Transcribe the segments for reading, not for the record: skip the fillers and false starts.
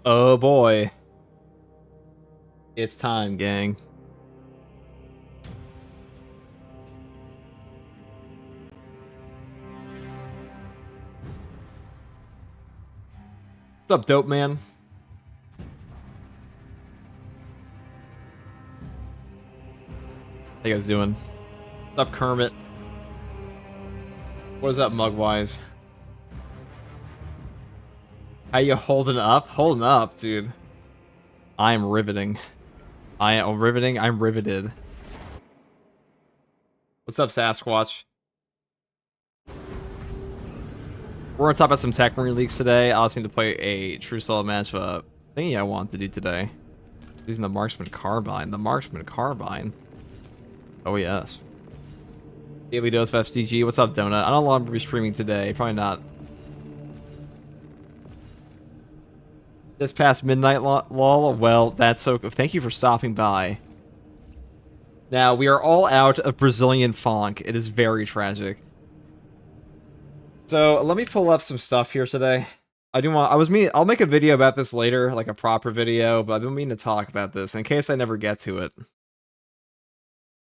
Oh boy. It's time, gang. What's up, dope man? How you guys doing? What's up, Kermit? What is up, Mugwise? How you holding up? Holding up, dude. I am riveting. I am riveting. I'm riveted. What's up, Sasquatch? We're gonna talk about some Techmarine leaks today. I also need to play a true solo match of a thingy I want to do today. Using the Marksman Carbine. The Marksman Carbine. Oh yes. Daily dose of FCG. What's up, Donut? I don't know if I'm be streaming today. Probably not. Just past midnight, lol. Well, that's so. Thank you for stopping by. Now we are all out of Brazilian funk. It is very tragic. So let me pull up some stuff here today. I'll make a video about this later, like a proper video, but I've been meaning to talk about this in case I never get to it.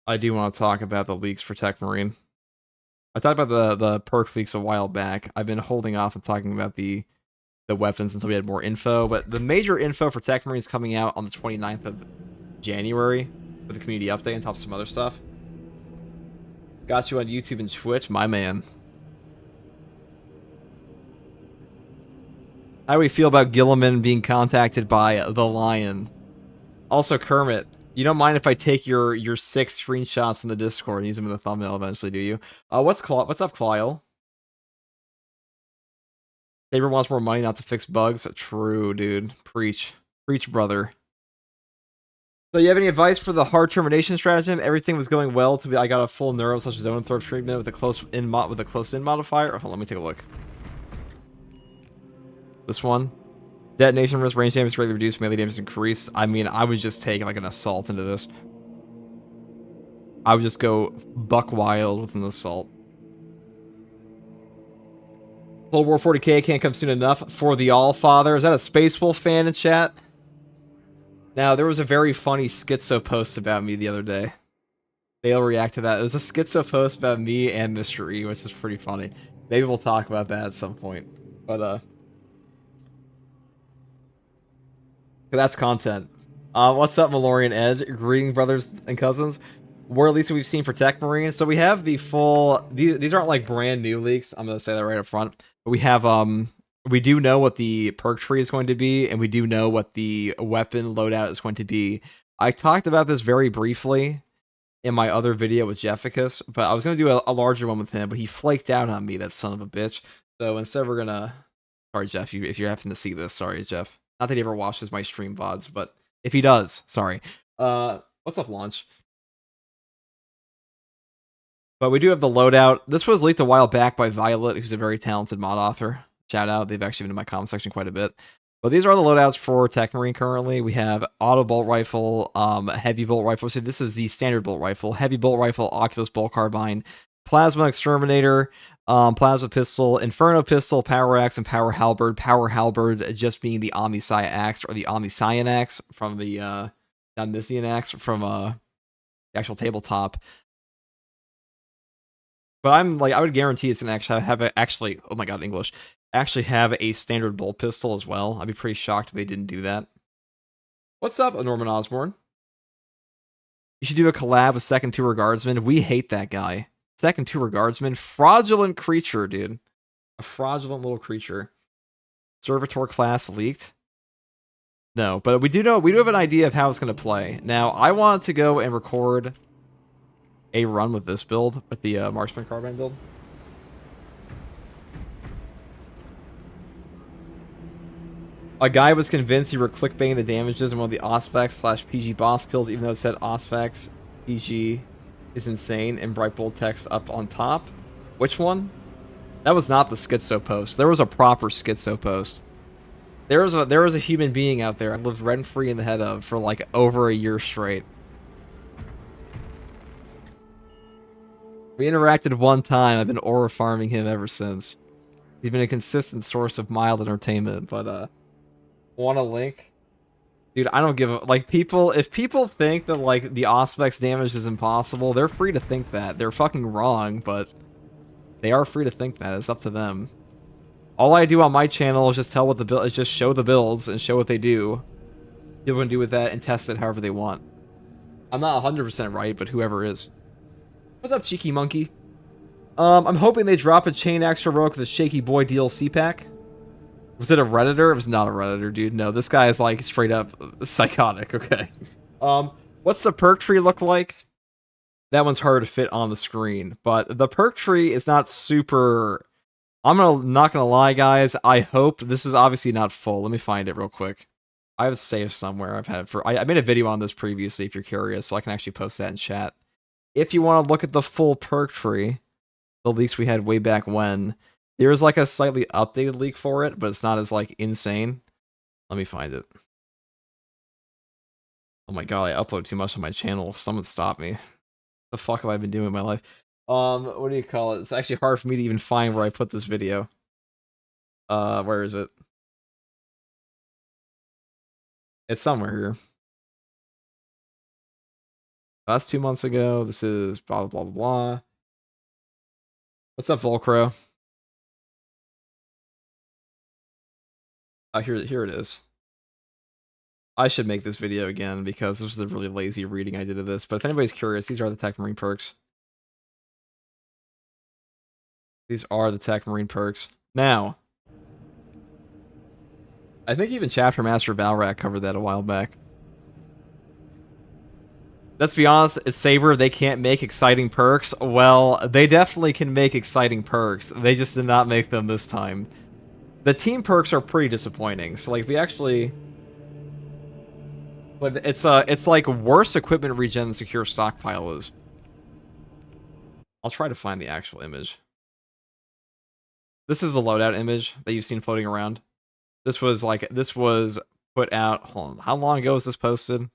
I do want to talk about the leaks for Techmarine. I talked about the perk leaks a while back. I've been holding off on talking about the weapons until we had more info, but the major info for Techmarine is coming out on the 29th of January with the community update and top of some other stuff. Got you on YouTube and Twitch, my man. How do we feel about Gilliman being contacted by the Lion? Also, Kermit, you don't mind if I take your 6 screenshots in the Discord and use them in the thumbnail eventually, do you? What's up, Clyle? Saber wants more money not to fix bugs. True, dude. Preach. Preach, brother. So you have any advice for the hard termination stratagem? Everything was going well to be. I got a full neuro such as zone throw treatment with a close in modifier. Oh, let me take a look. This one. Detonation risk, range damage greatly reduced, melee damage increased. I mean, I would just take like an assault into this. I would just go buck wild with an assault. Cold War 40k can't come soon enough for the Allfather. Is that a Space Wolf fan in chat? Now, there was a very funny schizo post about me the other day. They'll react to that. It was a schizo post about me and Mr. E, which is pretty funny. Maybe we'll talk about that at some point. But, that's content. What's up, Malorian Edge? Greeting, brothers and cousins. What at least we've seen for Techmarine. So we have the full... These aren't like brand new leaks. I'm going to say that right up front. But we have... We do know what the perk tree is going to be, and we do know what the weapon loadout is going to be. I talked about this very briefly in my other video with Jefficus, but I was going to do a larger one with him, but he flaked out on me, that son of a bitch. So instead we're going to... Sorry, Jeff, if you're having to see this. Sorry, Jeff. Not that he ever watches my stream VODs, but if he does, sorry. What's up, Launch? But we do have the loadout. This was leaked a while back by Violet, who's a very talented mod author. Shout out. They've actually been in my comment section quite a bit. But these are the loadouts for Techmarine currently. We have auto bolt rifle, heavy bolt rifle. So this is the standard bolt rifle, heavy bolt rifle, Oculus bolt carbine, plasma exterminator, plasma pistol, inferno pistol, power axe, and power halberd. Power halberd just being the Omnisci axe or the Omniscian axe from the Omniscian axe from the actual tabletop. But I'm like, I would guarantee it's gonna actually have oh my god, English. Actually have a standard bolt pistol as well. I'd be pretty shocked if they didn't do that. What's up, Norman Osborne? You should do a collab with Second Tour Guardsman. We hate that guy. Second Tour Guardsman. Fraudulent creature, dude. A fraudulent little creature. Servitor class leaked. No, but we do have an idea of how it's going to play. Now, I want to go and record a run with this build, with the Marksman Carbine build. A guy was convinced you were clickbaiting the damages in one of the Auspex/PG boss kills, even though it said Auspex PG is insane and bright bold text up on top. Which one? That was not the schizo post. There was a proper schizo post. There was a human being out there I lived rent free in the head of for like over a year straight. We interacted one time. I've been aura farming him ever since. He's been a consistent source of mild entertainment, but Want a link? Dude, I don't give a... Like, people... If people think that, like, the Auspex damage is impossible, they're free to think that. They're fucking wrong, but... They are free to think that. It's up to them. All I do on my channel is just tell what the build... Is just show the builds and show what they do. People can do with that and test it however they want. I'm not 100% right, but whoever is. What's up, Cheeky Monkey? I'm hoping they drop a Chain Axe Heroic with a Shaky Boy DLC pack. Was it a Redditor? It was not a Redditor, dude. No, this guy is, like, straight up psychotic. Okay. What's the perk tree look like? That one's hard to fit on the screen, but the perk tree is not super... not gonna lie, guys. I hope this is obviously not full. Let me find it real quick. I have it saved somewhere. I've had it for... I made a video on this previously, if you're curious, so I can actually post that in chat. If you want to look at the full perk tree, the leaks we had way back when, there's like a slightly updated leak for it, but it's not as like insane. Let me find it. Oh my god, I upload too much on my channel. Someone stop me. The fuck have I been doing in my life? What do you call it? It's actually hard for me to even find where I put this video. Where is it? It's somewhere here. That's 2 months ago. This is blah, blah, blah, blah. What's up, Volcro? Here it is. I should make this video again because this was a really lazy reading I did of this. But if anybody's curious, these are the Techmarine perks. These are the Techmarine perks. Now, I think even Chapter Master Valrak covered that a while back. Let's be honest, it's Saber, they can't make exciting perks. Well, they definitely can make exciting perks. They just did not make them this time. The team perks are pretty disappointing. So, like, we actually... But it's like worse equipment regen than Secure Stockpile is. I'll try to find the actual image. This is a loadout image that you've seen floating around. This was put out... Hold on, how long ago was this posted?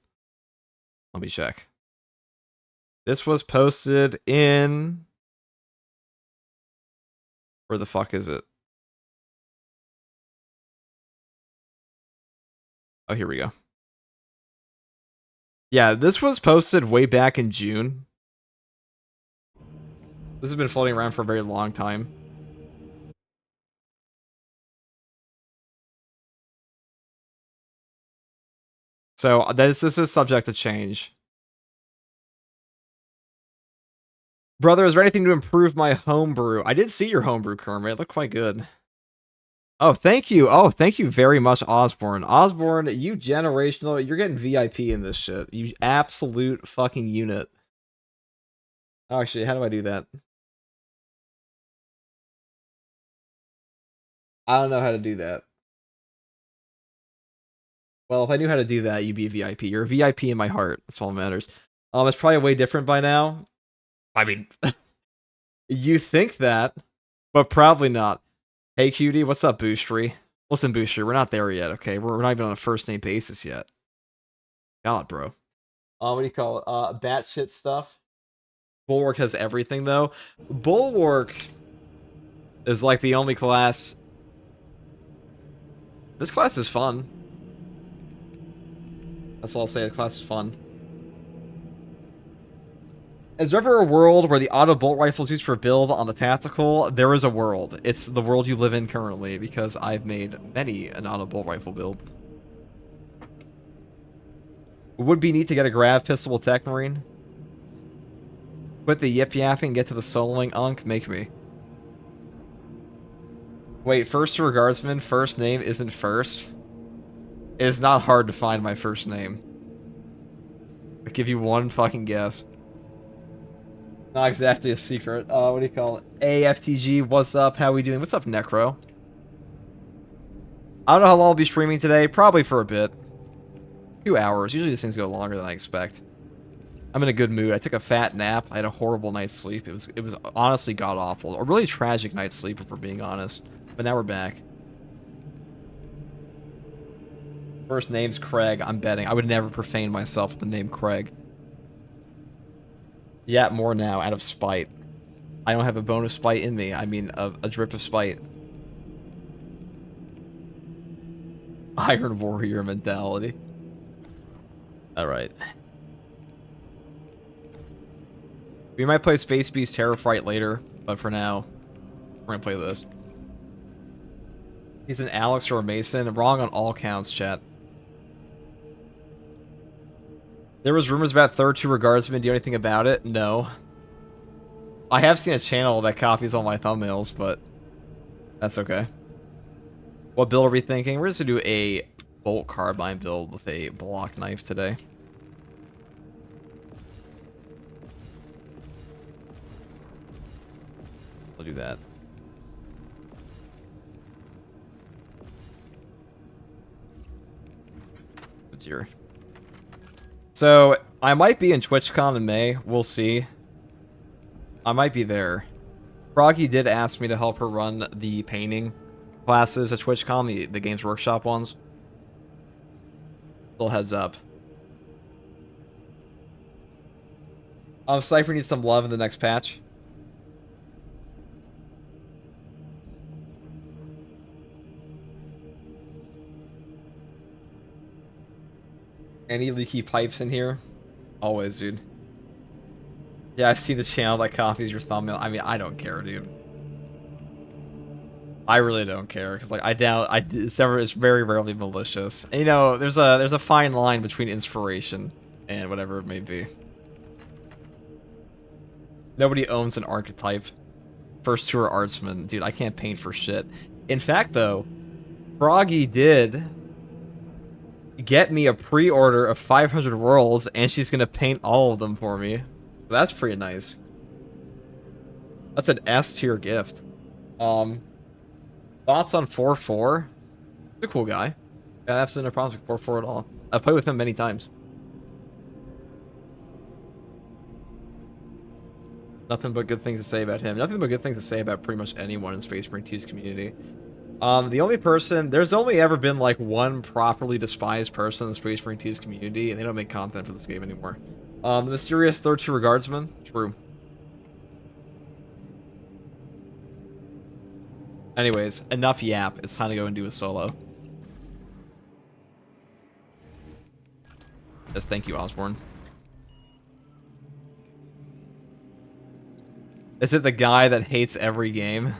Let me check. This was posted in... Where the fuck is it? Oh, here we go. Yeah, this was posted way back in June. This has been floating around for a very long time. So this is subject to change. Brother, is there anything to improve my homebrew? I did see your homebrew, Kermit. It looked quite good. Oh, thank you. Oh, thank you very much, Osborne. Osborne, you generational. You're getting VIP in this shit. You absolute fucking unit. Oh, actually, how do I do that? I don't know how to do that. Well, if I knew how to do that, you'd be a VIP. You're a VIP in my heart. That's all that matters. It's probably way different by now. I mean, you think that, but probably not. Hey, cutie, what's up, Boostry? Listen, Boostry, we're not there yet, okay? We're not even on a first-name basis yet. God, bro. What do you call it? Batshit stuff. Bulwark has everything, though. Bulwark is like the only class... This class is fun. That's all I'll say. The class is fun. Is there ever a world where the auto bolt rifle is used for build on the tactical? There is a world. It's the world you live in currently, because I've made many an auto bolt rifle build. Would be neat to get a grav pistol with Techmarine. Quit the yip-yapping, get to the soloing, Unk, make me. Wait, first regardsman, first name isn't first? It is not hard to find my first name. I'll give you one fucking guess. Not exactly a secret. What do you call it? AFTG, what's up? How we doing? What's up, Necro? I don't know how long I'll be streaming today. Probably for a bit. 2 hours. Usually these things go longer than I expect. I'm in a good mood. I took a fat nap. I had a horrible night's sleep. It was honestly god-awful. A really tragic night's sleep, if we're being honest. But now we're back. First name's Craig. I'm betting. I would never profane myself with the name Craig. Yeah, more now, out of spite. I don't have a bone of spite in me. I mean, a drip of spite. Iron Warrior mentality. Alright. We might play Space Beast Terror Fright later, but for now, we're gonna play this. He's an Alex or a Mason. Wrong on all counts, chat. There was rumors about third to Regardsman. Do you know anything about it? No. I have seen a channel that copies all my thumbnails, but that's okay. What build are we thinking? We're just gonna do a bolt carbine build with a block knife today. We'll do that. Oh dear. So, I might be in TwitchCon in May. We'll see. I might be there. Froggy did ask me to help her run the painting classes at TwitchCon, the Games Workshop ones. Little heads up. Cypher needs some love in the next patch. Any leaky pipes in here? Always, dude. Yeah, I've seen the channel that copies your thumbnail. I mean, I don't care, dude. I really don't care, because like I doubt it's very rarely malicious. And, you know, there's a fine line between inspiration and whatever it may be. Nobody owns an archetype. First tour artsman, dude. I can't paint for shit. In fact, though, Froggy did get me a pre-order of 500 worlds, and she's gonna paint all of them for me. That's pretty nice. That's an S-tier gift. Thoughts on 4-4? He's a cool guy. Yeah, absolutely no problems with 4-4 at all. I've played with him many times. Nothing but good things to say about him. Nothing but good things to say about pretty much anyone in Space Marine 2's community. The only person... There's only ever been, like, one properly despised person in the Space Marine 2's community, and they don't make content for this game anymore. The mysterious third to Regardsman? True. Anyways, enough yap. It's time to go and do a solo. Yes, thank you, Osborne. Is it the guy that hates every game?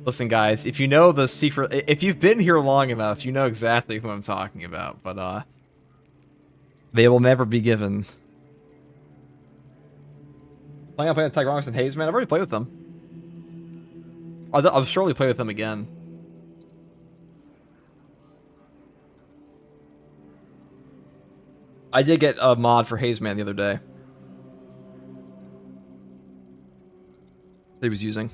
Listen, guys, if you know the secret... If you've been here long enough, you know exactly who I'm talking about, but, they will never be given. Playing on playing Techmarine and Haze, man. I've already played with them. I'll surely play with them again. I did get a mod for Haze Man the other day. That he was using.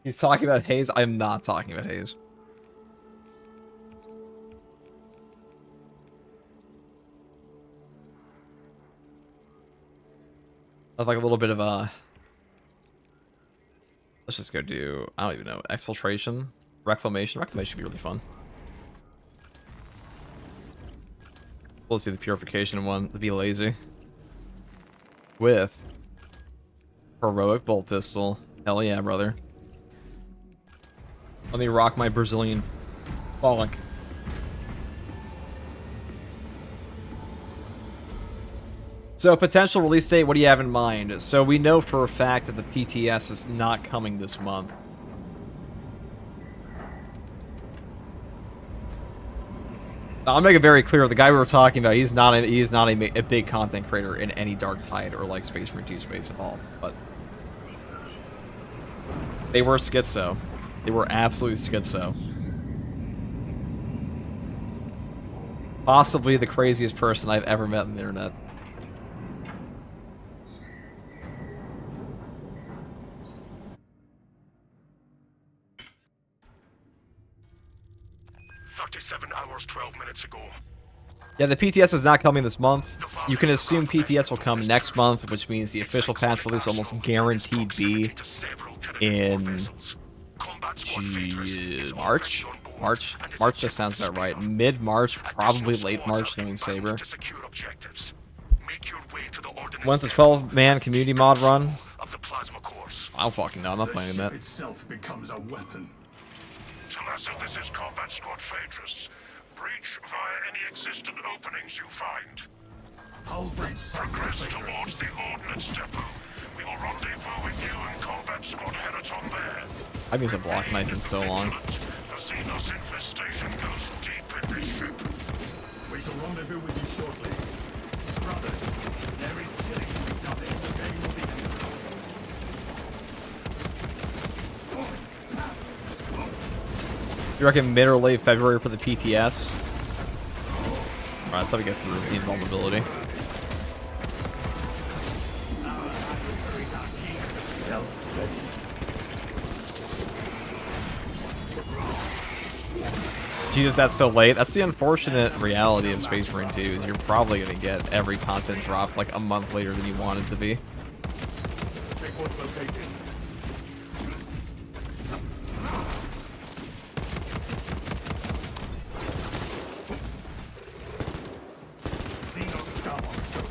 He's talking about Haze. I am not talking about Haze. That's like a little bit of a... Let's just go do... I don't even know. Exfiltration? Reclamation? Reclamation should be really fun. Let's do the purification one. To be lazy. With... Heroic bolt pistol. Hell yeah, brother. Let me rock my Brazilian bollock. So, potential release date, what do you have in mind? So, we know for a fact that the PTS is not coming this month. Now, I'll make it very clear, the guy we were talking about, he's not a big content creator in any Dark Tide or, like, Space Marine 2 space at all, but... They were schizo. They were absolutely schizo. Possibly the craziest person I've ever met on the internet. Hours, 12 minutes ago. Yeah, the PTS is not coming this month. You can assume PTS will come next month, which means the official patch release will almost guaranteed be in March? March just sounds about right. Mid-March, probably late March, knowing Saber. Once the 12-man community mod run, I don't fucking know. I'm not The playing ship that. itself becomes a weapon. Talassa, this is Combat Squad Phaedrus. Breach via any existent openings you find. Hull breach site Progress for Phaedrus. towards the Ordnance Depot. We will rendezvous with you and Combat Squad Headaton there. I've used a block knife in so long. The Xenos infestation goes deep in this ship. We shall rendezvous with you shortly. Brothers, there is killing to be done in the name of the Emperor. You reckon mid or late February for the PTS? Alright, that's how we get through the invulnerability. Jesus, that's so late. That's the unfortunate reality of Space Marine 2, is you're probably going to get every content drop like a month later than you want it to be. Checkpoint located. Xenos Star Monster.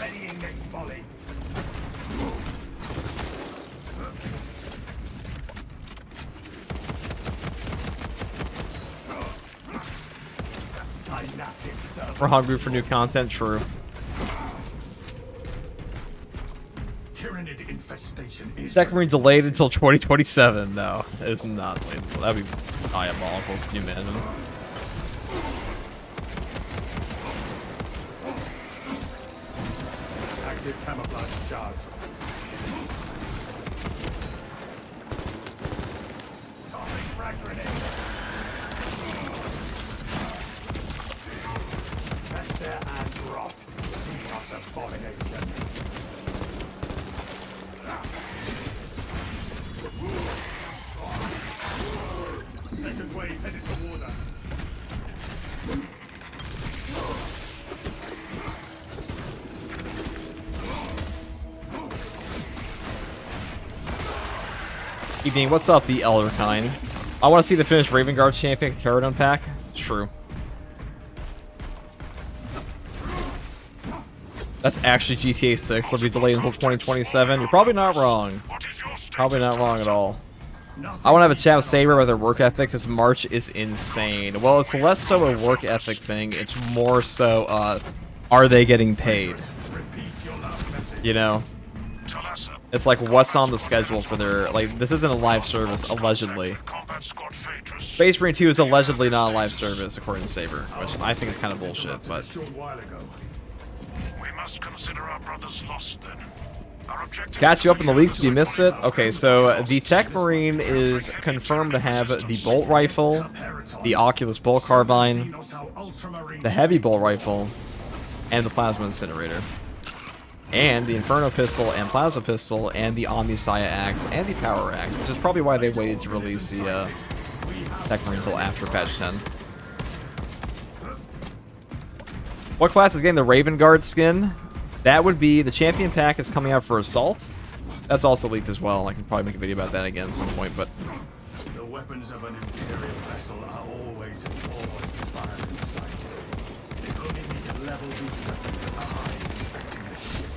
Readying next volley. Synaptic circle. We're hungry for new content, true. Tyrannid infestation is Techmarine delayed until 2027. No, it's not delayed. That'd be diabolical. Can you imagine? active camouflage charged. Tossing frag grenade. Fester and rot. Xenos abomination. Second wave headed toward us. Evening, what's up, the Elder Kind? I want to see the finished Raven Guard champion Caradon pack. It's true. That's actually GTA 6. It'll be delayed until 2027. You're probably not wrong. What is your status, Probably not wrong at Talassa? all. I want to have a chat with Saber about their work ethic, because March is insane. Well, it's less so a work ethic thing. It's more so, are they getting paid? Repeat your last message. You know? Talassa, It's like, what's on the schedule for their... Like, this isn't a live service, allegedly. Combat Squad Phaedrus. Space Marine 2 is allegedly not a live service, according to Saber, which I think is kind of bullshit, A but... short while ago. We must consider our brothers lost then. Our objective Got you is up in the leaks if you missed it. Okay, so the Techmarine is confirmed to have the bolt rifle, the Oculus bolt carbine, Xenos how ultramarine the heavy bolt rifle, and the plasma incinerator. And the Inferno pistol and plasma pistol, and the Omnisaya axe, and the power axe, which is probably why they waited to release the Techmarine until after patch 10. What class is getting the Raven Guard skin? That would be the champion pack is coming out for Assault. That's also leaked as well. I can probably make a video about that again at some point, but The weapons of an Imperial vessel are always an awe-inspiring sight. If only we could level these weapons at the high infecting the ship.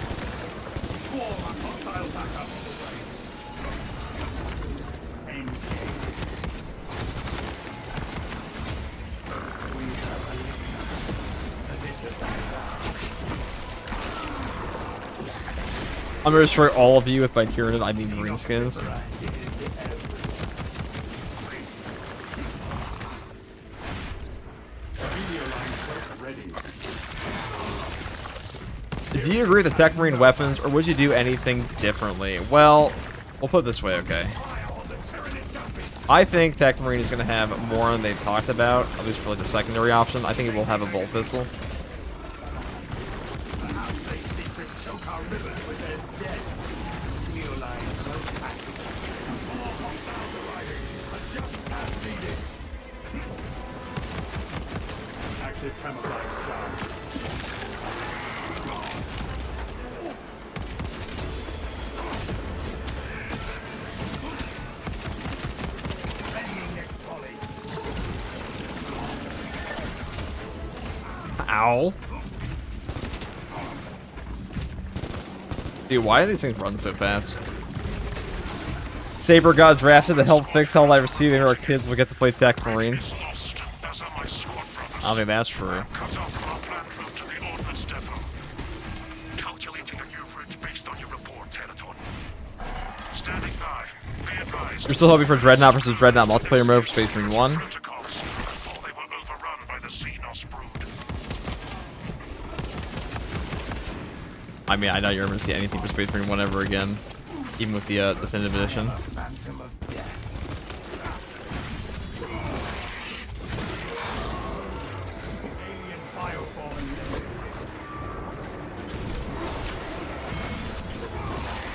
Swarm and hostile backup. Engage. We have a lead. This is I'm gonna destroy all of you with my Tyranid, I mean green skins. Do you agree with the Techmarine weapons, or would you do anything differently? Well, we'll put it this way, okay. I think Techmarine is going to have more than they've talked about, at least for like the secondary option. I think it will have a bolt pistol. Active camouflage charge. Ow. Dude, why do these things run so fast? Saber got drafted to help fix Hell I received, and our kids will get to play Techmarine. I don't think that's true. Cut off from our planned route to the ordnance depot. Calculating a new route based on your report, Teleton. Standing by. Be advised. You're still hoping for Dreadnought versus Dreadnought multiplayer mode for Space Marine 1? Protocols before they were overrun by the Xenos brood. I mean, I know you're never gonna see anything for Space Marine 1 ever again, even with the definitive edition. Phantom of death. Alien bioform limited.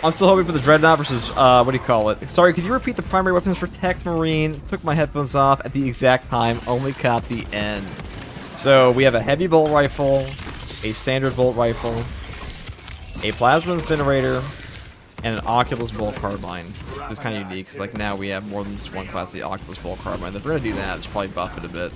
I'm still hoping for the Dreadnought versus, what do you call it? Sorry, could you repeat the primary weapons for Techmarine? Took my headphones off at the exact time, only caught the end. So, we have a heavy bolt rifle, a standard bolt rifle, a plasma incinerator, and an Oculus bolt carbine. Which is kind of unique, because like now we have more than just one class of the Oculus bolt carbine. If we're going to do that, it's probably buff it a bit.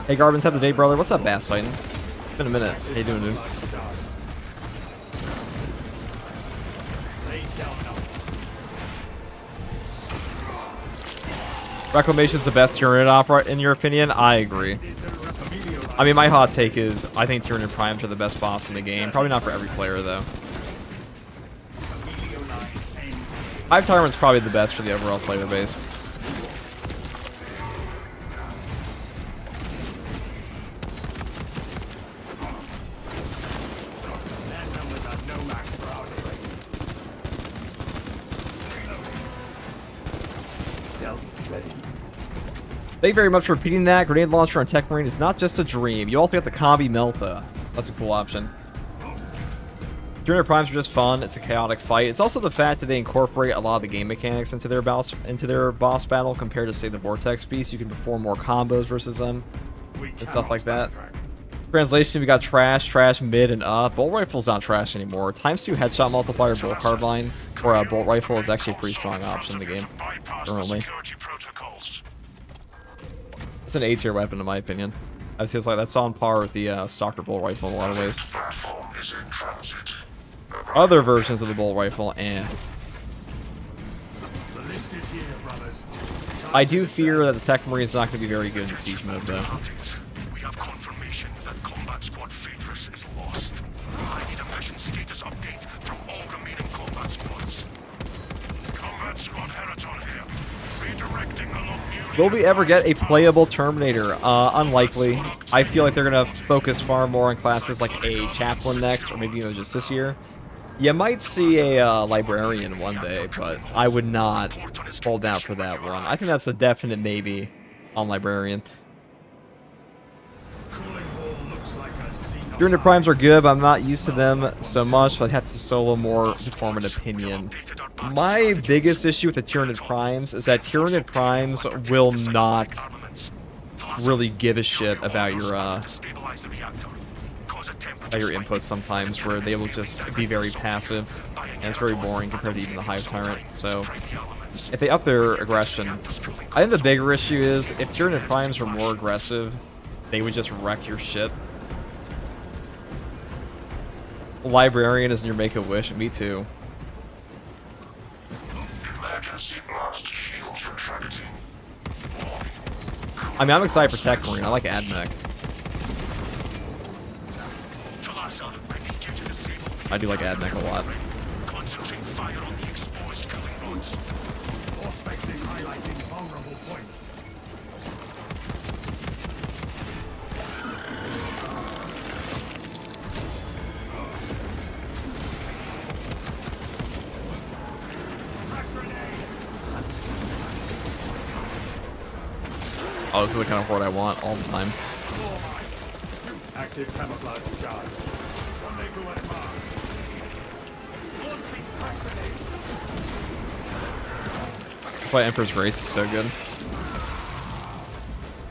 Hey Garbins, have the day, brother. What's up, Bass Titan? It's been a minute. How you doing, dude? Reclamation's the best Tyranid opera, in your opinion? I agree. I mean, my hot take is, I think Tyranid Primes are the best boss in the game. Probably not for every player, though. Hive Tyrant's probably the best for the overall player base. Thank you very much for repeating that. Grenade launcher on Techmarine is not just a dream. You also got the Combi Melta. That's a cool option. Tyranid Primes are just fun. It's a chaotic fight. It's also the fact that they incorporate a lot of the game mechanics into their boss battle compared to, say, the Vortex Beast. You can perform more combos versus them and stuff like that. Translation, we got trash, mid, and up. Bolt rifle's not trash anymore. ×2 headshot multiplier bolt carbine or a bolt rifle is actually a pretty strong option in the game currently. It's an A-tier weapon in my opinion. I see it's like that's on par with the Stalker bolt rifle in a lot of ways. Other versions of the bolt rifle, and I do fear that the Techmarine is not going to be very good in siege mode though. We have confirmation that Combat Squad Phaedrus is lost. I need a mission status update from all remaining combat squads. Combat Squad Heraton here. Redirecting along new. Will we ever get a playable Terminator? Unlikely. I feel like they're going to focus far more on classes like a Chaplain next, or maybe even just this year. You might see a Librarian one day, but I would not hold out for that one. I think that's a definite maybe on Librarian. Tyranid Primes are good, but I'm not used to them so much, so I'd have to solo more to form an opinion. My biggest issue with the Tyranid Primes is that Tyranid Primes will not really give a shit about your inputs sometimes, where they will just be very passive, and it's very boring compared to even the Hive Tyrant. So, if they up their aggression, I think the bigger issue is, if Tyranid Primes were more aggressive, they would just wreck your shit. Librarian is in your Make-A-Wish, me too. I mean, I'm excited for Techmarine. I like AdMech. I do like AdMech a lot. Concentrate fire on the exposed killing roads. Auspex is highlighting vulnerable points. Oh, this is the kind of horde I want all the time. Active camouflage charge. Rendezvous at mark. Launching crack grenade. That's why Emperor's Grace is so good.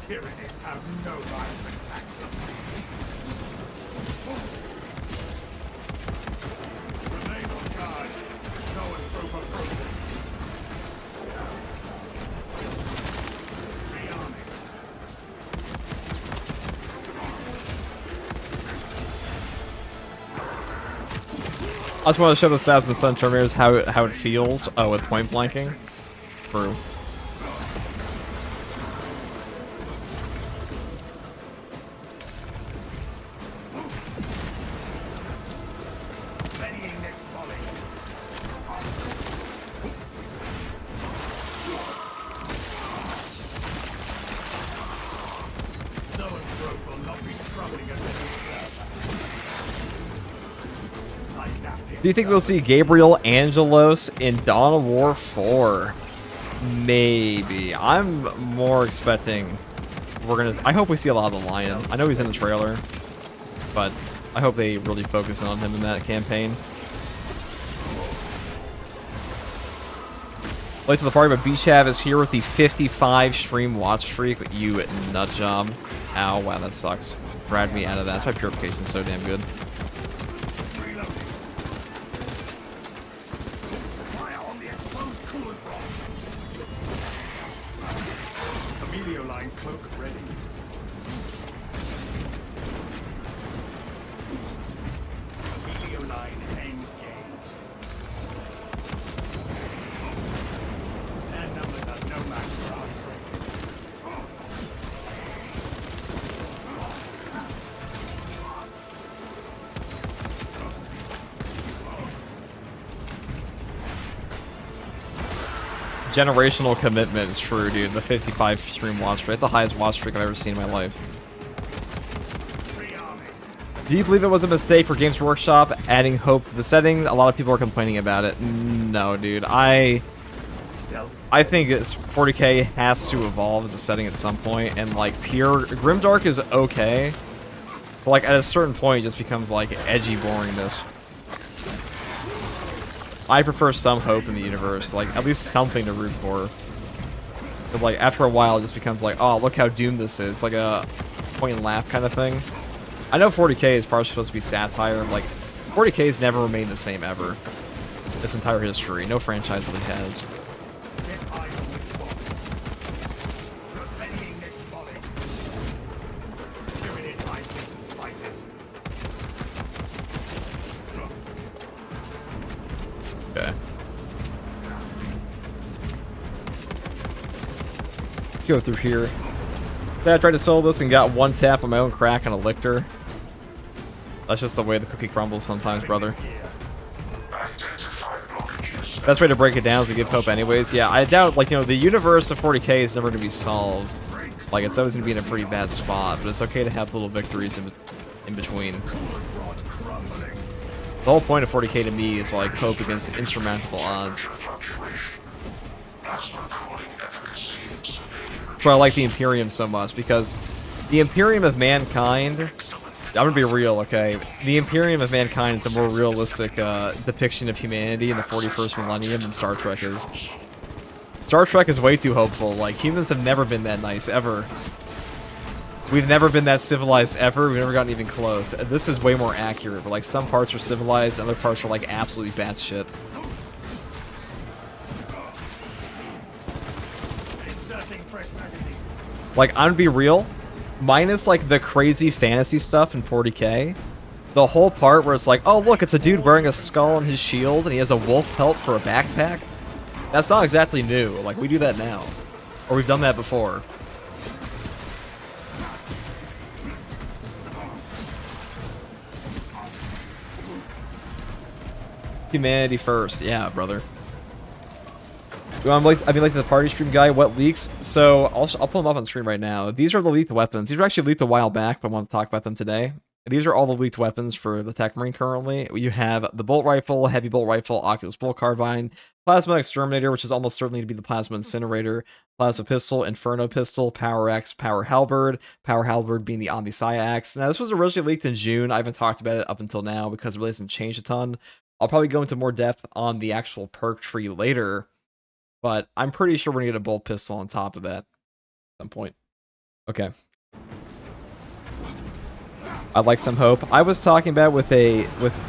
Tyranids have no violent tactics. Remain on guard. Snow and troop approaching. Rearming. I just want to show the stats in the Sun Terminators how it feels with point blanking. True. Readying next volley. Snow and troop will not be troubling us any further. Do you think we'll see Gabriel Angelos in Dawn of War 4? Maybe. I'm more expecting I hope we see a lot of the Lion. I know he's in the trailer, but I hope they really focus on him in that campaign. Late to the party, but Beachhav is here with the 55 stream watch streak. You nut job. Ow, wow, that sucks. Dragged me out of that. That's why Purification's so damn good. Fire on the exposed coolant rods. Emilio line cloak ready. Emilio line engaged. Their numbers are no match for our strength. Generational commitment is true, dude. The 55 stream watch streak. It's the highest watch streak I've ever seen in my life. Do you believe it was a mistake for Games Workshop adding hope to the setting? A lot of people are complaining about it. No, dude. I think 40k has to evolve as a setting at some point, and like pure Grimdark is okay, but like at a certain point it just becomes like edgy boringness. I prefer some hope in the universe, like at least something to root for. But like after a while, it just becomes like, oh, look how doomed this is, like a point and laugh kind of thing. I know 40k is partially supposed to be satire. Like 40k has never remained the same ever. Its entire history, no franchise really has. Get eyes on this spot. Readying next volley. Tyranid eyepiece sighted. Okay. Go through here. Then I tried to solo this and got one tap on my own crack and a lictor. That's just the way the cookie crumbles sometimes, brother. Best way to break it down is to give hope anyways. Yeah, I doubt, like, you know, the universe of 40k is never going to be solved. Like, it's always going to be in a pretty bad spot, but it's okay to have little victories in between. The whole point of 40k to me is, like, hope against insurmountable odds. But I like the Imperium so much, because the Imperium of Mankind... I'm gonna be real, okay? The Imperium of Mankind is a more realistic depiction of humanity in the 41st millennium than Star Trek is. Star Trek is way too hopeful. Like, humans have never been that nice, ever. We've never been that civilized, ever. We've never gotten even close. This is way more accurate, but, like, some parts are civilized, other parts are, like, absolutely batshit. Like, I'm gonna be real. Minus, like, the crazy fantasy stuff in 40k, the whole part where it's like, oh, look, it's a dude wearing a skull on his shield, and he has a wolf pelt for a backpack. That's not exactly new. Like, we do that now. Or we've done that before. Humanity first. Yeah, brother. I'd be like the party stream guy. What leaks? So I'll pull them up on screen right now. These are the leaked weapons. These were actually leaked a while back, but I want to talk about them today. These are all the leaked weapons for the Techmarine currently. You have the bolt rifle, heavy bolt rifle, Oculus bolt carbine, plasma exterminator, which is almost certainly to be the plasma incinerator, plasma pistol, inferno pistol, power X, power halberd being the Omnisci axe. Now this was originally leaked in June. I haven't talked about it up until now because it really hasn't changed a ton. I'll probably go into more depth on the actual perk tree later. But I'm pretty sure we're gonna get a bolt pistol on top of that at some point. Okay. I'd like some hope. I was talking about with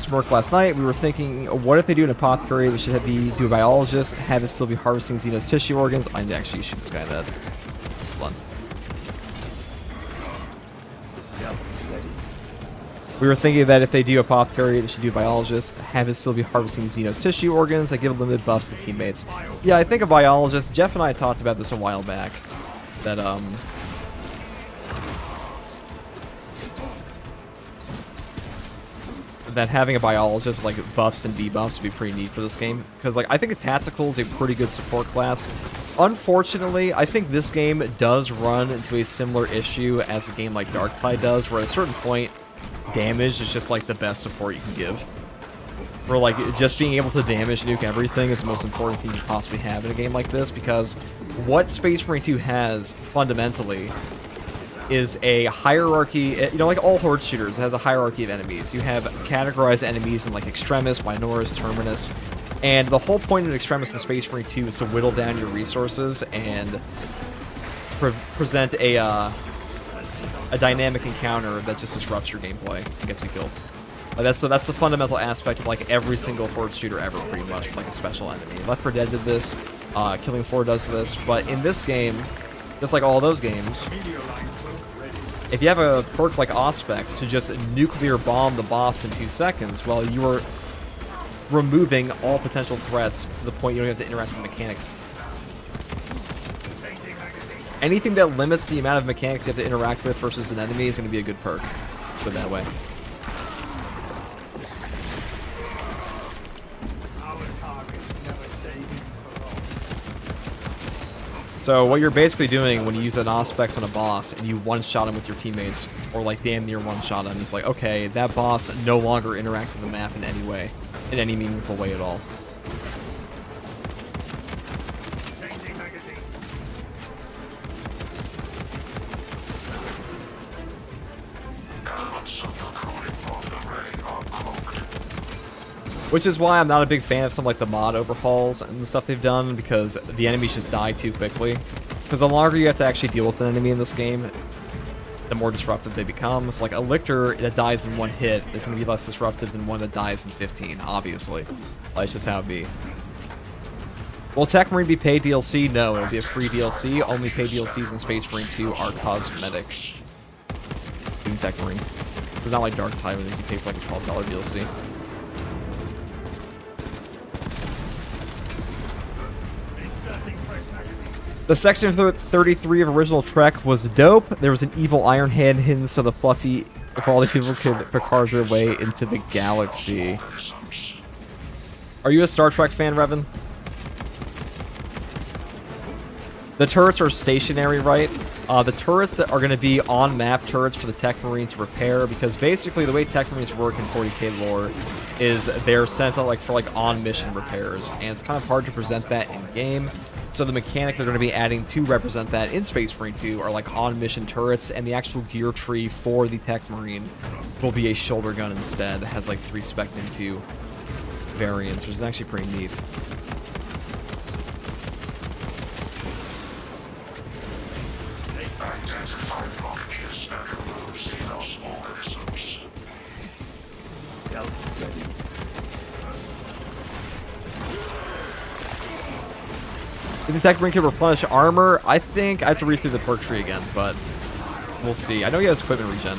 Smirk last night. We were thinking, what if they do an apothecary? They should do a biologist, have it still be harvesting Xeno's tissue organs. I need to actually shoot this guy in the head. Hold on. We were thinking that if they do apothecary, they should do biologist, have it still be harvesting Xeno's tissue organs that give limited buffs to teammates. Yeah, I think a biologist. Jeff and I talked about this a while back. That having a biologist like buffs and debuffs would be pretty neat for this game, because like I think a tactical is a pretty good support class. Unfortunately, I think this game does run into a similar issue as a game like Darktide does, where at a certain point, damage is just like the best support you can give. Where like just being able to damage nuke everything is the most important thing you possibly have in a game like this, because what Space Marine 2 has fundamentally is a hierarchy. You know, like all horde shooters, it has a hierarchy of enemies. You have categorized enemies in like Extremis, Minoris, Terminus, and the whole point of Extremis in Space Marine 2 is to whittle down your resources and present a dynamic encounter that just disrupts your gameplay and gets you killed. That's the fundamental aspect of like every single horde shooter ever, pretty much, with like a special enemy. Left 4 Dead did this, Killing Floor does this, but in this game, just like all those games, if you have a perk like Auspex to just nuclear bomb the boss in 2 seconds, well, you are removing all potential threats to the point you don't have to interact with mechanics. Anything that limits the amount of mechanics you have to interact with versus an enemy is going to be a good perk. Put it that way. So what you're basically doing when you use an Auspex on a boss and you one-shot him with your teammates, or like damn near one-shot him, is like, okay, that boss no longer interacts with the map in any way, in any meaningful way at all. Which is why I'm not a big fan of some like the mod overhauls and the stuff they've done, because the enemies just die too quickly. Because the longer you have to actually deal with an enemy in this game, the more disruptive they become. So like a Lictor that dies in 1 hit is going to be less disruptive than one that dies in 15, obviously. That's just how it be. Will Techmarine be paid DLC? No, it'll be a free DLC. Only paid DLCs in Space Marine 2 are cosmetic. In Techmarine. It's not like Darktide where you pay for like a $12 DLC. The section 33 of original Trek was dope. There was an evil Iron Hand hidden so the fluffy quality people could Picard their way into the galaxy. Are you a Star Trek fan, Revan? The turrets are stationary, right? The turrets that are going to be on-map turrets for the Techmarine to repair, because basically the way Techmarines work in 40k lore is they're sent out for on-mission repairs, and it's kind of hard to present that in-game. So the mechanic they're going to be adding to represent that in Space Marine 2 are like on-mission turrets, and the actual gear tree for the Techmarine will be a shoulder gun instead. It has like 3 Spec Into variants, which is actually pretty neat. Identify blockages and remove Xenos organisms. Stealth ready. If the Techmarine can replenish armor, I think I have to read through the perk tree again, but we'll see. I know he has equipment regen.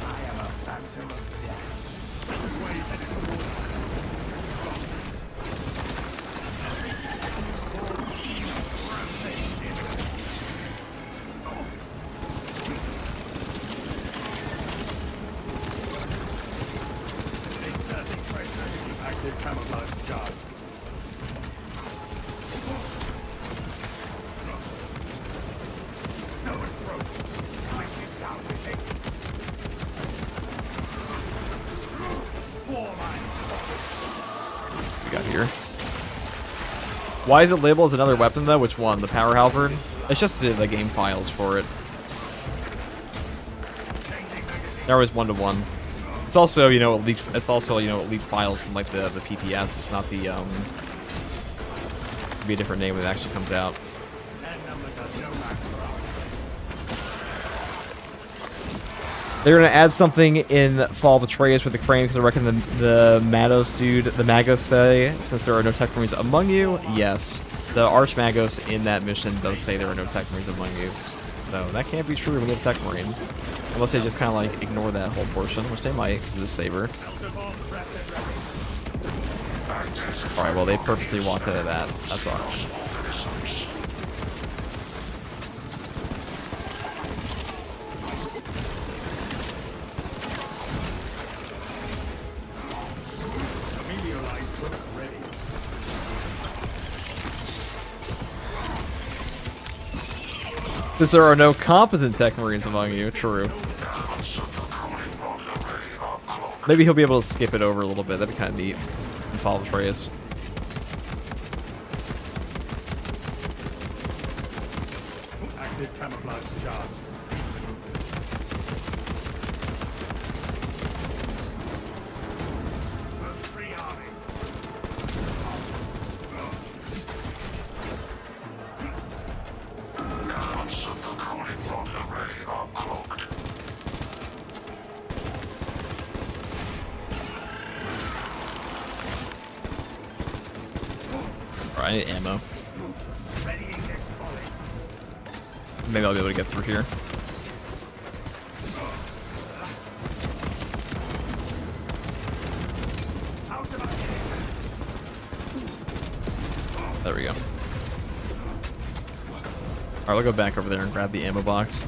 I am a phantom of death. Inserting fresh magazine. Active camouflage charged. Someone broke. Slicing down the gates. We got here. Why is it labeled as another weapon, though? Which one? The Power Halberd? It's just the game files for it. There was 1-to-1. also, you know, leaked. It's also, you know, leaked files from like the PTS. It's not the it'll be a different name when it actually comes out. They're gonna add something in Fall of Atreus with the crane because I reckon the Magos dude, the Magos say, since there are no Techmarines among you, yes. The Archmagos in that mission does say there are no Techmarines among you. So that can't be true when you have Techmarine. Unless they just kind of like ignore that whole portion, which they might because of the saber. Alright, well they perfectly walked out of that. That's awesome. Since there are no competent Techmarines among you, true. Maybe he'll be able to skip it over a little bit. That'd be kind of neat. And follow Atreus. Active camouflage charged. I need ammo. Maybe I'll be able to get through here. There we go. Alright, we'll go back over there and grab the ammo box.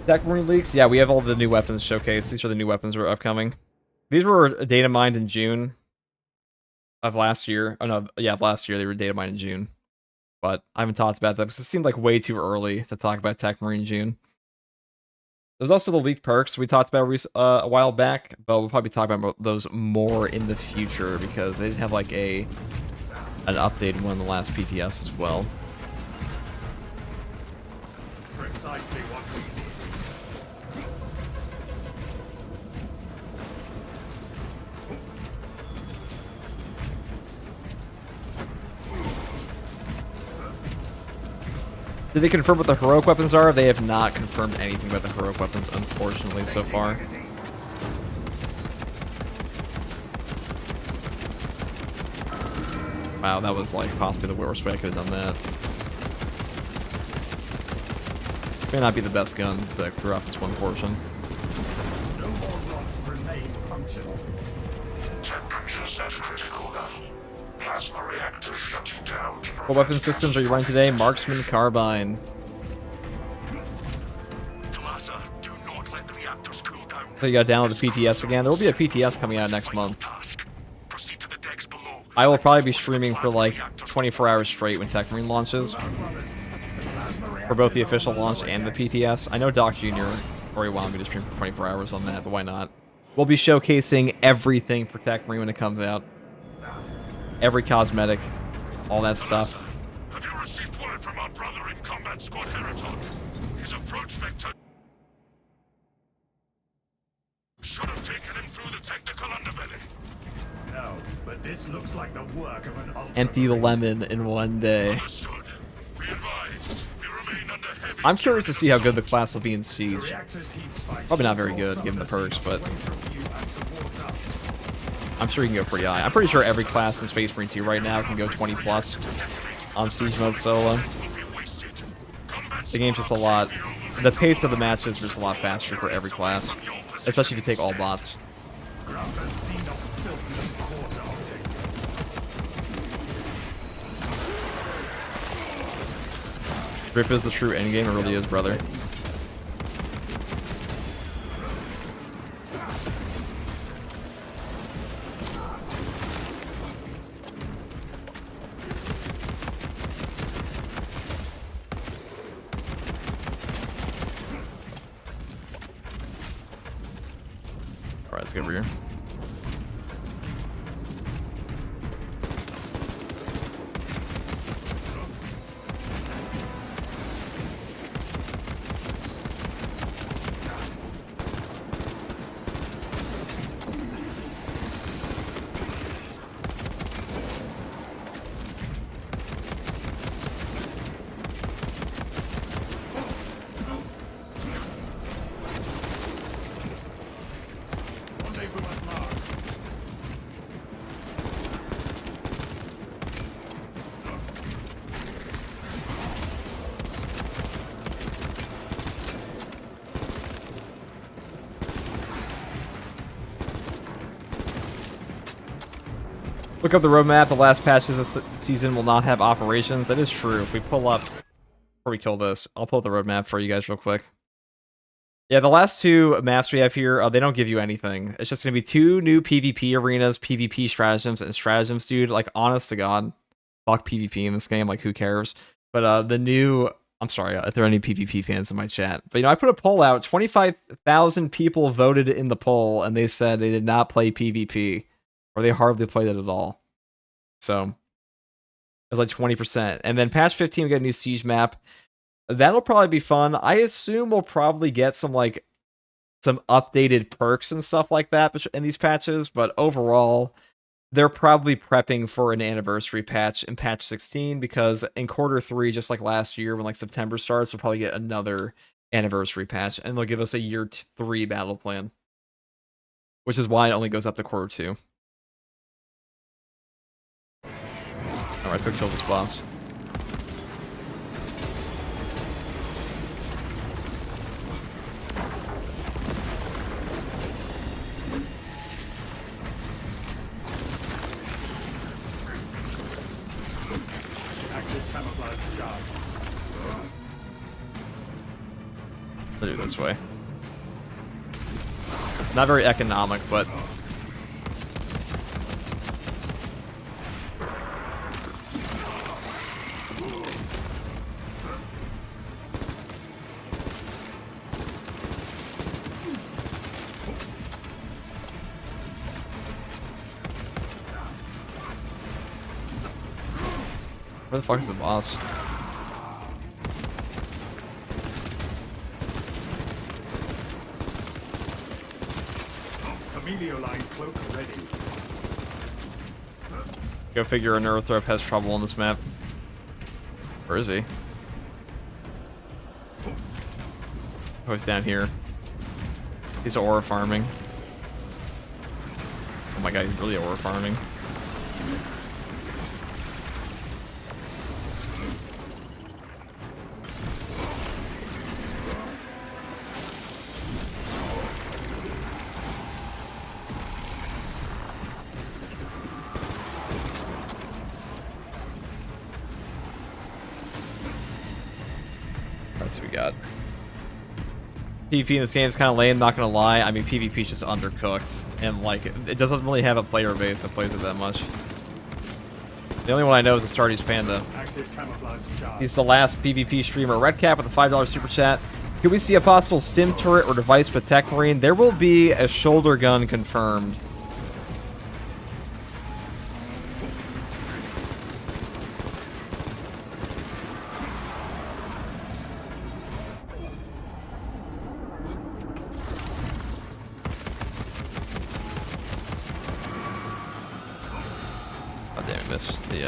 Techmarine leaks? Yeah, we have all the new weapons showcased. These are the new weapons that are upcoming. These were data mined in June of last year. Oh no, yeah, last year they were data mined in June. But I haven't talked about that because it seemed like way too early to talk about Techmarine in June. There's also the leaked perks we talked about a while back, but we'll probably talk about those more in the future because they didn't have like an update in one of the last PTS as well. Precisely what we need. Did they confirm what the heroic weapons are? They have not confirmed anything about the heroic weapons, unfortunately, so far. Wow, that was like possibly the worst way I could have done that. May not be the best gun to clear off this one portion. No more rods remain functional. Temperatures at critical level. Plasma reactors shutting down. What weapon systems are you running today? Marksman Carbine. Talasa, do not let the reactors cool down. So you got to download the PTS again. There will be a PTS coming out next month. Proceed to the decks below. I will probably be streaming for like 24 hours straight when Techmarine launches. For both the official launch and the PTS. I know Doc Jr. already wanted me to stream for 24 hours on that, but why not? We'll be showcasing everything for Techmarine when it comes out. Every cosmetic, all that stuff. Have you received word from our brother in Combat Squad Heraton? His approach vector should have taken him through the technical underbelly. No, but this looks like the work of an ultra. Empty the lemon in one day. Understood. Be advised. We remain under heavy. I'm curious to see how good the class will be in Siege. Reactor's heat spikes Probably not very draw good, some given of the perks, heat but away from you and towards us. I'm sure you can go pretty high. I'm pretty sure every class in Space Marine 2 right now can go 20 plus on Siege mode solo. The game's just a lot. The pace of the matches is just a lot faster for every class, especially if you take all bots. Grab that scene of filthy and quarter octane. Rip is the true endgame, it really is, brother. Alright, let's get over here. Look up the roadmap. The last patches this season will not have operations. That is true. If we pull up before we kill this, I'll pull up the roadmap for you guys real quick. Yeah, the last two maps we have here, they don't give you anything. It's just going to be 2 new PvP arenas, PvP stratagems, and stratagems, dude. Like, honest to God, fuck PvP in this game. Like, who cares? But the new... I'm sorry if there are any PvP fans in my chat. But, you know, I put a poll out. 25,000 people voted in the poll, and they said they did not play PvP. Or they hardly played it at all. So, it was like 20%. And then patch 15, we get a new siege map. That'll probably be fun. I assume we'll probably get some, like, some updated perks and stuff like that in these patches. But overall, they're probably prepping for an anniversary patch in patch 16. Because in quarter 3, just like last year, when, like, September starts, we'll probably get another anniversary patch. And they'll give us a year 3 battle plan. Which is why it only goes up to quarter 2. Alright, so kill this boss. Active camouflage charge. I'll do it this way. Not very economic, but... Where the fuck is the boss? Emilio line cloak ready. Go figure a Neurothrop has trouble on this map. Where is he? Oh, he's down here. He's aura farming. Oh my god, he's really aura farming. That's what we got. PvP in this game is kind of lame, not gonna lie. I mean, PvP is just undercooked. And, like, it doesn't really have a player base that plays it that much. The only one I know is Astartes Panda. Active camouflage charge. He's the last PvP streamer. Redcap with a $5 super chat. Could we see a possible stim turret or device with Techmarine? There will be a shoulder gun confirmed. Missed the we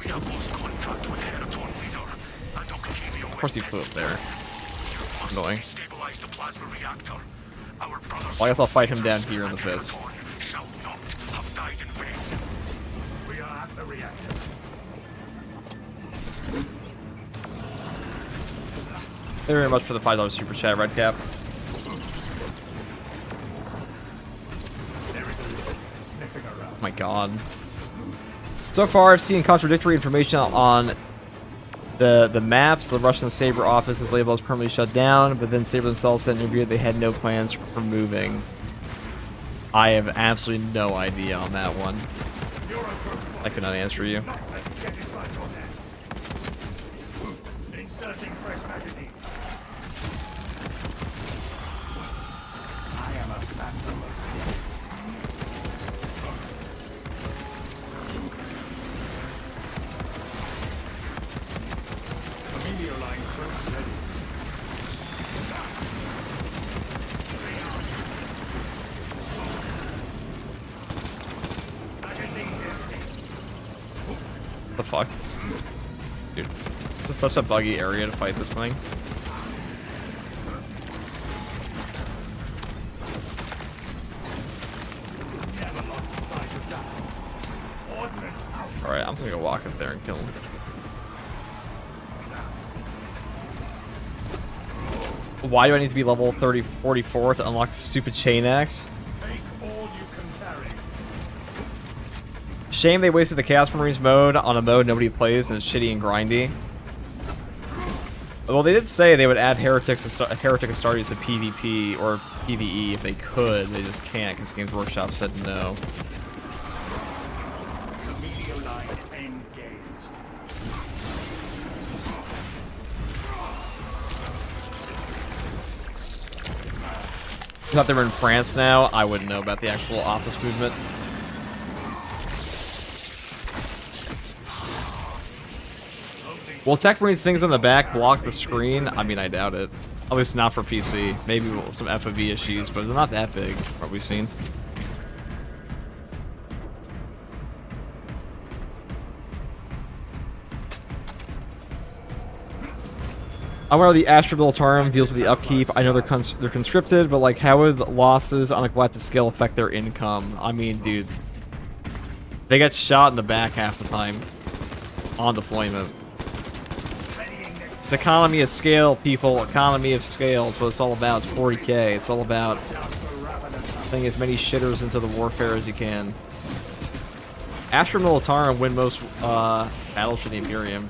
have lost contact with Heraton leader and Octavio. Of course he flew up there. Annoying. Destabilize the plasma reactor. Our brothers Well, I guess I'll fight him down here in the pits. shall not have died in vain. We are at the reactor. Thank you very much for the $5 super chat, Redcap. There is a lift sniffing around. Oh my god. So far, I've seen contradictory information on the maps. The Russian Saber office is labeled as permanently shut down, but then Saber themselves said in an interview they had no plans for moving. I have absolutely no idea on that one. I could not answer you. Inserting fresh magazine. I am a phantom of Emilio line close ready. The fuck? Dude, this is such a buggy area to fight this thing. Never lost sight of that. Ordnance out. Alright, I'm just gonna go walk up there and kill him. why do I need to be level 44 to unlock stupid chain axe? Take all you can carry. Shame they wasted the Chaos Marines mode on a mode nobody plays and it's shitty and grindy. Well, they did say they would add Heretic Astartes to PvP or PvE if they could. They just can't because Games Workshop said no. Melee line engaged. I thought they were in France now. I wouldn't know about the actual office movement. Will Techmarine's things on the back block the screen? I mean, I doubt it. At least not for PC. Maybe some FOV issues, but they're not that big, what we've seen. I wonder how the Astra Militarum deals with the upkeep. I know they're conscripted, but like, how would losses on a galactic scale affect their income? I mean, dude, they get shot in the back half the time on deployment. It's economy of scale, people. Economy of scale. It's what it's all about. It's 40k. It's all about putting as many shitters into the warfare as you can. Astra Militarum win most battles for the Imperium.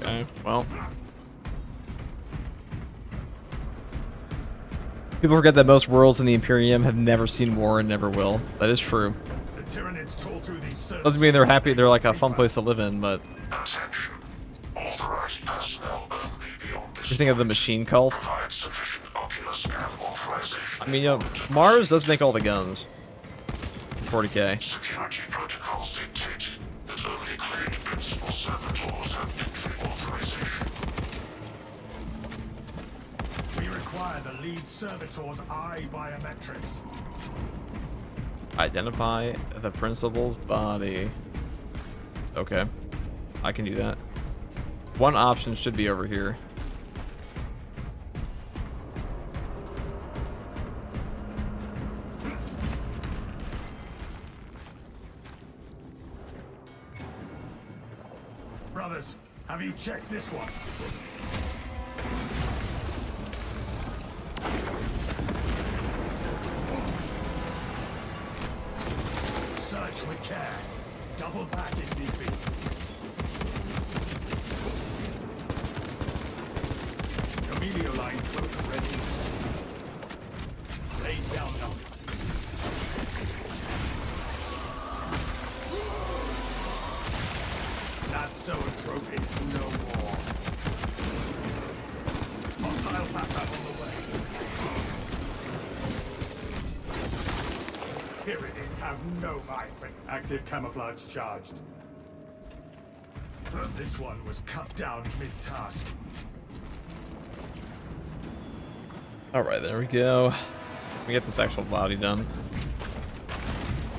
Okay, well. People forget that most worlds in the Imperium have never seen war and never will. That is true. Doesn't mean they're happy, they're like a fun place to live in, but... Attention. Authorized personnel only beyond this You think of the machine cult? provide sufficient ocular scan authorization. I mean, you know, Mars does make all the guns. 40k. Security protocols dictate that only acclaimed principal servitors have entry authorization. We require the lead servitor's eye biometrics. Identify the principal's body. Okay. I can do that. One option should be over here. Brothers, have you checked this one? Search with care. Double back if need be. Emilio line cloak ready. Lays down notes. Not so appropriate. No more. Hostile backpack on the way. Tyranids have no mind for active camouflage charged. This one was cut down mid-task. Alright, there we go. We get this actual body done.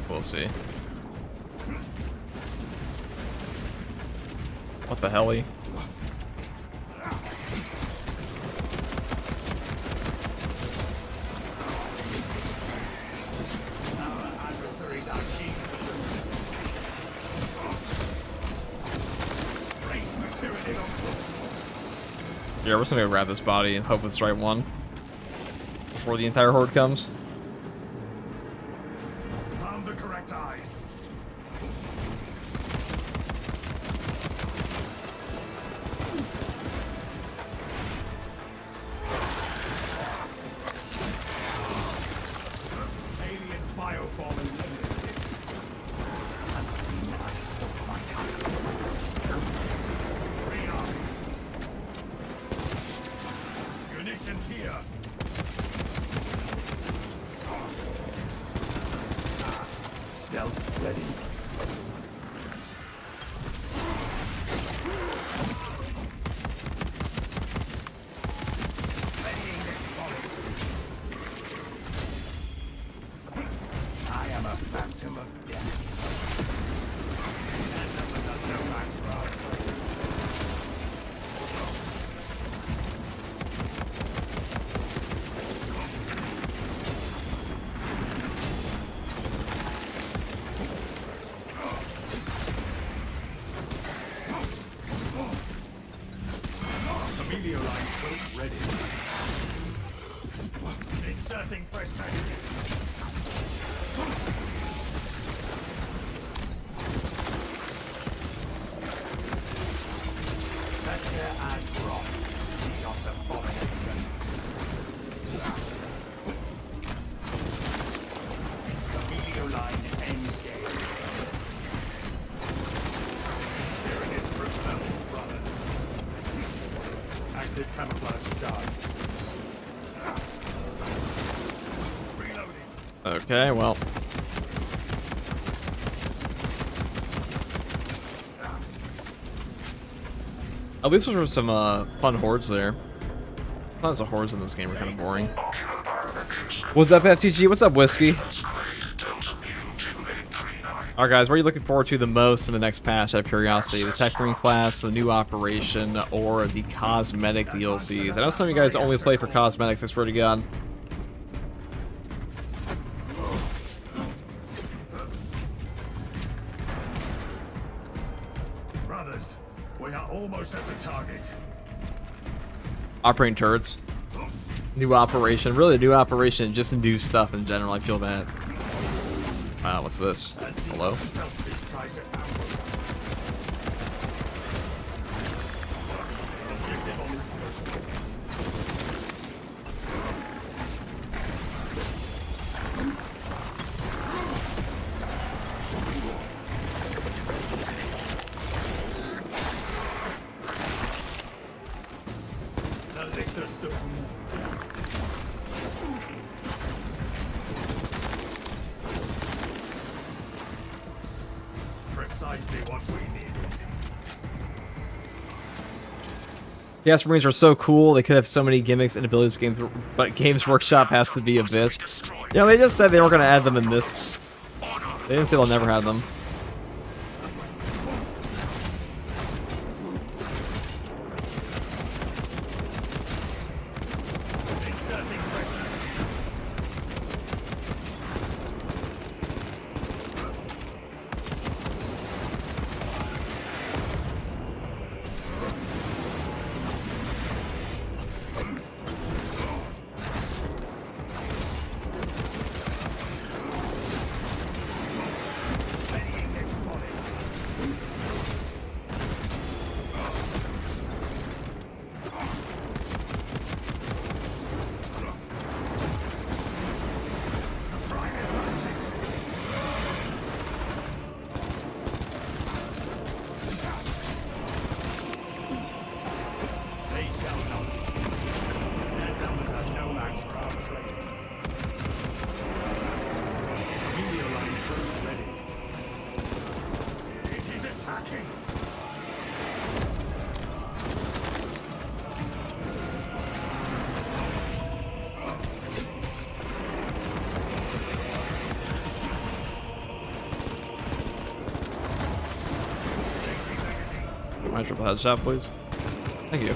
We'll see. What the hell? Our adversaries are keen to lose. Race the Tyranid on foot. Yeah, we're just gonna grab this body and hope it's the right one before the entire horde comes. Found the correct eyes. Bioform eliminated. Unseen, I stole my time. Rearm. Munitions here. Stealth ready. I am a phantom of death. And numbers are no match for our trade. Meteor line boat ready. Inserting fresh magazine. Fester and rot. Xenos abomination. The meteor line engaged. Steering it through levels, brothers. Active camouflage charged. Reloading. Okay, well. At least there were some fun hordes there. Tons of hordes in this game are kind of boring. What's up, FTG? What's up, Whiskey? Alright guys, what are you looking forward to the most in the next patch out of curiosity? The Techmarine class, the new operation, or the cosmetic DLCs? I know some of you guys only play for cosmetics, I swear to God. Brothers, we are almost at the target. Operating turrets. New operation. Really, a new operation, just new stuff in general. I feel that. Wow, what's this? Hello? Stealth tries to ambush us. Objective on the lictor stood. Precisely what we needed. Gas Marines are so cool. They could have so many gimmicks and abilities, but Games Workshop has to be a bitch. Yeah, they just said they were going to add them in this. They didn't say they'll never have them. Inserting fresh magazine. Readying next volley. The prime is launching. They shall not see. Their numbers are no match for our trade. Meteor line crew ready. It is attacking. Changing magazine. My triple headshot, please. Thank you. It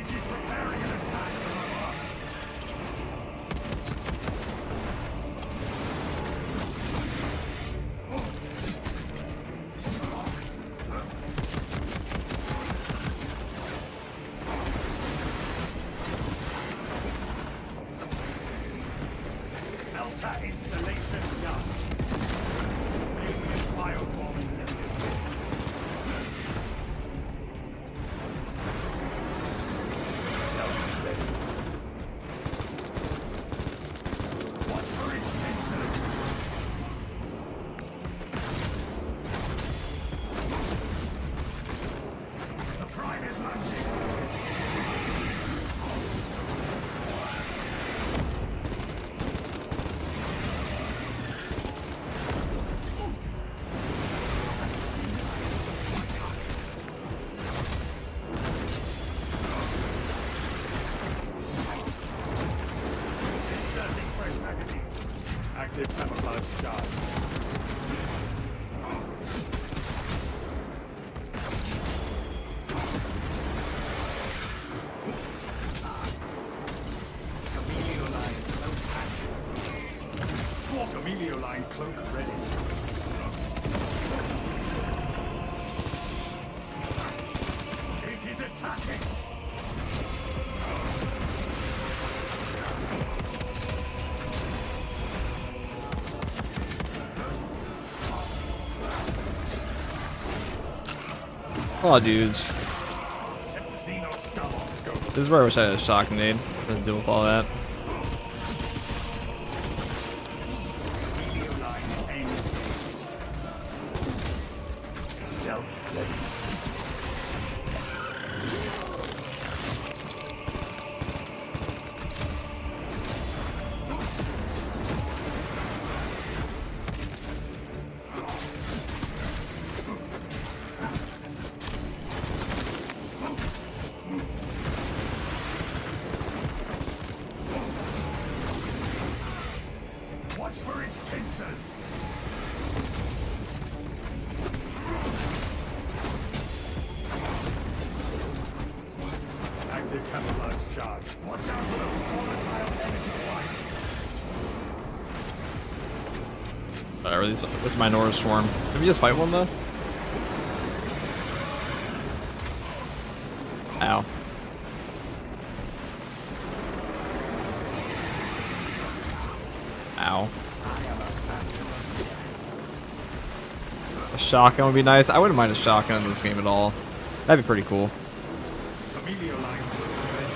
is preparing an attack. Delta installation done. Alien bioform eliminated. Stealth ready. Active camouflage charge. Chameleon line cloak ready. It is attacking. Oh, dudes. This is where I wish I had a shock nade to deal with all that. Watch for its pincers. Active camouflage charge. Watch out for those volatile energy spikes. Whatever, this Minora Swarm. Did we just fight one though? Ow. Ow. A shotgun would be nice. I wouldn't mind a shotgun in this game at all. That'd be pretty cool. Chameleon line ready.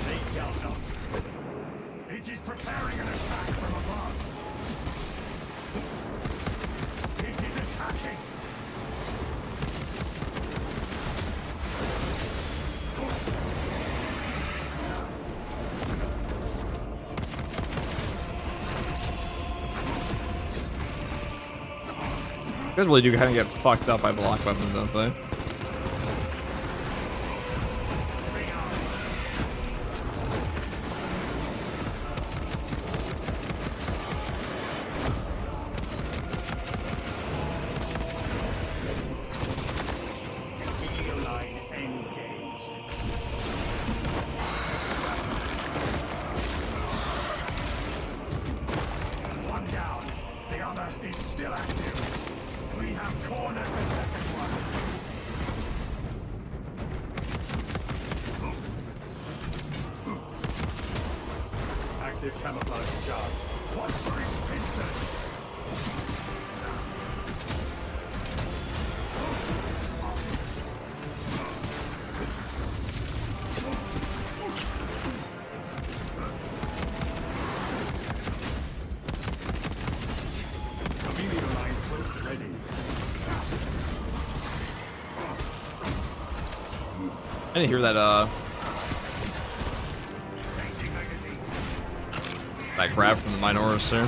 They shall not slip. It is preparing an attack from above. It is attacking. Guys really do kind of get fucked up by block weapons, don't they? Chameleon line engaged. One down. The other is still active. We have cornered the second one. Active camouflage charged. Watch for its pincers. Chameleon line close ready. I didn't hear that, that grab from the Minoros there.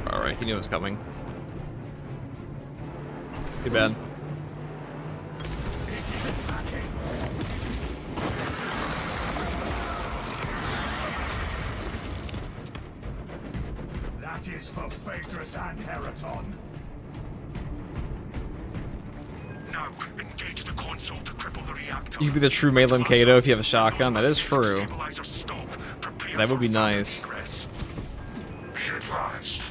Alright, he knew it was coming. Too bad. That is for Phaedrus and Heraton. Now, engage the console to cripple the reactor. You could be the true Malin Kato if you have a shotgun. That is true. Stabilizer stop. Prepare That would for be nice. progress. Be advised.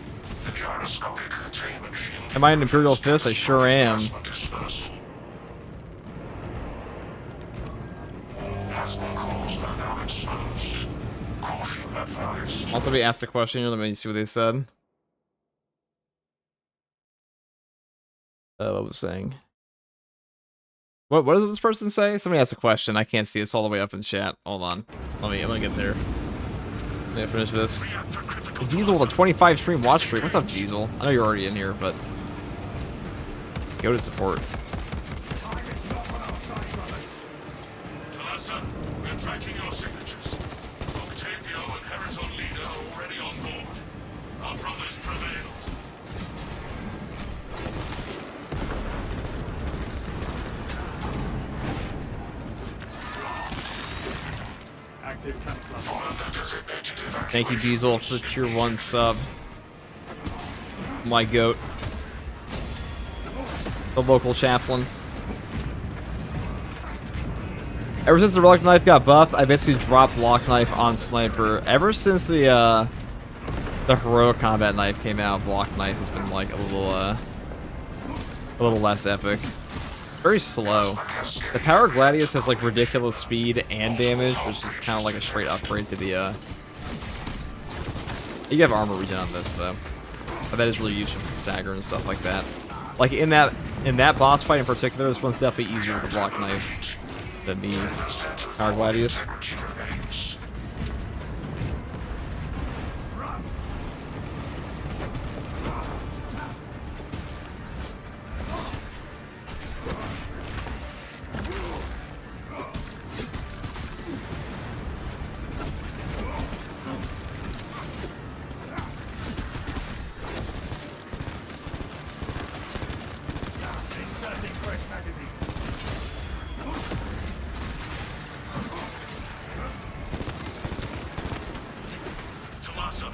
The gyroscopic containment shield. Am I an Imperial Fist? I sure am. Plasma dispersal. Plasma cores are now exposed. Caution advised. Also, we asked a question here. Let me see what they said. What was I saying? What does this person say? Somebody asked a question. I can't see. It's all the way up in chat. Hold on. I'm gonna get there. Let me finish this. Diesel with a 25 stream watch streak. What's up, Diesel? I know you're already in here, but go to support. Talassa, we're tracking your signatures. Octavio and Heraton leader are already on board. Our brothers prevailed. Active camouflage. Thank you, Diesel, for the tier 1 sub. My goat. The local chaplain. Ever since the relic knife got buffed, I basically dropped lock knife on sniper. Ever since the heroic combat knife came out, block knife has been like a little less epic. Very slow. The Power Gladius has like ridiculous speed and damage, which is kind of like a straight upgrade to the You have armor regen on this though, but that is really useful for stagger and stuff like that. Like in that boss fight in particular, this one's definitely easier with the block knife than the Power Gladius.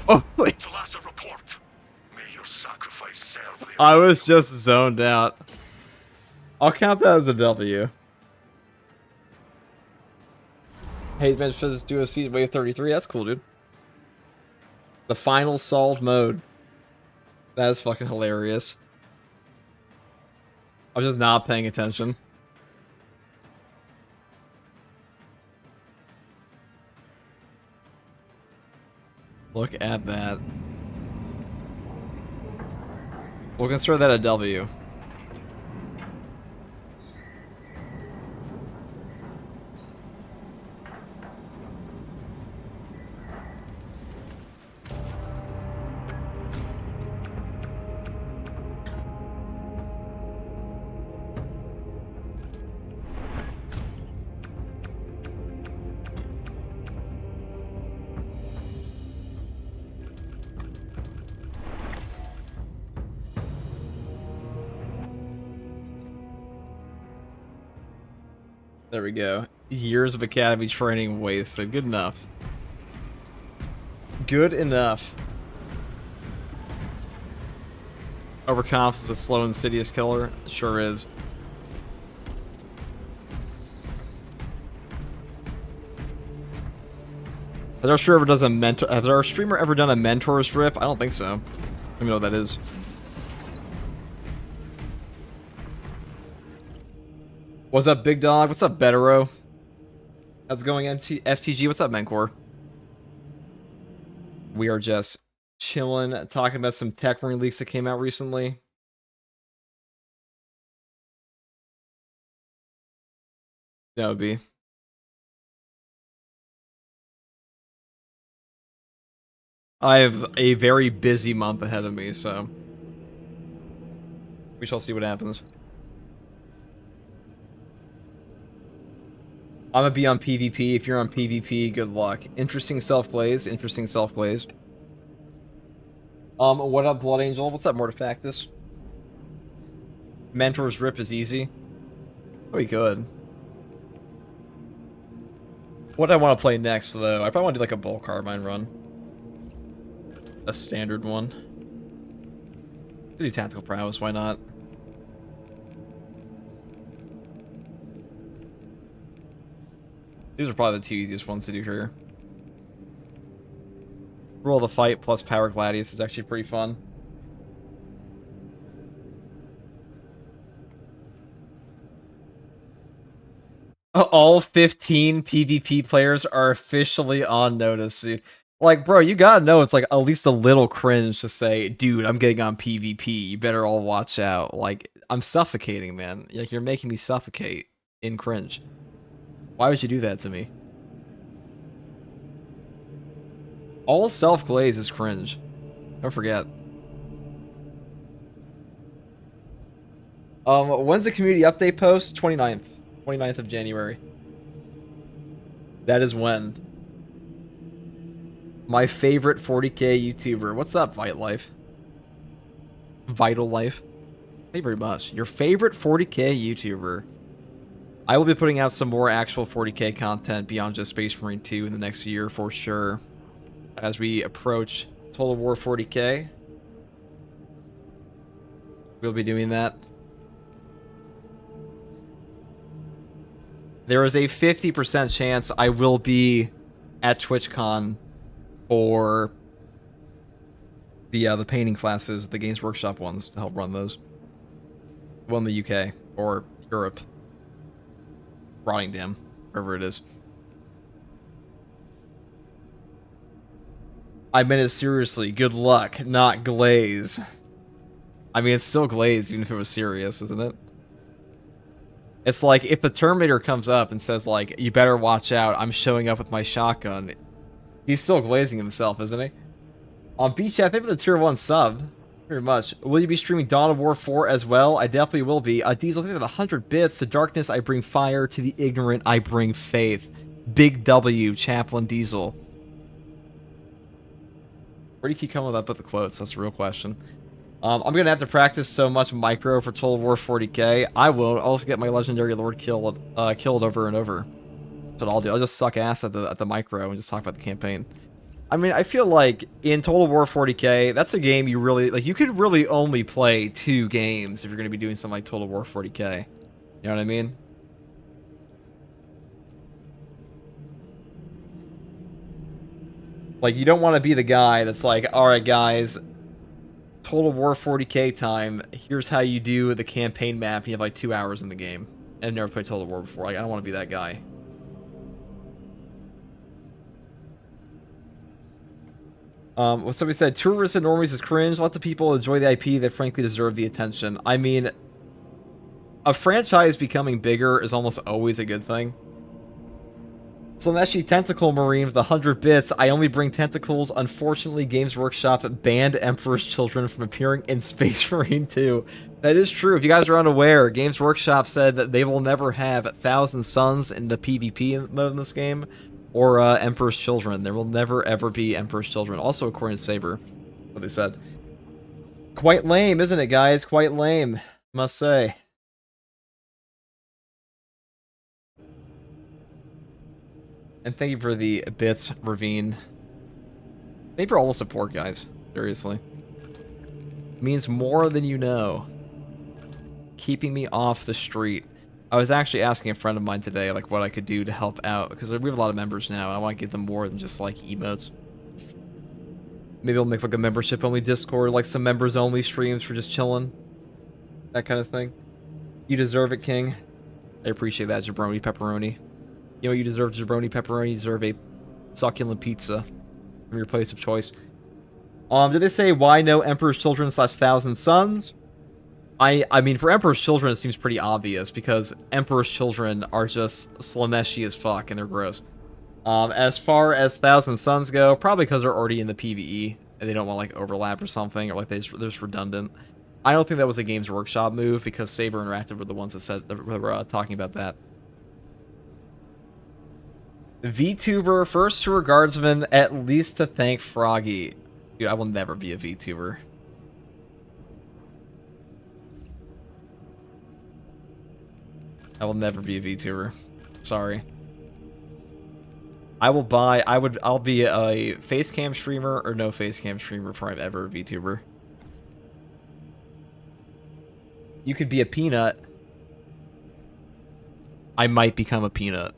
Oh, wait. Talassa, report. May your sacrifice serve the I was just zoned out. I'll count that as a W. Hey, man, just do a season wave 33. That's cool, dude. The final solved mode. That is fucking hilarious. I was just not paying attention. Look at that. We'll consider that a W. There we go. Years of academy training wasted. Good enough. Good enough. Overconfidence is a slow, insidious killer. Sure is. Has our streamer ever done a mentor strip? I don't think so. I don't even know what that is. What's up, Big Dog? What's up, Betero? How's it going, FTG? What's up, Mencor? We are just chilling, talking about some Techmarine leaks that came out recently. That would be. I have a very busy month ahead of me, so we shall see what happens. I'm gonna be on PvP. If you're on PvP, good luck. Interesting self-glaze. Interesting self-glaze. What up, Blood Angel? What's up, Mortifactus? Mentor's Rip is easy. Oh, we could. What do I want to play next, though? I probably want to do like a Bull Carbine run. A standard one. Do Tactical Prowess, why not? These are probably the two easiest ones to do here. Roll the Fight plus Power Gladius is actually pretty fun. All 15 PvP players are officially on notice, dude. Like, bro, you gotta know it's like at least a little cringe to say, dude, I'm getting on PvP. You better all watch out. Like, I'm suffocating, man. Like, you're making me suffocate. in cringe. Why would you do that to me? All self-glaze is cringe. Don't forget. When's the community update post? 29th. 29th of January. That is when. My favorite 40k YouTuber. What's up, Vital Life? Vital Life. Thank you very much. Your favorite 40k YouTuber. I will be putting out some more actual 40k content beyond just Space Marine 2 in the next year for sure. As we approach Total War 40k. We'll be doing that. There is a 50% chance I will be at TwitchCon for the painting classes, the Games Workshop ones, to help run those. Well, in the UK or Europe. Rotterdam, wherever it is. I meant it seriously. Good luck, not glaze. I mean, it's still glaze, even if it was serious, isn't it? It's like, if the Terminator comes up and says, like, you better watch out, I'm showing up with my shotgun. He's still glazing himself, isn't he? On Beach Chat, thank you for the tier 1 sub. Very much. Will you be streaming Dawn of War 4 as well? I definitely will be. Diesel, thank you for the 100 bits. To darkness, I bring fire. To the ignorant, I bring faith. Big W, Chaplain Diesel. Where do you keep coming up with the quotes? That's the real question. I'm going to have to practice so much micro for Total War 40k. I won't. I'll also get my Legendary Lord killed over and over. That's what I'll do. I'll just suck ass at the micro and just talk about the campaign. I mean, I feel like in Total War 40k, that's a game you really... Like, you could really only play 2 games if you're going to be doing something like Total War 40k. You know what I mean? Like, you don't want to be the guy that's like, alright guys, Total War 40k time, here's how you do the campaign map, you have like 2 hours in the game. And I've never played Total War before, like, I don't want to be that guy. What somebody said, Tourists and Normies is cringe, lots of people enjoy the IP that frankly deserve the attention. I mean, a franchise becoming bigger is almost always a good thing. Slaneshi Tentacle Marine with 100 bits. I only bring tentacles. Unfortunately, Games Workshop banned Emperor's Children from appearing in Space Marine 2. That is true. If you guys are unaware, Games Workshop said that they will never have 1,000 Suns in the PvP mode in this game, or Emperor's Children. There will never ever be Emperor's Children. Also, according to Saber, what they said. Quite lame, isn't it, guys? Quite lame, must say. And thank you for the bits, Ravine. Thank you for all the support, guys. Seriously. Means more than you know. Keeping me off the street. I was actually asking a friend of mine today, like, what I could do to help out. Because we have a lot of members now, and I want to give them more than just, like, emotes. Maybe I'll make, like, a membership-only Discord, like some members-only streams for just chilling. That kind of thing. You deserve it, King. I appreciate that, Jabroni Pepperoni. You know, you deserve jabroni pepperoni, you deserve a succulent pizza from your place of choice. Did they say why no Emperor's Children / 1,000 Sons? I mean, for Emperor's Children, it seems pretty obvious, because Emperor's Children are just Slaneshi as fuck, and they're gross. As far as 1,000 Sons go, probably because they're already in the PvE, and they don't want, like, overlap or something, or, like, they're just redundant. I don't think that was a Games Workshop move, because Saber Interactive were the ones that said, were talking about that. VTuber, first to regardsman, at least to thank Froggy. Dude, I will never be a VTuber. I will never be a VTuber. Sorry. I'll be a facecam streamer or no facecam streamer before I'm ever a VTuber. You could be a peanut. I might become a peanut.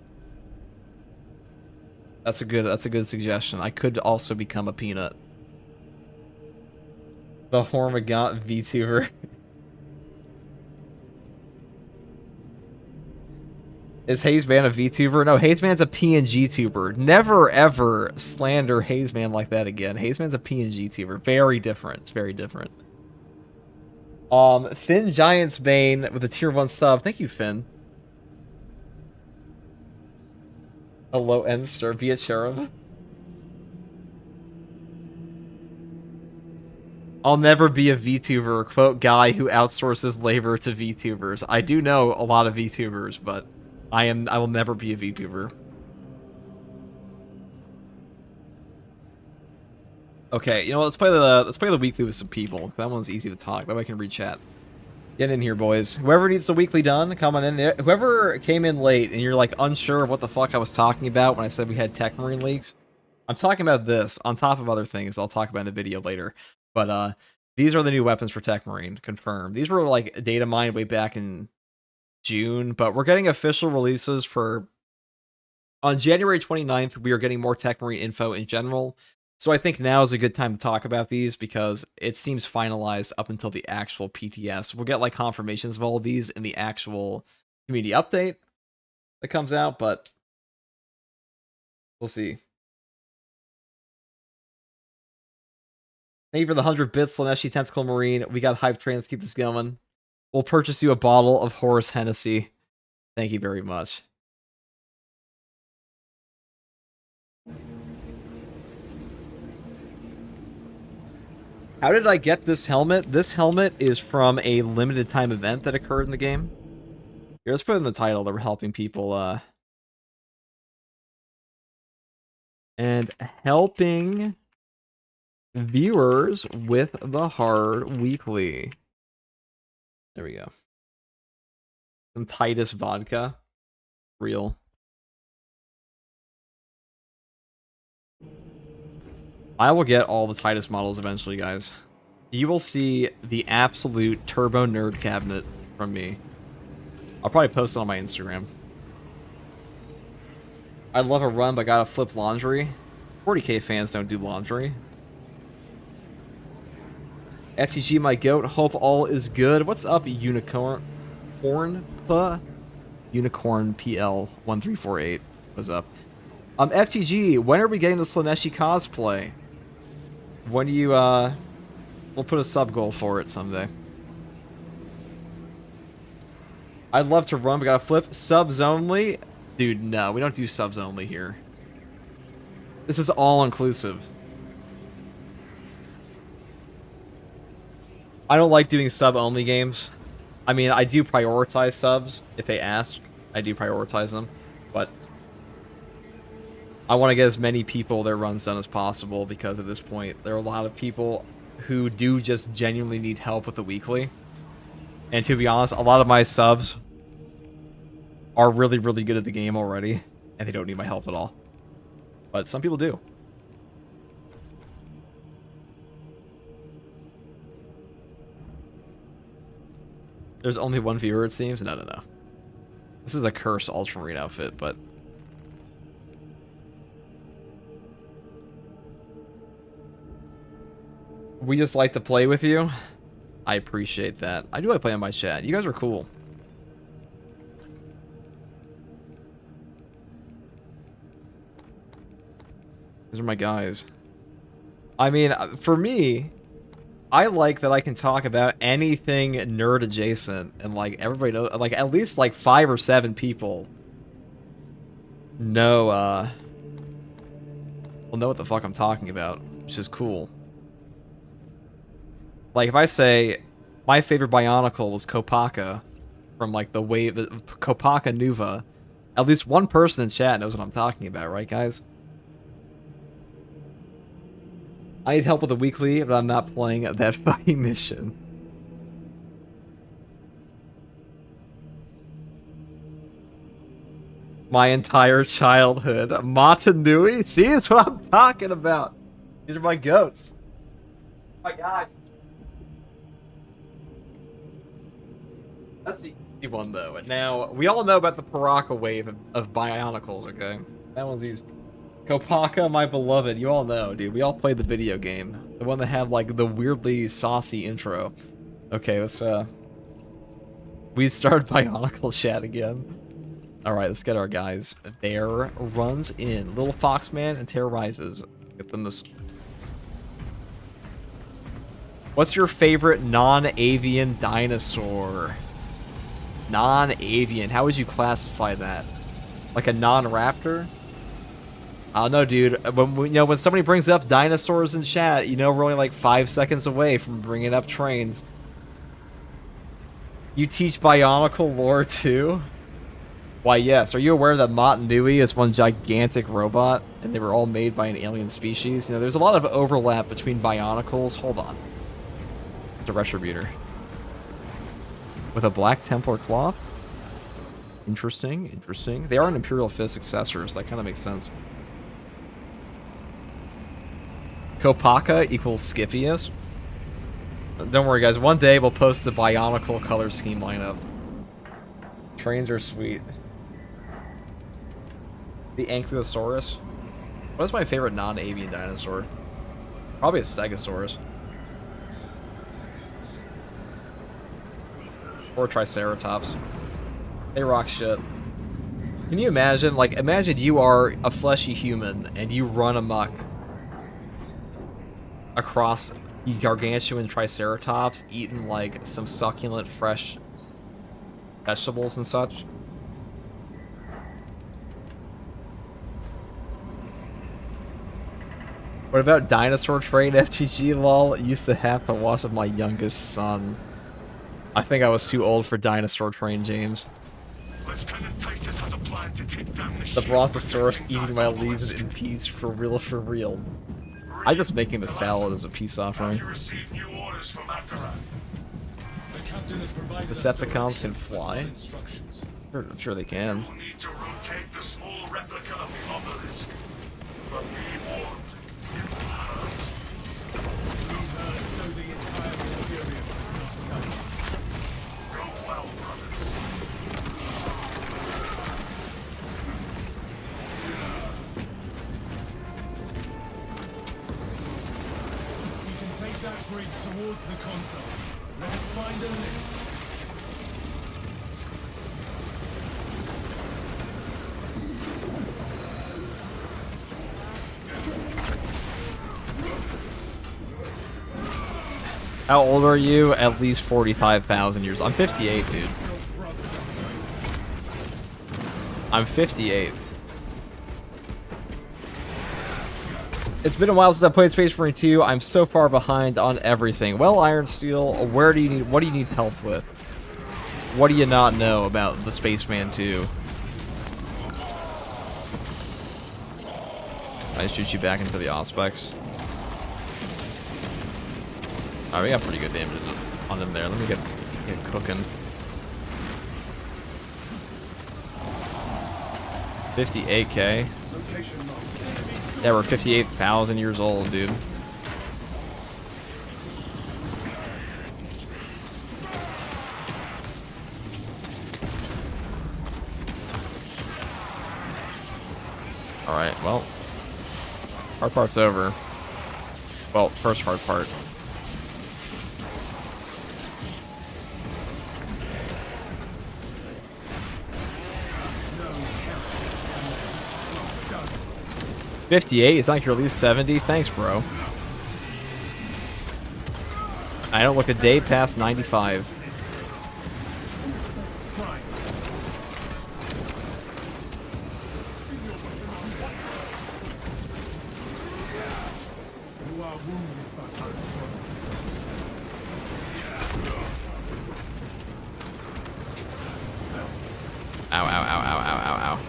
That's a good suggestion. I could also become a peanut. The Hormigant VTuber. Is Hazeman a VTuber? No, Hazeman's a PNG tuber. Never ever slander Hazeman like that again. Hazeman's a PNG tuber. Very different. It's very different. Finn Giant's Bane with a tier 1 sub. Thank you, Finn. A low-end Serbia cherub. I'll never be a VTuber, quote guy who outsources labor to VTubers. I do know a lot of VTubers, but I will never be a VTuber. Okay, you know what, let's play the weekly with some people. That one's easy to talk. That way I can read chat. Get in here, boys. Whoever needs the weekly done, come on in there. Whoever came in late and you're like unsure of what the fuck I was talking about when I said we had Techmarine leaks, I'm talking about this on top of other things I'll talk about in a video later. But these are the new weapons for Techmarine, confirmed. These were like data mined way back in June, but we're getting official releases for on January 29th. We are getting more Techmarine info in general. So I think now is a good time to talk about these because it seems finalized up until the actual PTS. We'll get like confirmations of all of these in the actual community update that comes out, but we'll see. Thank you for the 100 bits, Slaneshi Tentacle Marine. We got hype trains. Keep this going. We'll purchase you a bottle of Horus Hennessy. Thank you very much. How did I get this helmet? This helmet is from a limited time event that occurred in the game. Here, let's put in the title that we're helping people, and helping viewers with the hard weekly. There we go. Some Titus vodka. Real. I will get all the Titus models eventually, guys. You will see the absolute turbo nerd cabinet from me. I'll probably post it on my Instagram. I'd love a run, but gotta flip laundry. 40k fans don't do laundry. FTG, my goat. Hope all is good. What's up, Unicorn? Unicorn PL 1348. What's up? FTG, when are we getting the Slaneshi cosplay? When do you, we'll put a sub goal for it someday. I'd love to run, but gotta flip. Subs only? Dude, no, we don't do subs only here. This is all inclusive. I don't like doing sub only games. I mean, I do prioritize subs. If they ask, I do prioritize them. But I want to get as many people their runs done as possible because at this point, there are a lot of people who do just genuinely need help with the weekly. And to be honest, a lot of my subs are really, really good at the game already, and they don't need my help at all. But some people do. There's only one viewer, it seems? No, no, no. This is a cursed Ultramarine outfit, but we just like to play with you. I appreciate that. I do like playing my chat. You guys are cool. These are my guys. I mean, for me, I like that I can talk about anything nerd adjacent, and like everybody knows, like at least like 5 or 7 people know, will know what the fuck I'm talking about, which is cool. Like if I say my favorite Bionicle was Kopaka from like the wave, the Kopaka Nuva, at least one person in chat knows what I'm talking about, right, guys? I need help with the weekly, but I'm not playing that fucking mission. My entire childhood. Matanui? See, it's what I'm talking about. These are my goats. Oh my god. That's the easy one, though. And now, we all know about the Paraka wave of Bionicles, okay? That one's easy. Kopaka, my beloved. You all know, dude. We all played the video game. The one that had, like, the weirdly saucy intro. Okay, let's, we started Bionicle chat again. Alright, let's get our guys. Bear runs in. Little Foxman and terrorizes. Get them this. What's your favorite non-avian dinosaur? Non-avian. How would you classify that? Like a non-raptor? I don't know, dude. When somebody brings up dinosaurs in chat, you know we're only like 5 seconds away from bringing up trains. You teach Bionicle lore too? Why, yes. Are you aware that Mott Nui is one gigantic robot, and they were all made by an alien species? You know, there's a lot of overlap between Bionicles. Hold on. It's a Retributor. With a Black Templar cloth? Interesting, interesting. They are an Imperial Fist successor, so that kind of makes sense. Kopaka equals Scipius. Don't worry, guys. One day we'll post the Bionicle color scheme lineup. Trains are sweet. The Ankylosaurus. What is my favorite non-avian dinosaur? Probably a Stegosaurus. Or Triceratops. They rock shit. Can you imagine, like, imagine you are a fleshy human and you run amok across the gargantuan Triceratops, eating, like, some succulent, fresh vegetables and such. What about Dinosaur Train FTG lol? Used to have to watch with my youngest son. I think I was too old for Dinosaur Train, James. Lieutenant Titus has a plan to take down The Brontosaurus eating my leaves in peace, for real, for real. I'm just making the salad as a peace offering. You received new orders from Akarat. The captain has provided Decepticons can fly? instructions. I'm sure they can. We'll need to rotate the small replica of the obelisk. But be warned, it will hurt. So the entire Imperium is not sunk. Go well, brothers. We can take that bridge towards the console. Let us find a lift. How old are you? At least 45,000 years. I'm 58, dude. I'm 58. It's been a while since I played Space Marine 2. I'm so far behind on everything. Well, Iron Steel, what do you need help with? What do you not know about the Spaceman 2? I shoot you back into the Auspex. Alright, we got pretty good damage on him there. Let me get cooking. 58k. Yeah, we're 58,000 years old, dude. Alright, well. Hard part's over. Well, first hard part. $58? It's not like you're at least 70? Thanks, bro. I don't look a day past 95. Ow, ow, ow, ow, ow, ow, ow.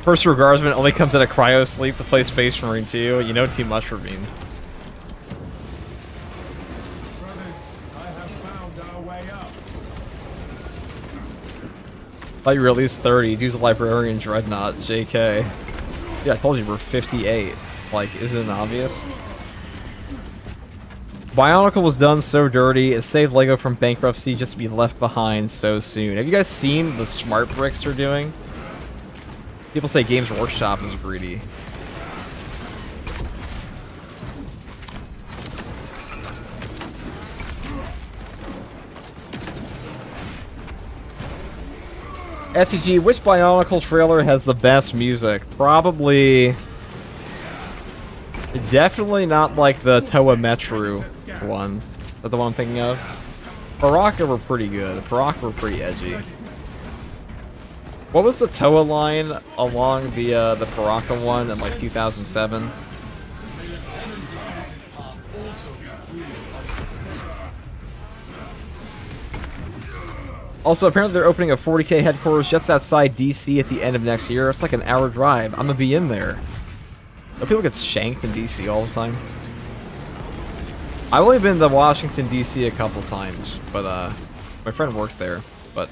First Regarsman only comes out of cryo sleep to play Space Marine 2. You know too much for me. Thought you were at least 30. Dude's a librarian dreadnought. JK. Yeah, I told you we're 58. Like, isn't it obvious? Bionicle was done so dirty, it saved LEGO from bankruptcy just to be left behind so soon. Have you guys seen the smart bricks they're doing? People say Games Workshop is greedy. FTG, which Bionicle trailer has the best music? Probably... Definitely not like the Toa Metru one. That's the one I'm thinking of. Baraka were pretty good. Baraka were pretty edgy. What was the Toa line along the Baraka one in like 2007? Also, apparently they're opening a 40K headquarters just outside DC at the end of next year. It's like an hour drive. I'm gonna be in there. Do people get shanked in DC all the time? I've only been to Washington, DC a couple times, but my friend worked there, but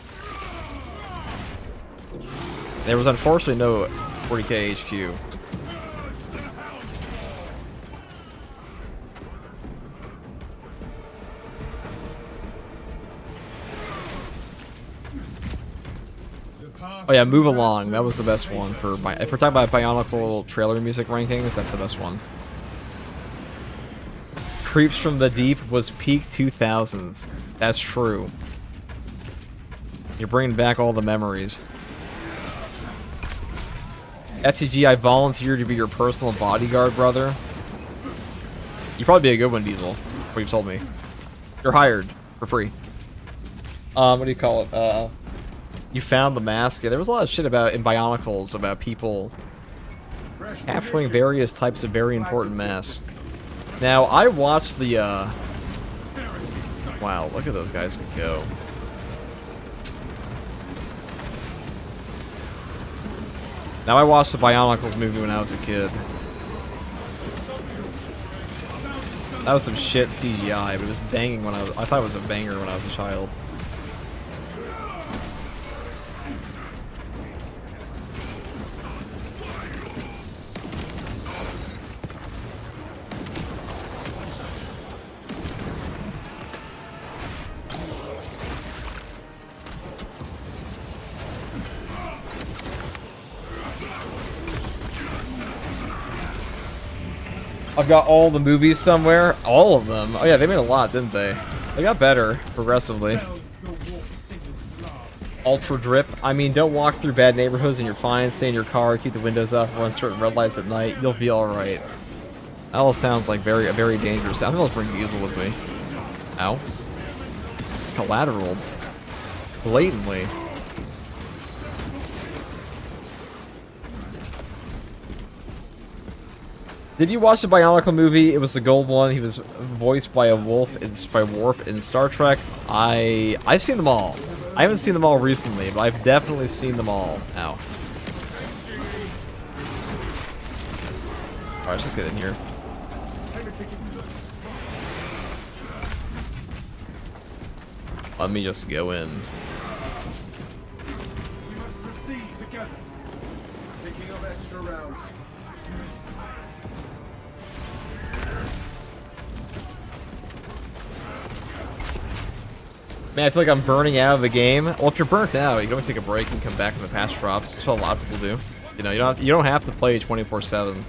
there was unfortunately no 40K HQ. Oh yeah, Move Along. That was the best one for if we're talking about Bionicle trailer music rankings, that's the best one. Creeps from the Deep was peak 2000s. That's true. You're bringing back all the memories. FTG, I volunteer to be your personal bodyguard, brother. You'd probably be a good one, Diesel. What you've told me. You're hired for free. What do you call it? You found the mask. Yeah, there was a lot of shit about in Bionicles about people capturing various types of very important masks. Now, I watched the, wow, look at those guys go. Now, I watched the Bionicles movie when I was a kid. That was some shit CGI, but it was banging when I thought it was a banger when I was a child. I've got all the movies somewhere. All of them. Oh yeah, they made a lot, didn't they? They got better progressively. Ultra drip. I mean, don't walk through bad neighborhoods and you're fine. Stay in your car, keep the windows up, run certain red lights at night. You'll be all right. That all sounds like very dangerous. I'm gonna bring Diesel with me. Ow. Collateral. Blatantly. Did you watch the Bionicle movie? It was the gold one. He was voiced by a wolf. It's by Worf in Star Trek. I've seen them all. I haven't seen them all recently, but I've definitely seen them all. Ow. Alright, let's just get in here. Let me just go in. We must proceed together. Picking up extra rounds. Man, I feel like I'm burning out of the game. Well, if you're burnt out, you can always take a break and come back when the patch drops. That's what a lot of people do. You know, you don't have to play 24/7.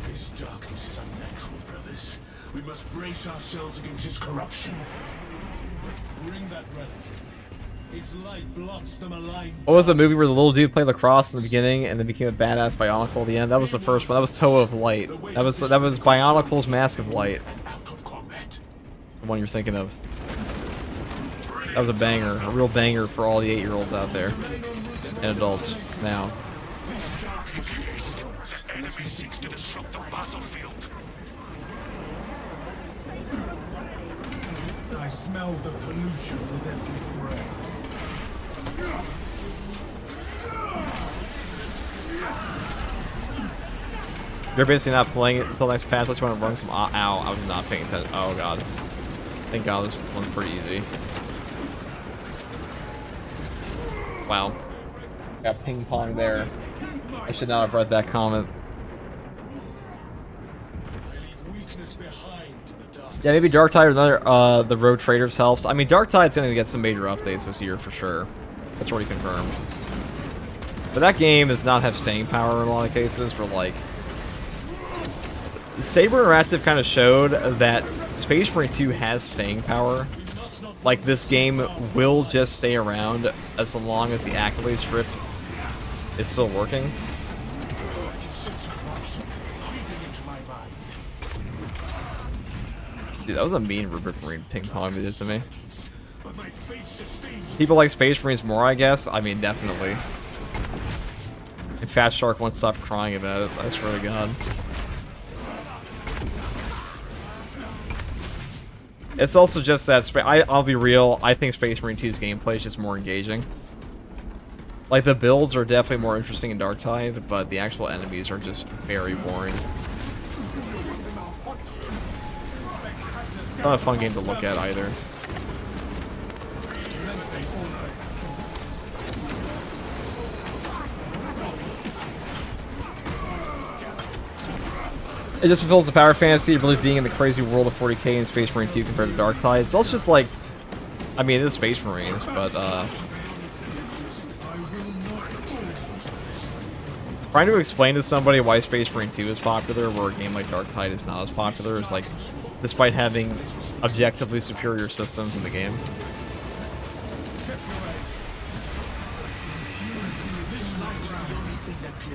This darkness is unnatural, brothers. We must brace ourselves against its corruption. Bring that relic. Its light blots the malign. What was the movie where the little dude played lacrosse in the beginning and then became a badass Bionicle at the end? That was the first one. That was Toe of Light. That was Bionicle's Mask of Light. The one you're thinking of. That was a banger, a real banger for all the 8-year-olds out there and adults now. Enemy seeks to disrupt the battlefield. I smell the pollution with every breath. You're basically not playing it until next patch. Let's want to run some. Ow, I was not paying attention. Oh god. Thank god this one's pretty easy. Wow. Got ping pong there. I should not have read that comment. Yeah, maybe Darktide or another, the Road Traders helps. I mean, Darktide's gonna get some major updates this year for sure. That's already confirmed. But that game does not have staying power in a lot of cases for, like... Saber Interactive kind of showed that Space Marine 2 has staying power. like this game will just stay around as long as the accolade strip is still working. Dude, that was a mean Rubric Marine ping pong they did to me. People like Space Marines more, I guess. I mean, definitely. And Fat Shark won't stop crying about it, I swear to God. It's also just that, I'll be real, I think Space Marine 2's gameplay is just more engaging. Like, the builds are definitely more interesting in Darktide, but the actual enemies are just very boring. Not a fun game to look at either. It just fulfills the power fantasy of really being in the crazy world of 40k in Space Marine 2 compared to Darktide. It's also just like, I mean, it is Space Marines, but trying to explain to somebody why Space Marine 2 is popular, where a game like Darktide is not as popular, is like, despite having objectively superior systems in the game.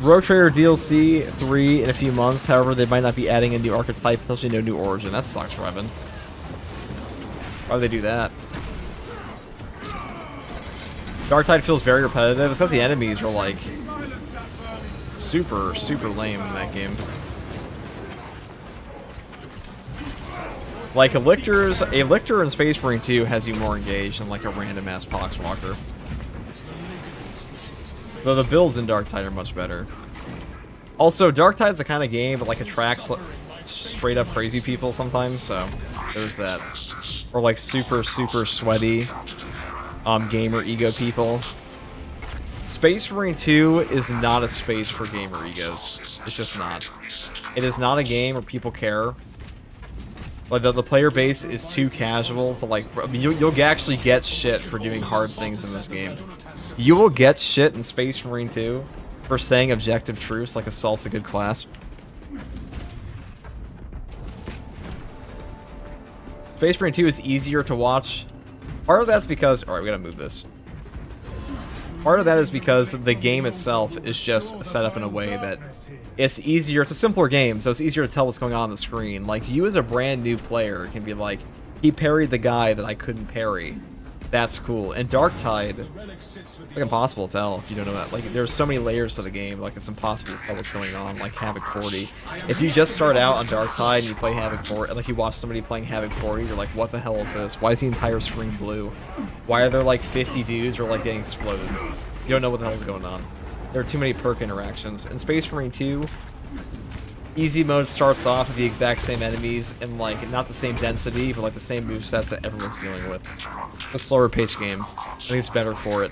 Rogue Trader DLC 3 in a few months. However, they might not be adding a new archetype, potentially no new origin. That sucks, Revan. Why do they do that? Darktide feels very repetitive. It's because the enemies are like super, super lame in that game. Like a Lictor in Space Marine 2 has you more engaged than like a random ass Poxwalker. Though the builds in Darktide are much better. Also, Darktide's the kind of game that like attracts straight up crazy people sometimes, so there's that. Or like super, super sweaty gamer ego people. Space Marine 2 is not a space for gamer egos. It's just not. It is not a game where people care. Like the player base is too casual to like. I mean, you'll actually get shit for doing hard things in this game. You will get shit in Space Marine 2 for saying objective truths like assault's a good class. Space Marine 2 is easier to watch. Part of that's because... Alright, we gotta move this. Part of that is because the game itself is just set up in a way that it's easier. It's a simpler game, so it's easier to tell what's going on the screen. Like, you as a brand new player can be like, he parried the guy that I couldn't parry. That's cool. In Darktide, it's like impossible to tell if you don't know that. Like, there's so many layers to the game, like it's impossible to tell what's going on, like Havoc 40. If you just start out on Darktide and you play Havoc 40, like you watch somebody playing Havoc 40, you're like, what the hell is this? Why is the entire screen blue? Why are there like 50 dudes who are like getting exploded? You don't know what the hell is going on. There are too many perk interactions. In Space Marine 2, easy mode starts off with the exact same enemies and like not the same density, but like the same movesets that everyone's dealing with. A slower paced game. I think it's better for it.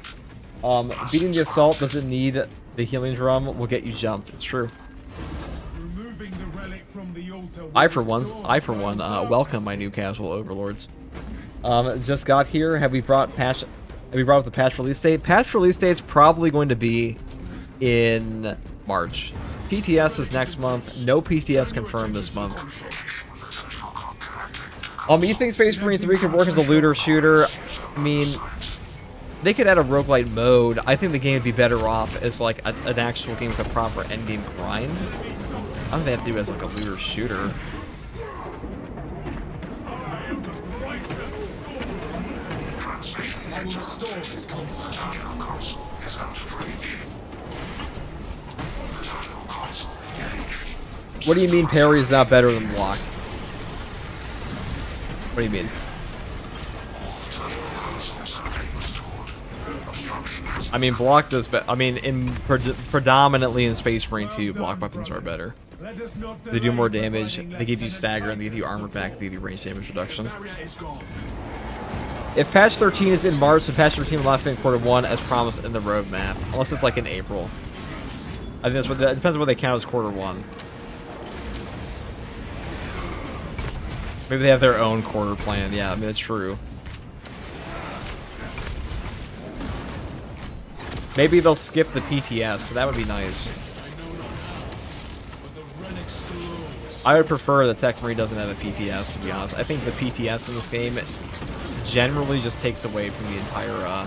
Beating the assault doesn't need the healing drum. Will get you jumped. It's true. I for one, welcome my new casual overlords. Just got here. Have we brought up the patch release date? Patch release date's probably going to be in March. PTS is next month. No PTS confirmed this month. You think Space Marine 3 could work as a looter shooter? I mean, they could add a roguelite mode. I think the game would be better off as like an actual game with a proper endgame grind. I don't think they have to do it as like a looter shooter. I will restore this console. Potential cost is out of reach. Potential cost engaged. What do you mean parry is not better than block? What do you mean? I mean, block does better. I mean, predominantly in Space Marine 2, block weapons are better. They do more damage, they give you stagger, and they give you armor back, they give you range damage reduction. If patch 13 is in March, then patch 13 will not fit in quarter 1 as promised in the roadmap. Unless it's like in April. I think that's what that depends on what they count as quarter 1. Maybe they have their own quarter plan. Yeah, I mean, it's true. Maybe they'll skip the PTS, so that would be nice. I would prefer that Techmarine doesn't have a PTS, to be honest. I think the PTS in this game generally just takes away from the entire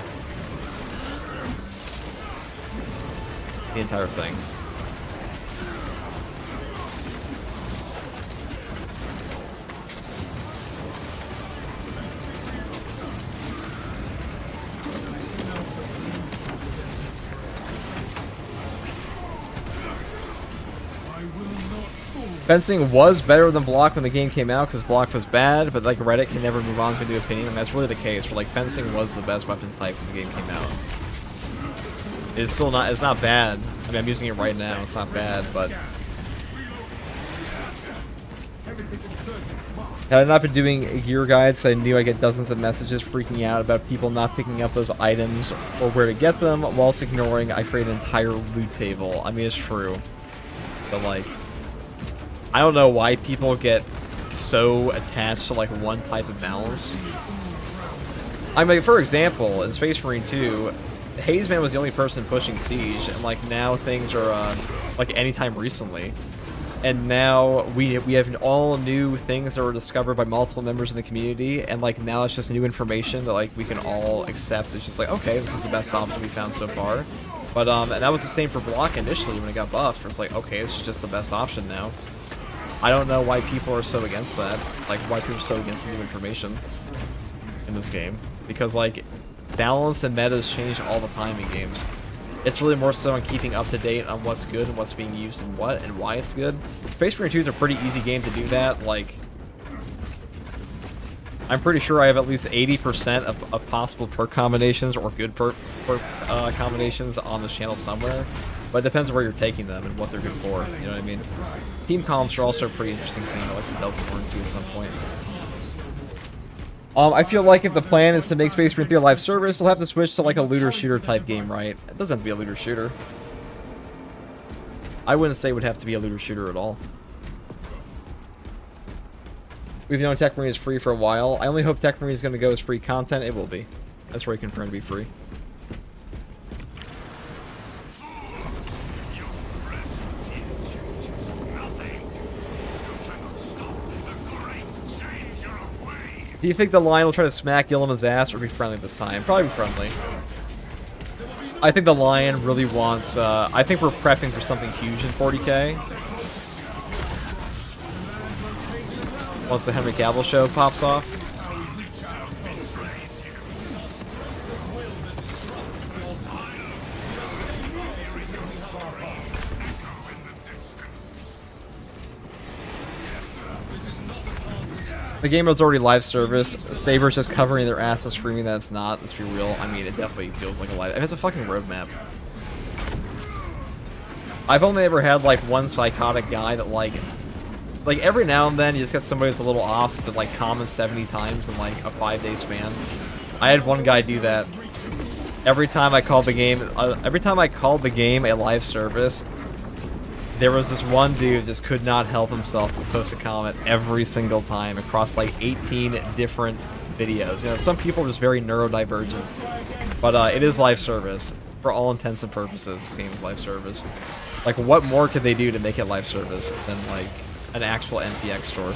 thing. Fencing was better than block when the game came out because block was bad, but like Reddit can never move on to a new opinion, and that's really the case. For like fencing was the best weapon type when the game came out. It's still not. It's not bad. I mean, I'm using it right now. It's not bad, but had I not been doing gear guides, I knew I'd get dozens of messages freaking out about people not picking up those items or where to get them, whilst ignoring I create an entire loot table. I mean, it's true, but like, I don't know why people get so attached to like one type of balance. I mean, for example, in Space Marine 2, Hazeman was the only person pushing Siege, and like now things are like anytime recently. And now we have all new things that were discovered by multiple members of the community, and like now it's just new information that like we can all accept. It's just like, okay, this is the best option we found so far. But and that was the same for block initially when it got buffed. Where it's like, okay, this is just the best option now. I don't know why people are so against that. Like, why people are so against new information in this game. Because, like, balance and metas change all the time in games. It's really more so on keeping up to date on what's good and what's being used and what and why it's good. Space Marine 2 is a pretty easy game to do that. Like, I'm pretty sure I have at least 80% of possible perk combinations or good perk combinations on this channel somewhere. But it depends on where you're taking them and what they're good for. You know what I mean? Team columns are also a pretty interesting thing. I'd like to delve more into at some point. I feel like if the plan is to make Space Marine 3 a live service, they'll have to switch to like a looter-shooter type game, right? It doesn't have to be a looter-shooter. I wouldn't say it would have to be a looter-shooter at all. We've known Techmarine is free for a while. I only hope Techmarine is going to go as free content. It will be. That's already confirmed to be free. Do you think the Lion will try to smack Gilliman's ass or be friendly this time? Probably be friendly. I think the Lion really wants... I think we're prepping for something huge in 40k. Once the Henry Cavill show pops off. The game mode's already live service. Saber's just covering their ass and screaming that it's not. Let's be real. I mean, it definitely feels like a live... It's a fucking roadmap. I've only ever had, like, one psychotic guy that, like, every now and then you just get somebody that's a little off that, like, comment 70 times in, like, a 5-day span. I had one guy do that. Every time I called the game... a live service, there was this one dude just could not help himself but post a comment every single time across like 18 different videos. You know, some people are just very neurodivergent, but it is live service for all intents and purposes. This game is live service. Like, what more could they do to make it live service than like an actual NTX store?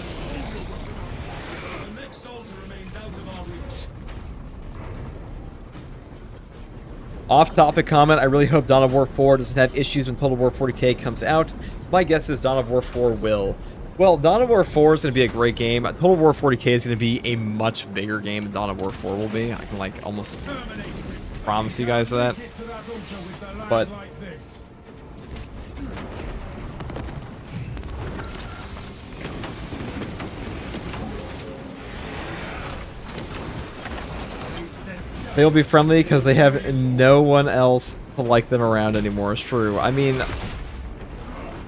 Off-topic comment, I really hope Dawn of War 4 doesn't have issues when Total War 40k comes out. My guess is Dawn of War 4 will. Well, Dawn of War 4 is going to be a great game. Total War 40k is going to be a much bigger game than Dawn of War 4 will be. I can, like, almost promise you guys that. But... they'll be friendly because they have no one else to like them around anymore. It's true. I mean,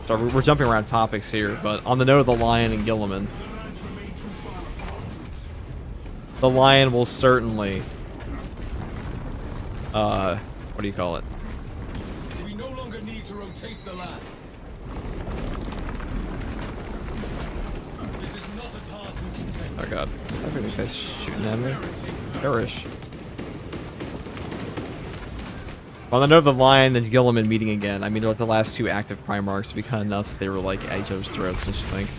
sorry, we're jumping around topics here, but on the note of the Lion and Gilliman, the Lion will certainly, what do you call it? We no longer need to rotate the land. This is not a path we can take. Oh god, it's like these guys shooting at me. Perish. On the note of the Lion and Gilliman meeting again, I mean, they're like the last two active Primarchs. It'd be kind of nuts if they were like at each other's throats, don't you think?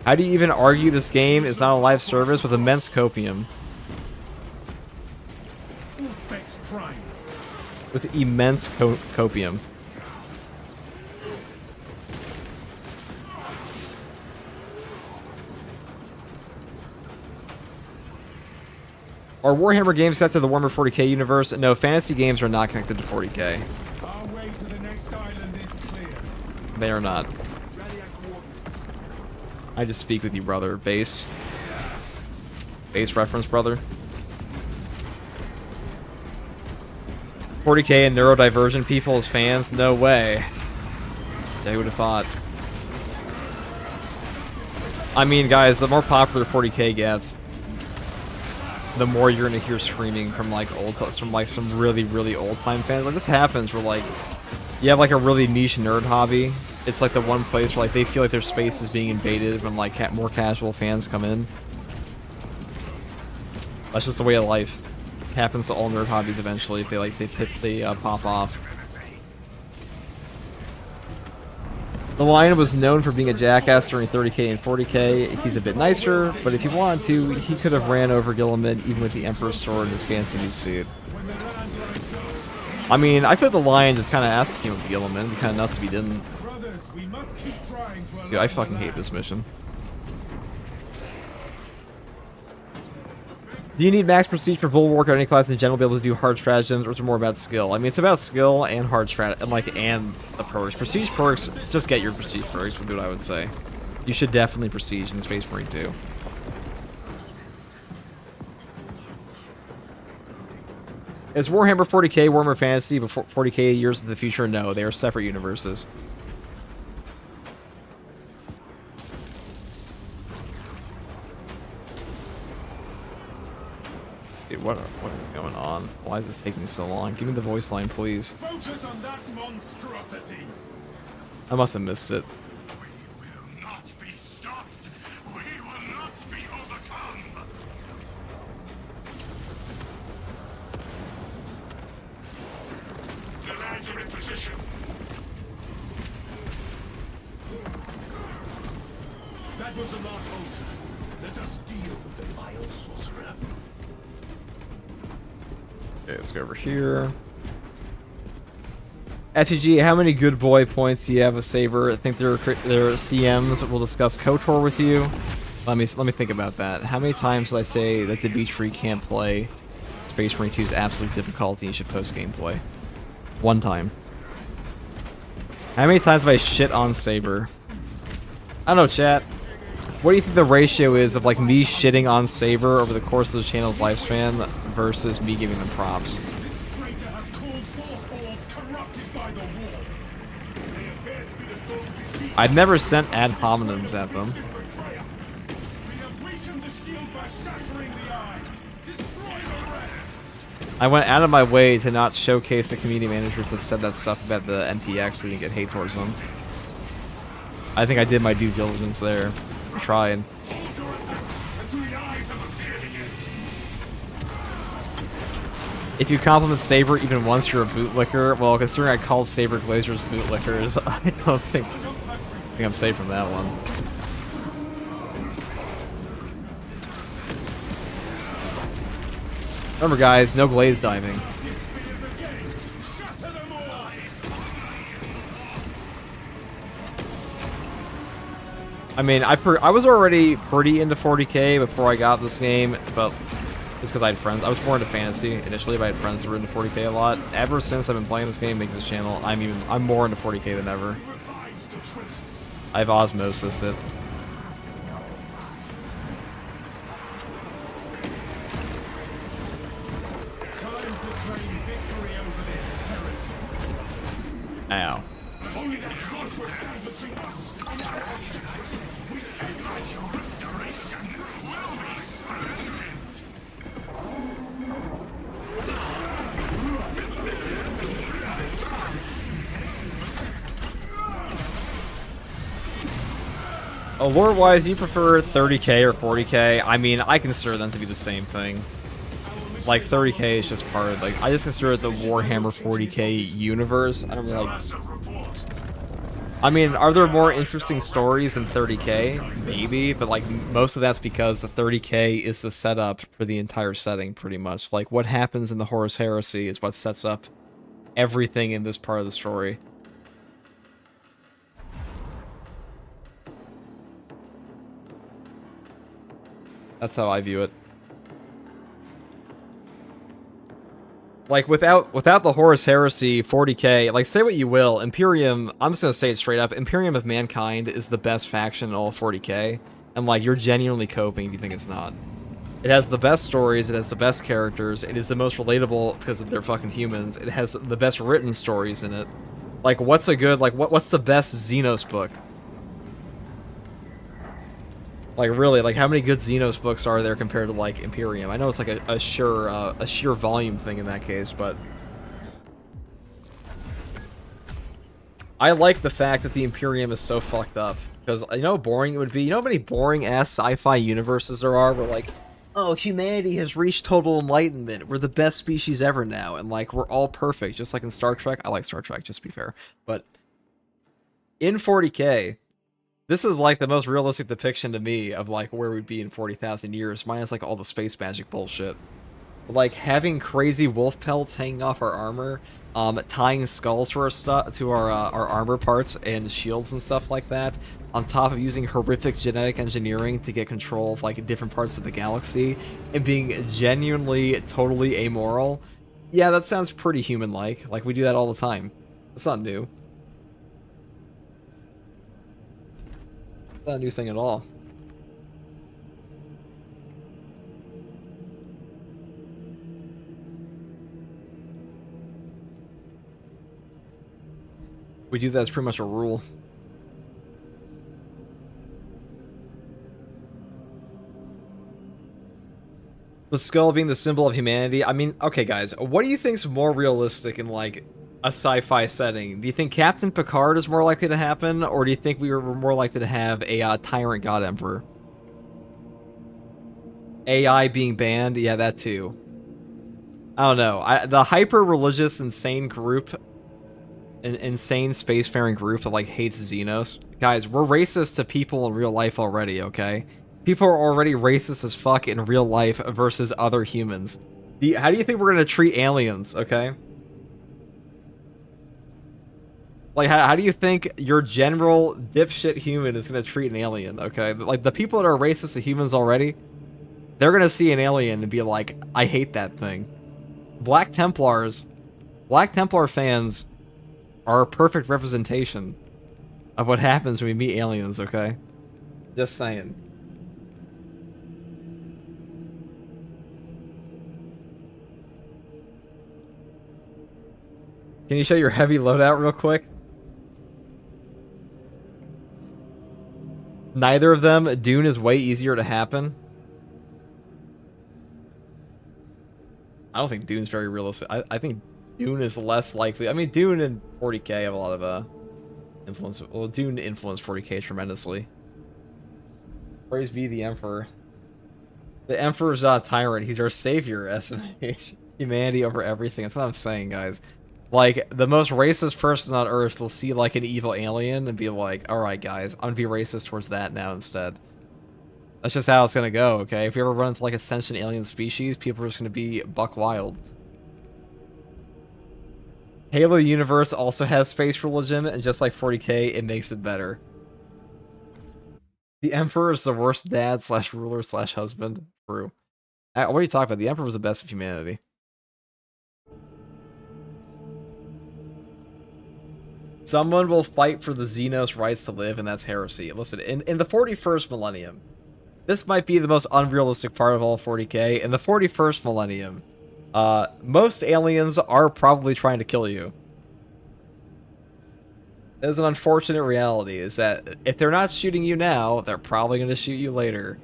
How do you even argue this game is not a live service with immense copium? All specs prime. With immense copium. Are Warhammer games set to the Warhammer 40k universe? No, fantasy games are not connected to 40k. Our way to the next island is clear. They are not. I just speak with you, brother. Base. Base reference, brother. 40k and neurodivergent people as fans? No way. They would have thought. I mean, guys, the more popular 40k gets, the more you're gonna hear screaming from like some really, really old time fans. Like this happens where like you have like a really niche nerd hobby. It's like the one place where like they feel like their space is being invaded when like more casual fans come in. That's just the way of life. It happens to all nerd hobbies eventually if they pop off. The Lion was known for being a jackass during 30k and 40k. He's a bit nicer, but if he wanted to, he could have ran over Gilliman even with the Emperor's sword and his fancy new suit. I mean, I feel the Lion just kind of asked him with Gilliman. It'd be kind of nuts if he didn't. Dude, I fucking hate this mission. Do you need max prestige for Bulwark or any class in general to be able to do hard stratagems, or is it more about skill? I mean, it's about skill and hard strat and the perks. Prestige perks, just get your prestige perks would be what I would say. You should definitely prestige in Space Marine 2. Is Warhammer 40k Warhammer Fantasy before 40k years in the future? No, they are separate universes. Dude, what is going on? Why is this taking so long? Give me the voice line, please. Focus on that monstrosity. I must have missed it. We will not be stopped. We will not be overcome. The lads are in position. That was the last hope. Let us deal with the vile sorcerer. Okay, let's go over here. FTG, how many good boy points do you have with Saber? I think their CMs will discuss KOTOR with you. Let me think about that. How many times did I say that the Beach Free can't play Space Marine 2's absolute difficulty and should post gameplay? One time. How many times have I shit on Saber? I don't know, chat. What do you think the ratio is of like me shitting on Saber over the course of the channel's lifespan versus me giving them props? This traitor has called forth orcs corrupted by the war. They appear to be the sort of beast. I'd never sent ad hominems at them. We have weakened the shield by shattering the eye. Destroy the rest. I went out of my way to not showcase the community managers that said that stuff about the MTX so you didn't get hate towards them. I think I did my due diligence there. I tried. If you compliment Saber even once, you're a bootlicker. Well, considering I called Saber Glazers bootlickers, I don't think I'm safe from that one. Remember, guys, no glaze diving. I mean, I was already pretty into 40k before I got this game, but it's because I had friends. I was more into fantasy initially, but I had friends that were into 40k a lot. Ever since I've been playing this game, making this channel, I'm more into 40k than ever. I've osmosis it. Ow. Lore-wise, do you prefer 30k or 40k? I mean, I consider them to be the same thing. Like, 30k is just part of, like, I just consider it the Warhammer 40k universe. I don't really like... I mean, are there more interesting stories in 30K? Maybe, but like most of that's because the 30K is the setup for the entire setting, pretty much. Like what happens in the Horus Heresy is what sets up everything in this part of the story. That's how I view it. Like, without the Horus Heresy, 40K, like, say what you will, Imperium, I'm just gonna say it straight up, Imperium of Mankind is the best faction in all of 40K, and, like, you're genuinely coping if you think it's not. It has the best stories, it has the best characters, it is the most relatable because they're fucking humans, it has the best written stories in it. Like, what's a good, like, what's the best Xenos book? Like, really, like, how many good Xenos books are there compared to, like, Imperium? I know it's, like, a sheer volume thing in that case, but... I like the fact that the Imperium is so fucked up. Because, you know how boring it would be? You know how many boring-ass sci-fi universes there are where, like, oh, humanity has reached total enlightenment. We're the best species ever now. And, like, we're all perfect, just like in Star Trek. I like Star Trek, just to be fair. But in 40K... this is, like, the most realistic depiction to me of, like, where we'd be in 40,000 years, minus, like, all the space magic bullshit. Like, having crazy wolf pelts hanging off our armor, tying skulls to our armor parts and shields and stuff like that, on top of using horrific genetic engineering to get control of, like, different parts of the galaxy, and being genuinely, totally amoral. Yeah, that sounds pretty human-like. Like, we do that all the time. That's not new. Not a new thing at all. We do that as pretty much a rule. The skull being the symbol of humanity. I mean, okay, guys, what do you think's more realistic in, like, a sci-fi setting? Do you think Captain Picard is more likely to happen, or do you think we were more likely to have a tyrant god emperor? AI being banned? Yeah, that too. I don't know. The hyper-religious, insane group, an insane spacefaring group that, like, hates Xenos. Guys, we're racist to people in real life already, okay? People are already racist as fuck in real life versus other humans. How do you think we're gonna treat aliens, okay? Like, how do you think your general dipshit human is going to treat an alien, okay? Like, the people that are racist to humans already, they're going to see an alien and be like, I hate that thing. Black Templar fans are a perfect representation of what happens when we meet aliens, okay? Just saying. Can you show your heavy loadout real quick? Neither of them. Dune is way easier to happen. I don't think Dune's very realistic. I think Dune is less likely. I mean, Dune and 40K have a lot of influence. Well, Dune influenced 40K tremendously. Praise be the Emperor. The Emperor's not a tyrant. He's our savior, SMH. Humanity over everything. That's what I'm saying, guys. Like, the most racist person on Earth will see, like, an evil alien and be like, alright, guys, I'm gonna be racist towards that now instead. That's just how it's gonna go, okay? If we ever run into, like, a sentient alien species, people are just gonna be buck wild. Halo Universe also has space religion, and just like 40K, it makes it better. The Emperor is the worst dad / ruler / husband. True. What are you talking about? The Emperor was the best of humanity. Someone will fight for the Xenos' rights to live, and that's heresy. Listen, in the 41st millennium, this might be the most unrealistic part of all 40K. In the 41st millennium, most aliens are probably trying to kill you. There's an unfortunate reality, is that if they're not shooting you now, they're probably going to shoot you later.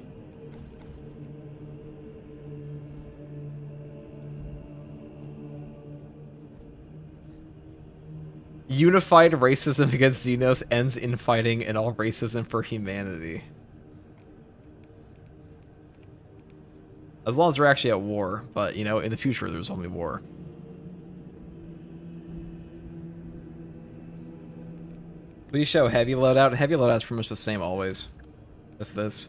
Unified racism against Xenos ends in fighting and all racism for humanity. As long as we're actually at war, but, you know, in the future there's only war. Please show heavy loadout. Heavy loadout's pretty much the same always. Just this.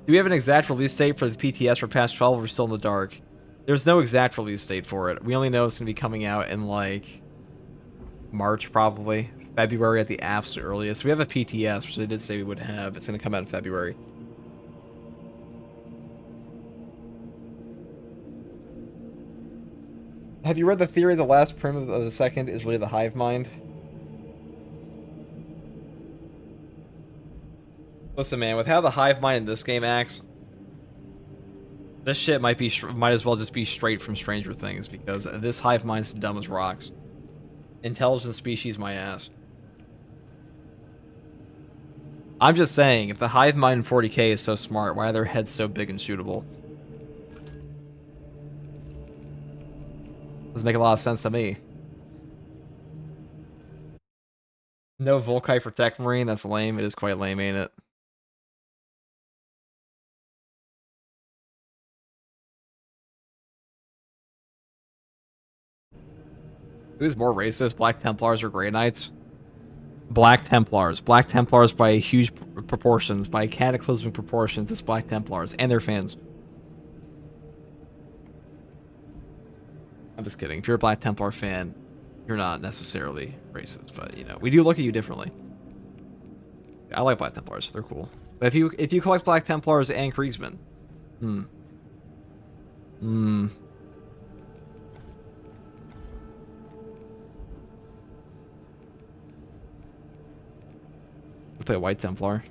Do we have an exact release date for the PTS for Patch 12? We're still in the dark. There's no exact release date for it. We only know it's going to be coming out in, like, March, probably. February at the absolute earliest. We have a PTS, which they did say we would have. It's going to come out in February. Have you read the theory the last prim of the second is really the hive mind? Listen, man, with how the hive mind in this game acts, this shit might as well just be straight from Stranger Things, because this hive mind's dumb as rocks. Intelligent species, my ass. I'm just saying, if the hive mind in 40k is so smart, why are their heads so big and shootable? Doesn't make a lot of sense to me. No Volkite for Techmarine, that's lame. It is quite lame, ain't it? Who's more racist, Black Templars or Grey Knights? Black Templars. Black Templars by huge proportions, by cataclysmic proportions, it's Black Templars and their fans. I'm just kidding. If you're a Black Templar fan, you're not necessarily racist, but, you know, we do look at you differently. I like Black Templars. They're cool. But if you collect Black Templars and Kriegsmen, We'll play a White Templar.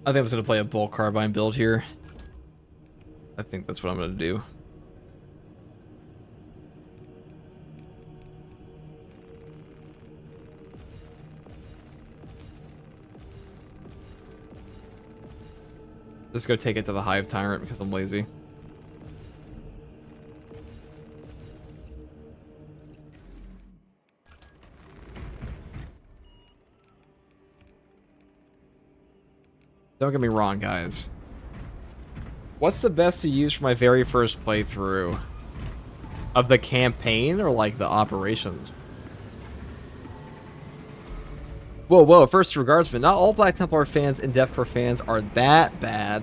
I think I was going to play a Bolt Carbine build here. I think that's what I'm going to do. Just go take it to the Hive Tyrant because I'm lazy. Don't get me wrong, guys. What's the best to use for my very first playthrough? Of the campaign or like the operations? Whoa, whoa, first regards, but not all Black Templar fans and Deathcore fans are that bad.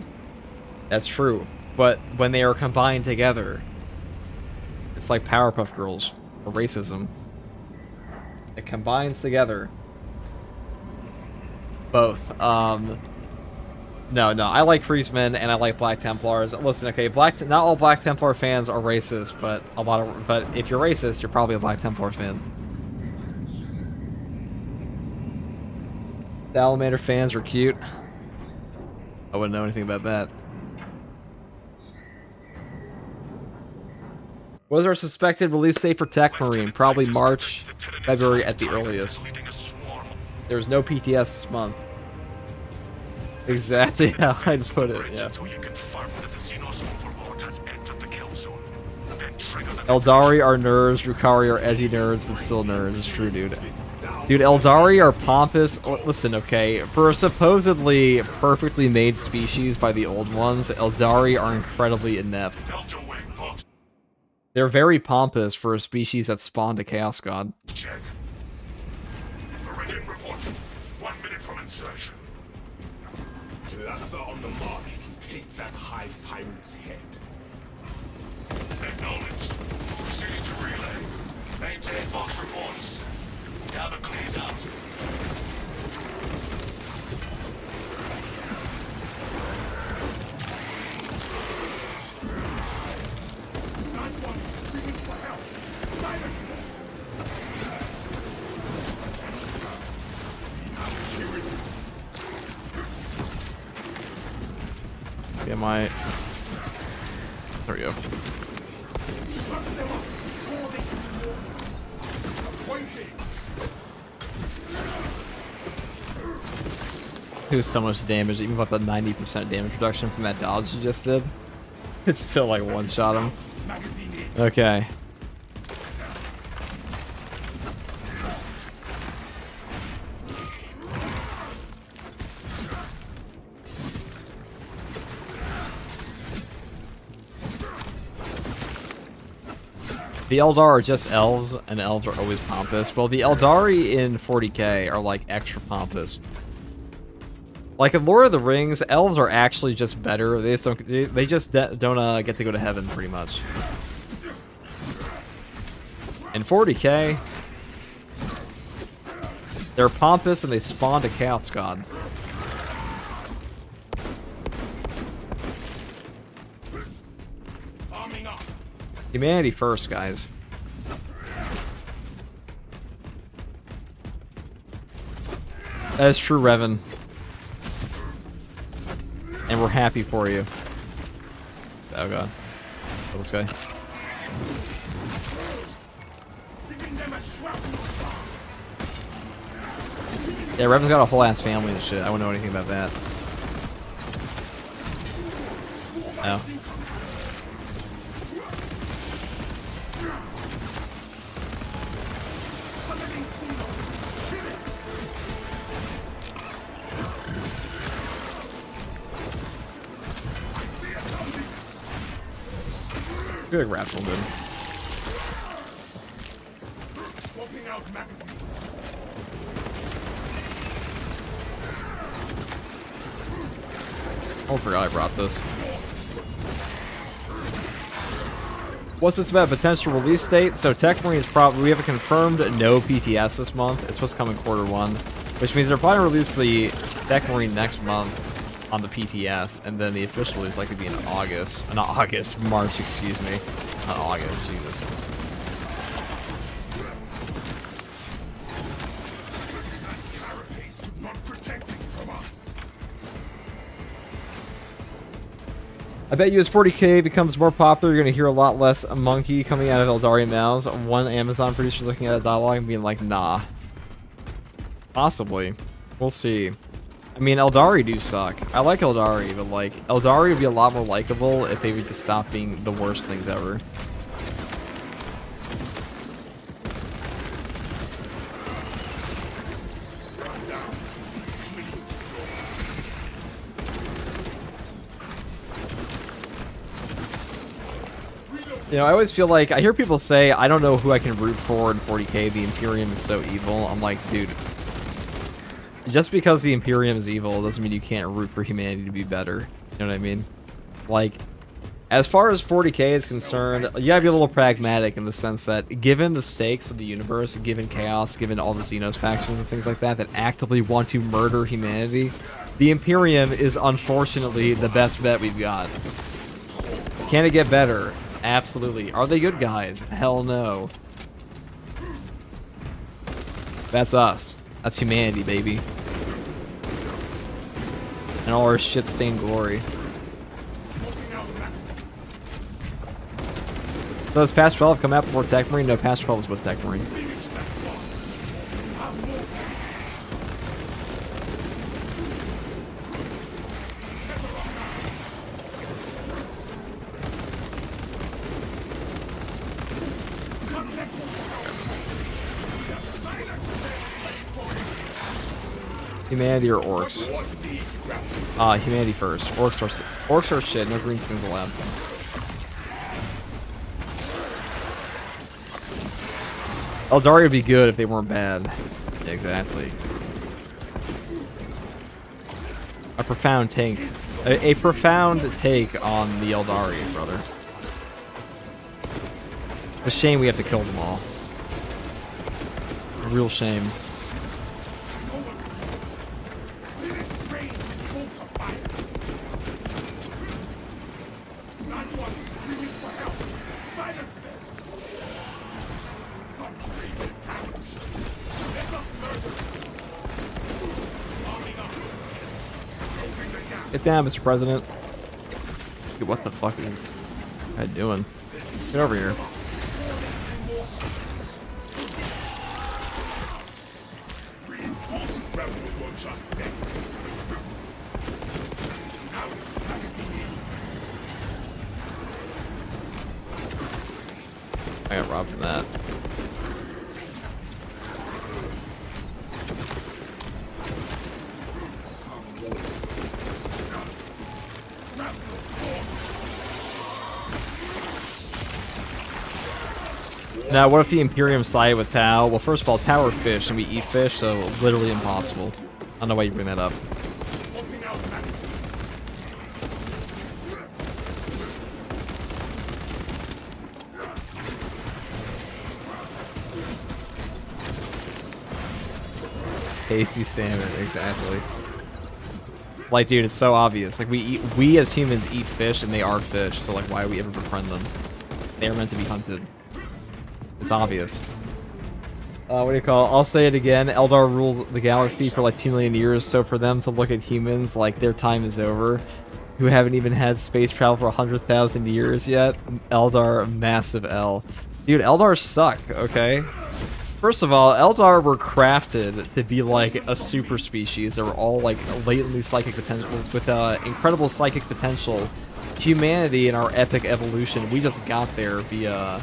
That's true. But when they are combined together, it's like Powerpuff Girls or racism. It combines together. Both. No, I like Kriegsmen and I like Black Templars. Listen, okay, not all Black Templar fans are racist, but but if you're racist, you're probably a Black Templar fan. Salamander fans are cute. I wouldn't know anything about that. What is our suspected release date for Techmarine? Probably March, February at the earliest. There's no PTS this month. Exactly how I just put it, yeah. Eldari are nerds, Drukhari are edgy nerds, but still nerds. It's true, dude. Dude, Eldari are pompous. Listen, okay, for a supposedly perfectly made species by the old ones, Eldari are incredibly inept. They're very pompous for a species that spawned a Chaos God. Check. Meridian report. 1 minute from insertion. Cluster on the march to take that Hive Tyrant's head. Acknowledged. Proceeding to relay. Maintain Fox reports. Cabin clears out. Get my... There we go. Do so much damage, even with the 90% damage reduction from that dodge you just did. It's still like one-shot him. Okay. The Eldar are just elves, and elves are always pompous. Well, the Eldari in 40k are like extra pompous. Like in Lord of the Rings, elves are actually just better. They just don't get to go to heaven pretty much. In 40k, they're pompous and they spawned a chaos god. Humanity first, guys. That is true, Revan. And we're happy for you. Oh god. Kill this guy. Yeah, Revan's got a whole ass family and shit. I wouldn't know anything about that. Oh. Good grapple, dude. Oh, I forgot I brought this. What's this about? Potential release date? So Techmarine is probably, we have a confirmed no PTS this month. It's supposed to come in Q1, which means they're probably gonna release the Techmarine next month on the PTS, and then the official release likely be in August. Not August, March, excuse me. Not August, Jesus. I bet you as 40k becomes more popular, you're going to hear a lot less monkey coming out of Eldari mouths. One Amazon producer looking at a dialogue and being like, nah. Possibly. We'll see. I mean, Eldari do suck. I like Eldari, but like, Eldari would be a lot more likable if they would just stop being the worst things ever. You know, I always feel like, I hear people say, I don't know who I can root for in 40k, the Imperium is so evil. I'm like, dude, just because the Imperium is evil doesn't mean you can't root for humanity to be better. You know what I mean? Like, as far as 40k is concerned, you gotta be a little pragmatic in the sense that, given the stakes of the universe, given chaos, given all the Xenos factions and things like that, that actively want to murder humanity, the Imperium is unfortunately the best bet we've got. Can it get better? Absolutely. Are they good guys? Hell no. That's us. That's humanity, baby. And all our shit-stained glory. So does Patch 12 come out before Techmarine? No, Patch 12 is with Techmarine. Humanity or orcs? Humanity first. Orcs are shit. No green skins allowed. Eldari would be good if they weren't bad. Yeah, exactly. A profound take. A profound take on the Eldari, brother. It's a shame we have to kill them all. A real shame. Get down, Mr. President. Dude, what the fuck is I doing? Get over here. I got robbed from that. Now, what if the Imperium sided with Tau? Well, first of all, Tau are fish, and we eat fish, so literally impossible. I don't know why you bring that up. Tasty salmon, exactly. Like, dude, it's so obvious. Like, we as humans eat fish, and they are fish, so, like, why would we ever befriend them? They are meant to be hunted. It's obvious. What do you call it? I'll say it again. Eldar ruled the galaxy for, like, 2 million years, so for them to look at humans like their time is over, who haven't even had space travel for 100,000 years yet, Eldar, massive L. Dude, Eldar suck, okay? First of all, Eldar were crafted to be like a super species. They were all like latently psychic potential with incredible psychic potential. Humanity in our epic evolution, we just got there via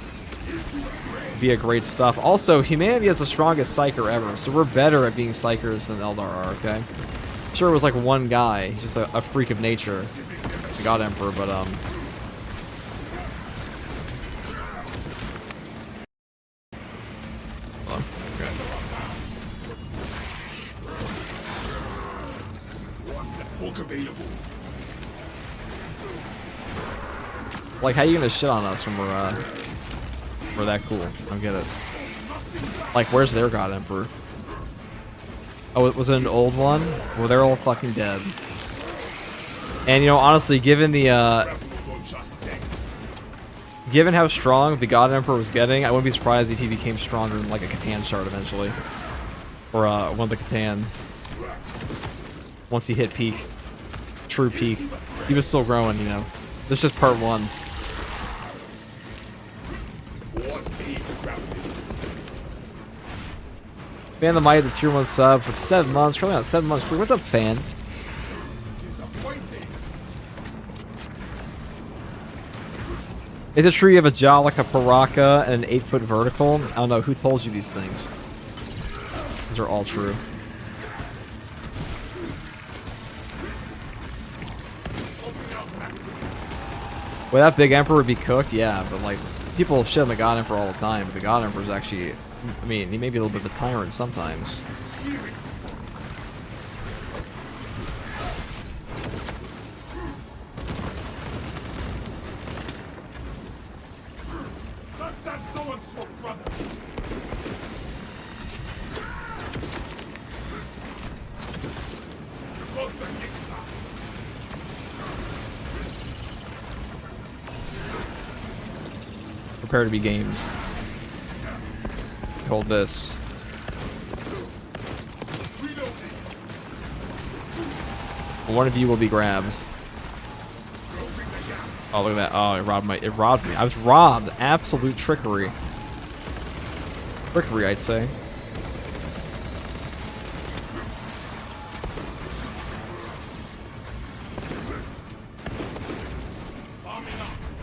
great stuff. Also, humanity is the strongest psyker ever, so we're better at being psychers than Eldar are. Okay, sure it was like one guy, he's just a freak of nature, the God Emperor, but like, how you gonna shit on us when we're that cool? I don't get it. Like, where's their God Emperor? Oh, was it an old one? Well, they're all fucking dead. And, you know, honestly, given the, given how strong the God Emperor was getting, I wouldn't be surprised if he became stronger than, like, a Catan shard eventually. Or, one of the Catan. Once he hit peak. True peak. He was still growing, you know. This is just part 1. Fan the Might, the tier 1 sub for 7 months. Currently on 7 months free. What's up, Fan? Is it true you have a jaw like a Paraka and an 8-foot vertical? I don't know. Who told you these things? These are all true. Would that big Emperor be cooked? Yeah, but like, people shit on the God Emperor all the time, but the God Emperor's actually, I mean, he may be a little bit of a tyrant sometimes. Prepare to be gamed. Hold this. One of you will be grabbed. Oh, look at that. Oh, it robbed me. I was robbed. Absolute trickery. Trickery, I'd say.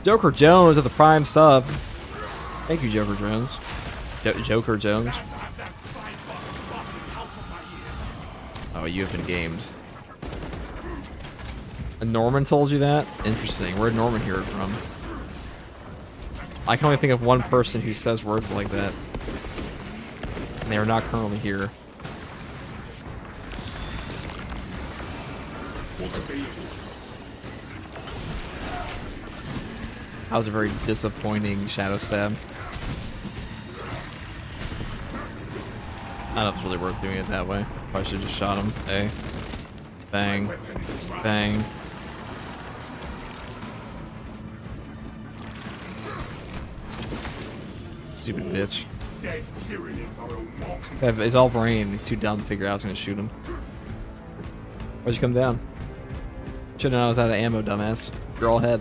Joker Jones with the prime sub. Thank you, Joker Jones. Joker Jones. Oh, you have been gamed. And Norman told you that? Interesting. Where'd Norman hear it from? I can only think of one person who says words like that. And they are not currently here. That was a very disappointing shadow stab. I don't know if it's really worth doing it that way. Probably should have just shot him. Hey. Bang. Bang. Stupid bitch. It's all brain. He's too dumb to figure out I was gonna shoot him. Why'd you come down? Should've known I was out of ammo, dumbass. You're all head.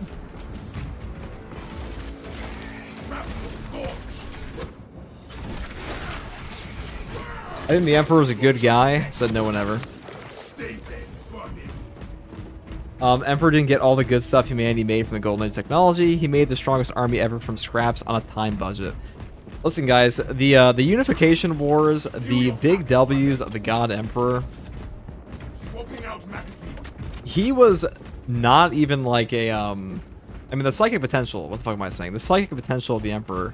I think the Emperor was a good guy, said no one ever. Emperor didn't get all the good stuff humanity made from the Golden Age technology. He made the strongest army ever from scraps on a time budget. Listen, guys, the Unification Wars, the big W's of the God Emperor, he was not even like a, I mean, the psychic potential, what the fuck am I saying? The psychic potential of the Emperor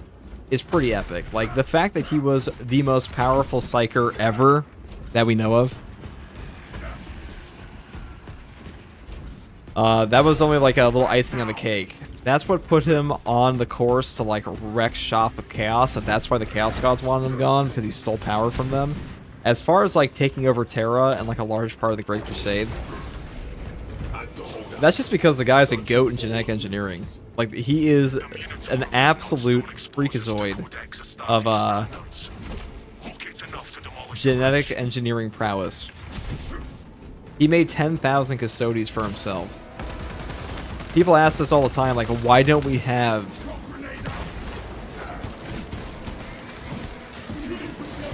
is pretty epic. Like, the fact that he was the most powerful Psyker ever that we know of. That was only like a little icing on the cake. That's what put him on the course to like wreck shop with Chaos, and that's why the Chaos Gods wanted him gone, because he stole power from them. As far as like taking over Terra and like a large part of the Great Crusade, that's just because the guy's a goat in genetic engineering. Like, he is an absolute freakazoid of genetic engineering prowess. He made 10,000 custodies for himself. People ask us all the time, like, why don't we have...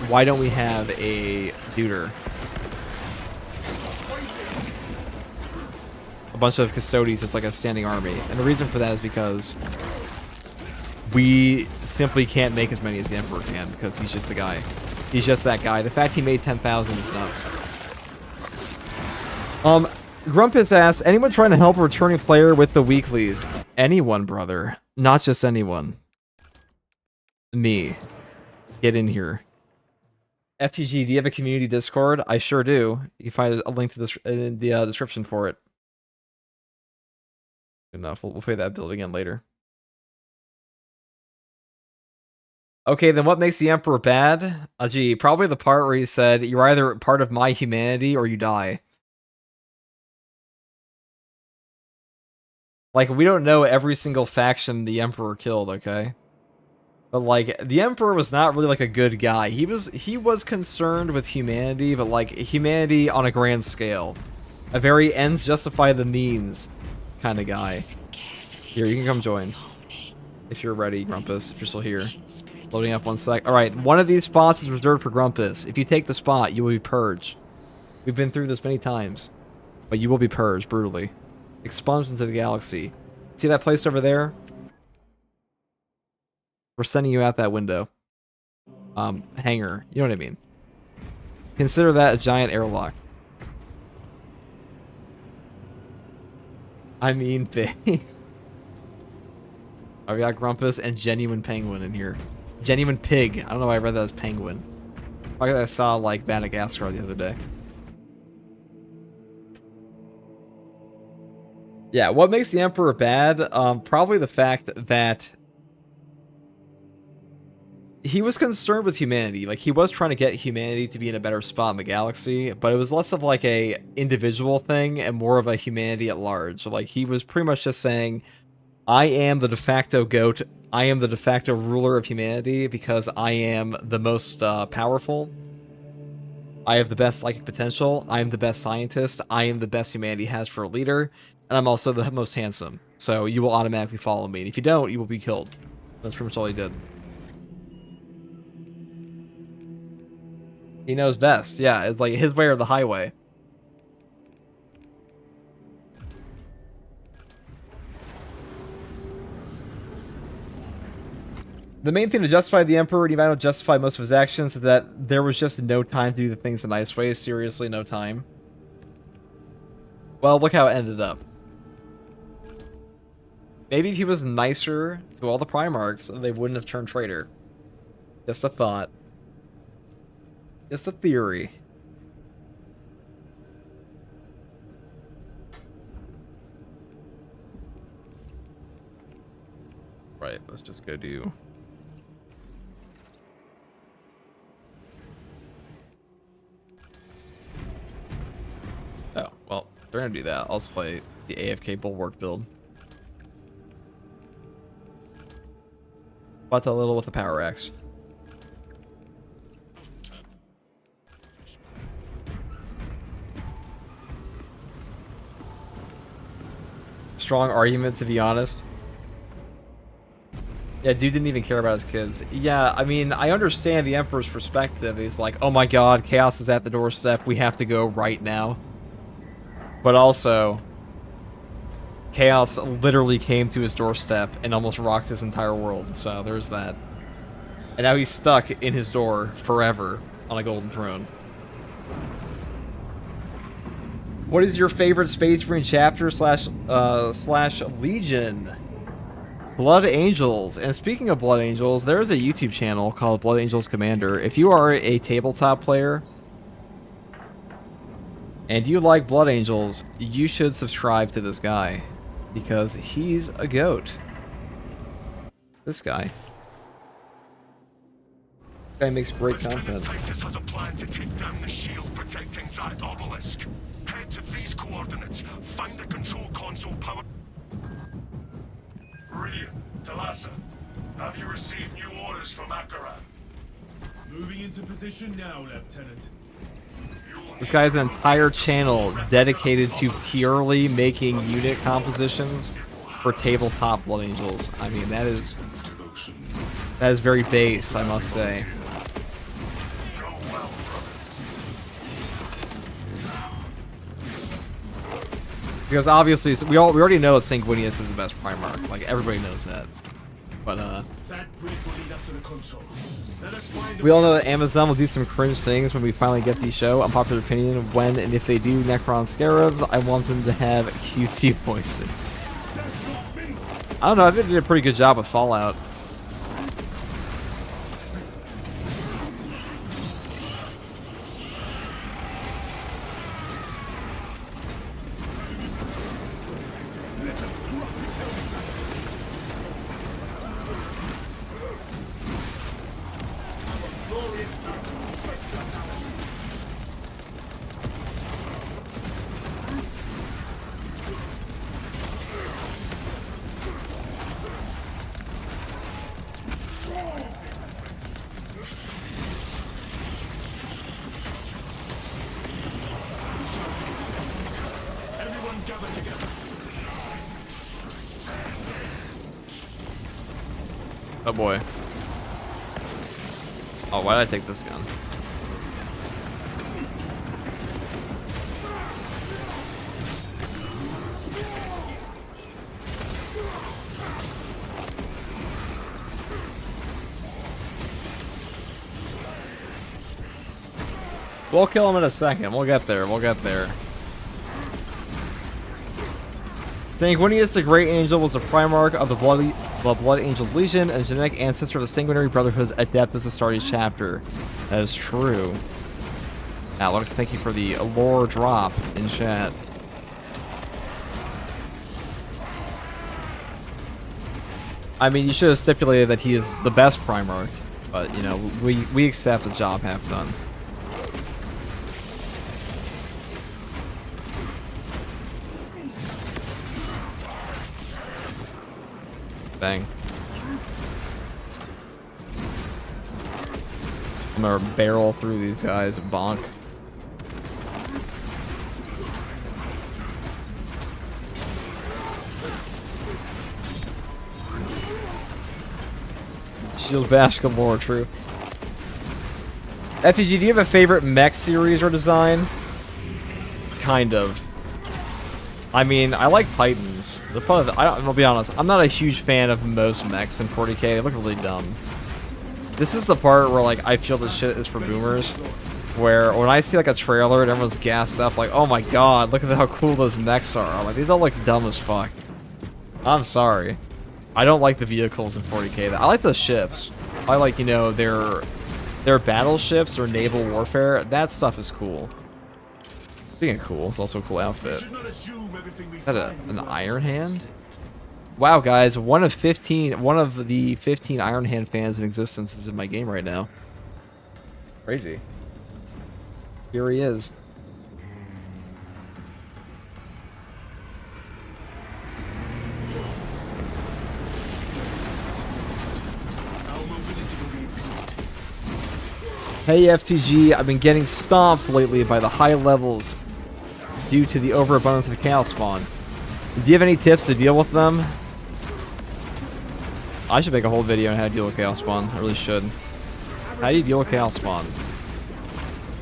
Why don't we have a Deuter? A bunch of custodies is like a standing army. And the reason for that is because we simply can't make as many as the Emperor can, because he's just the guy. He's just that guy. The fact he made 10,000 is nuts. Grumpus asks, anyone trying to help a returning player with the weeklies? Anyone, brother. Not just anyone. Me. Get in here. FTG, do you have a community Discord? I sure do. You can find a link to this in the description for it. Good enough. We'll play that build again later. Okay, then what makes the Emperor bad? Gee, probably the part where he said, you're either part of my humanity or you die. Like, we don't know every single faction the Emperor killed, okay? But, like, the Emperor was not really, like, a good guy. He was concerned with humanity, but, like, humanity on a grand scale. A very ends justify the means kind of guy. Here, you can come join. If you're ready, Grumpus, if you're still here. Loading up 1 sec. Alright, one of these spots is reserved for Grumpus. If you take the spot, you will be purged. We've been through this many times. But you will be purged, brutally. Expunged into the galaxy. See that place over there? We're sending you out that window. Hangar. You know what I mean. Consider that a giant airlock. I mean big. Oh, we got Grumpus and Genuine Penguin in here. Genuine Pig. I don't know why I read that as Penguin. I saw, like, Madagascar the other day. Yeah, what makes the Emperor bad? Probably the fact that he was concerned with humanity. Like, he was trying to get humanity to be in a better spot in the galaxy, but it was less of like a individual thing and more of a humanity at large. Like, he was pretty much just saying, I am the de facto goat. I am the de facto ruler of humanity because I am the most powerful. I have the best psychic potential. I am the best scientist. I am the best humanity has for a leader. And I'm also the most handsome. So you will automatically follow me. And if you don't, you will be killed. That's pretty much all he did. He knows best. Yeah, it's like his way or the highway. The main thing to justify the Emperor, and even though justify most of his actions, is that there was just no time to do the things the nice way. Seriously, no time. Well, look how it ended up. Maybe if he was nicer to all the Primarchs, they wouldn't have turned traitor. Just a thought. Just a theory. Right, let's just go do... Oh, well, they're gonna do that. I'll just play the AFK Bulwark build. But a little with the Power Axe. Strong argument, to be honest. Yeah, dude didn't even care about his kids. Yeah, I mean, I understand the Emperor's perspective. He's like, oh my god, Chaos is at the doorstep. We have to go right now. But also, Chaos literally came to his doorstep and almost rocked his entire world. So there's that. And now he's stuck in his door forever on a golden throne. What is your favorite Space Marine chapter slash Legion? Blood Angels. And speaking of Blood Angels, there is a YouTube channel called Blood Angels Commander. If you are a tabletop player and you like Blood Angels, you should subscribe to this guy because he's a goat. This guy makes great content. Titus has a plan to take down the shield protecting that obelisk. Head to these coordinates. Find the control console power. Meridian, Talassa, have you received new orders from Akaran? Moving into position now, Lieutenant. This guy has an entire channel dedicated to purely making unit compositions for tabletop Blood Angels. I mean, that is very base, I must say. Because obviously, we already know that Sanguinius is the best Primarch. Like, everybody knows that. But, we all know that Amazon will do some cringe things when we finally get the show. Unpopular opinion, when and if they do Necron Scarabs, I want them to have QC voicing. I don't know, I think they did a pretty good job with Fallout. Oh boy. Oh, why did I take this gun? We'll kill him in a second. We'll get there. We'll get there. Sanguinius the Great Angel was a Primarch of the Blood Angels Legion and genetic ancestor of the Sanguinary Brotherhood's Adeptus Astartes chapter. That is true. Alex, thank you for the lore drop in chat. I mean, you should have stipulated that he is the best Primarch, but, you know, we accept the job half done. Bang. I'm gonna barrel through these guys. Bonk. Shield bash galore, true. FTG, do you have a favorite mech series or design? Kind of. I mean, I like Titans. I'll be honest, I'm not a huge fan of most mechs in 40k. They look really dumb. This is the part where, like, I feel this shit is for boomers. Where, when I see, like, a trailer and everyone's gassed up, like, oh my god, look at how cool those mechs are. I'm like, these all look dumb as fuck. I'm sorry. I don't like the vehicles in 40k. I like the ships. I like, you know, their battleships or naval warfare. That stuff is cool. Being cool, it's also a cool outfit. Is that an Iron Hand? Wow, guys, one of the 15 Iron Hand fans in existence is in my game right now. Crazy. Here he is. Hey FTG, I've been getting stomped lately by the high levels due to the overabundance of Chaos Spawn. Do you have any tips to deal with them? I should make a whole video on how to deal with Chaos Spawn. I really should. How do you deal with Chaos Spawn?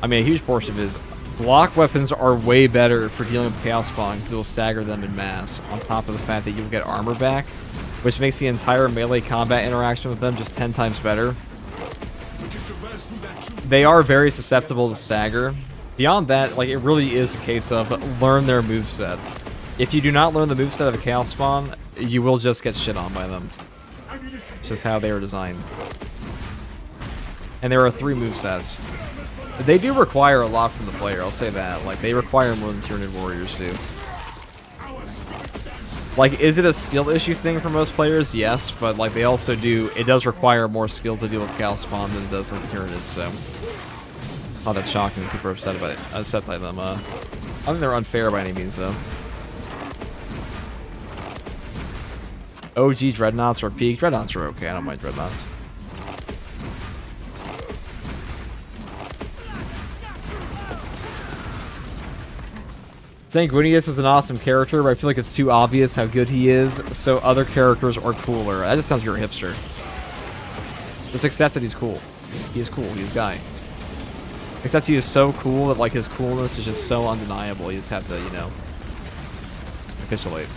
I mean, a huge portion of it is block weapons are way better for dealing with Chaos Spawn because it will stagger them in mass, on top of the fact that you'll get armor back, which makes the entire melee combat interaction with them just 10 times better. They are very susceptible to stagger. Beyond that, like, it really is a case of learn their moveset. If you do not learn the moveset of a Chaos Spawn, you will just get shit on by them. It's just how they were designed. And there are 3 movesets. They do require a lot from the player, I'll say that. Like, they require more than Tyranid Warriors do. Like, is it a skill issue thing for most players? Yes, but like they also do, it does require more skill to deal with Cal Spawn than it does like Tyranids, so. Oh, that's shocking. People are upset by them. I don't think they're unfair by any means, though. OG Dreadnoughts are peak. Dreadnoughts are okay. I don't mind Dreadnoughts. Sanguinius is an awesome character, but I feel like it's too obvious how good he is, so other characters are cooler. That just sounds like you're a hipster. Just accept that he's cool. He is cool. He's a guy. Except he is so cool that like his coolness is just so undeniable. You just have to, you know, capitulate.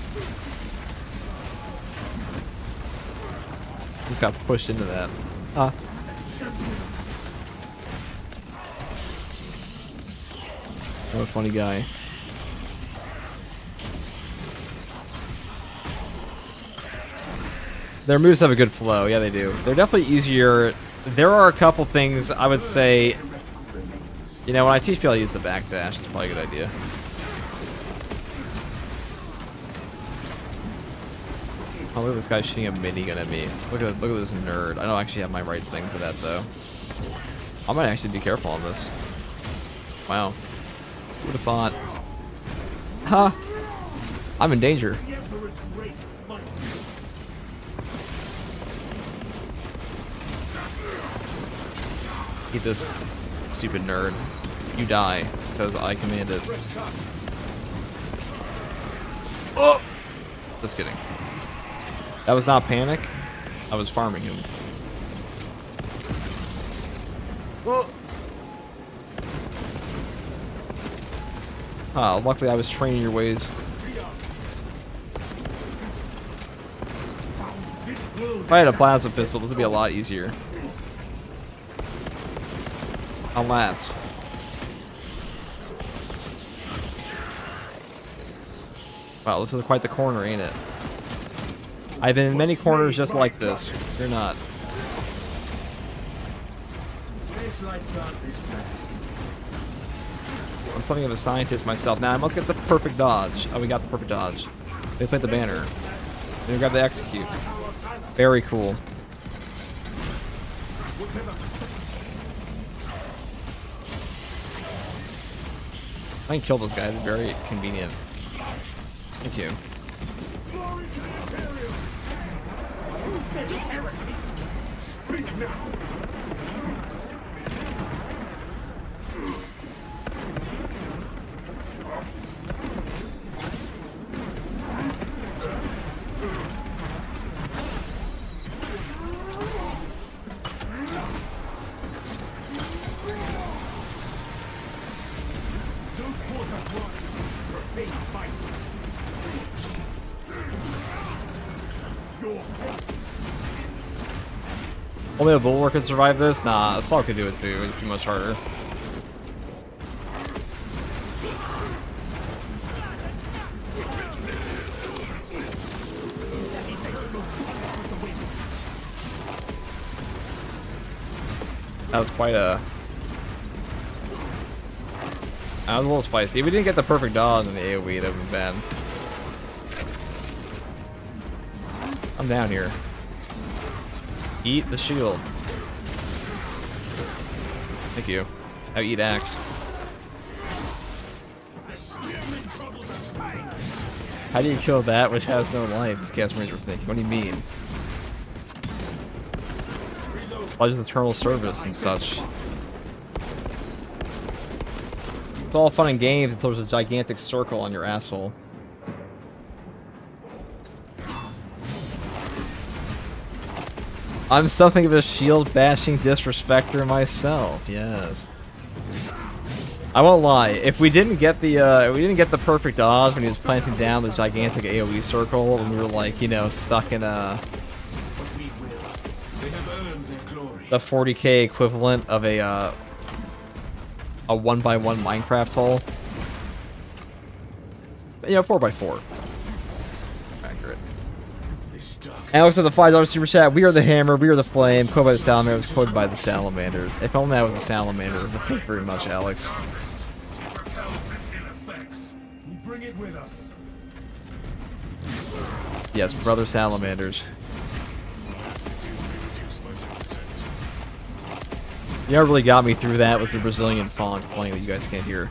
Just got pushed into that. Ah. What a funny guy. Their moves have a good flow. Yeah, they do. They're definitely easier. There are a couple things I would say. You know, when I teach people how to use the backdash, it's probably a good idea. Oh, look at this guy shooting a minigun at me. Look at this nerd. I don't actually have my right thing for that though. I might actually be careful on this. Wow. Who'd have thought? Huh? I'm in danger. Eat this, stupid nerd. You die, because I command it. Oh! Just kidding. That was not panic. I was farming him. Oh! Ah, luckily I was training your ways. If I had a plasma pistol, this would be a lot easier. I'll last. Wow, this is quite the corner, ain't it? I've been in many corners just like this. You're not. I'm something of a scientist myself. Now I must get the perfect dodge. Oh, we got the perfect dodge. They played the banner. Then we grab the execute. Very cool. I can kill this guy. It's very convenient. Thank you. Only a bulwark could survive this? Nah, Assault could do it too. It's too much harder. That was quite a... That was a little spicy. If we didn't get the perfect dodge in the AoE, that would have been bad. I'm down here. Eat the shield. Thank you. Now eat axe. How do you kill that which has no life? This cast ranger thinking. What do you mean? Pledge of eternal service and such. It's all fun and games until there's a gigantic circle on your asshole. I'm something of a shield bashing disrespecter myself. Yes. I won't lie. If we didn't get the perfect dodge when he was planting down the gigantic AoE circle, and we were like, you know, stuck in a the 40k equivalent of a 1x1 Minecraft hole. You know, 4x4. Accurate. Alex with the $5 super chat. We are the hammer. We are the flame. Quoted by the salamanders. Quoted by the salamanders. If only I was a salamander. Thank you very much, Alex. We bring it with us. Yes, brother salamanders. You know what really got me through that was the Brazilian font playing that you guys can't hear.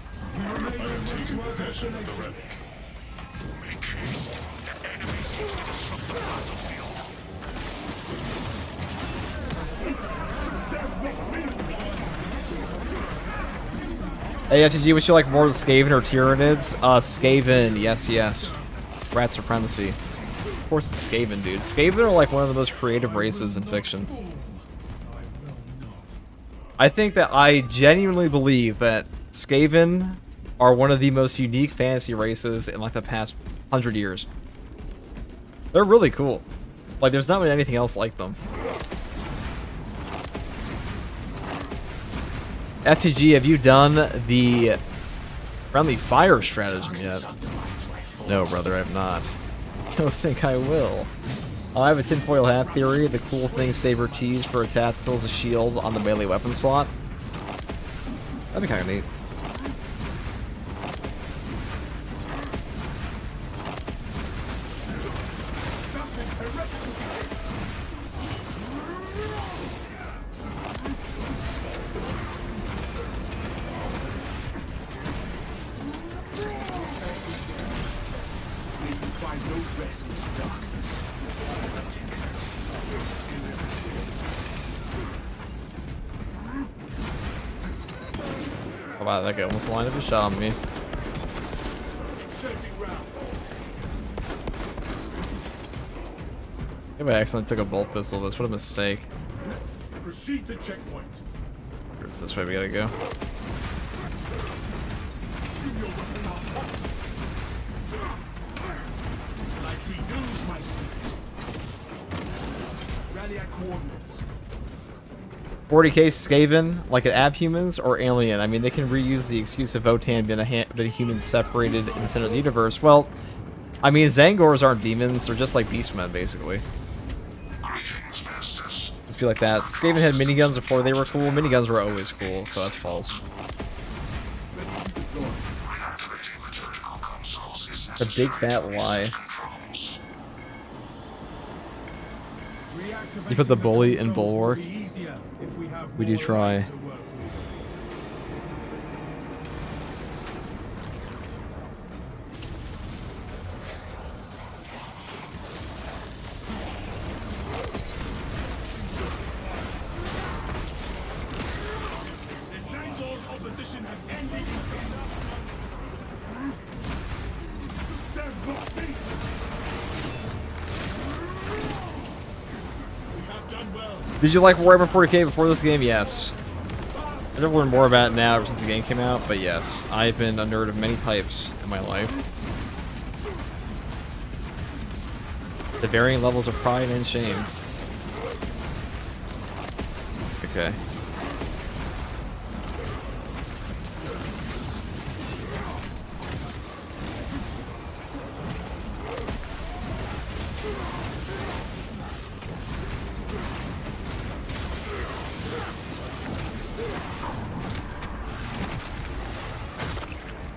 Hey, FTG, would you like more of the Skaven or Tyranids? Skaven, yes, yes. Rat supremacy. Of course it's Skaven, dude. Skaven are like one of the most creative races in fiction. I think that I genuinely believe that Skaven are one of the most unique fantasy races in like the past 100 years. They're really cool. Like, there's not really anything else like them. FTG, have you done the friendly fire stratagem yet? No, brother, I have not. I don't think I will. I have a tinfoil hat theory. The cool thing Saber tease for a tactical is a shield on the melee weapon slot. That'd be kind of neat. Oh, wow, that guy almost lined up a shot on me. If I accidentally took a bolt pistol, this what a mistake. Proceed to checkpoint. Where's this way we gotta go? Rally at coordinates. 40k Skaven, like an abhumans or alien. I mean, they can reuse the excuse of Votan being a human separated in the center of the universe. Well, I mean, Zangors aren't demons. They're just like beastmen, basically. Let's be like that. Skaven had miniguns before they were cool. Miniguns were always cool, so that's false. A big fat lie. You put the bully in Bulwark. We do try. Did you like Warhammer 40k before this game? Yes. I've never learned more about it now ever since the game came out, but yes. I've been a nerd of many types in my life. The varying levels of pride and shame. Okay.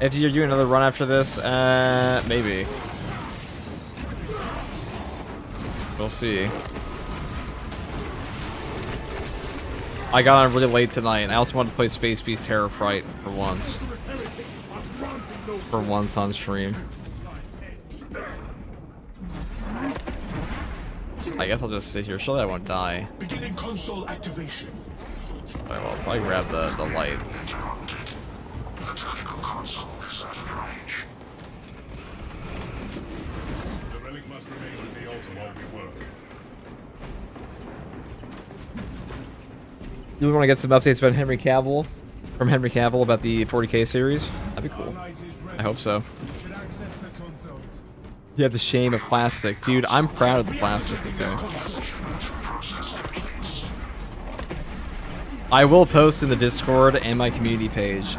If you're doing another run after this, maybe. We'll see. I got on really late tonight, and I also wanted to play Space Beast Terror Fright for once. For once on stream. I guess I'll just sit here. Surely I won't die. Beginning console activation. Alright, well, I'll probably grab the light. The tactical console is out of range. The relic must remain at the altar while we work. You want to get some updates about Henry Cavill? From Henry Cavill about the 40k series? That'd be cool. I hope so. Should access the consoles. You have the shame of plastic. Dude, I'm proud of the plastic, okay? I will post in the Discord and my community page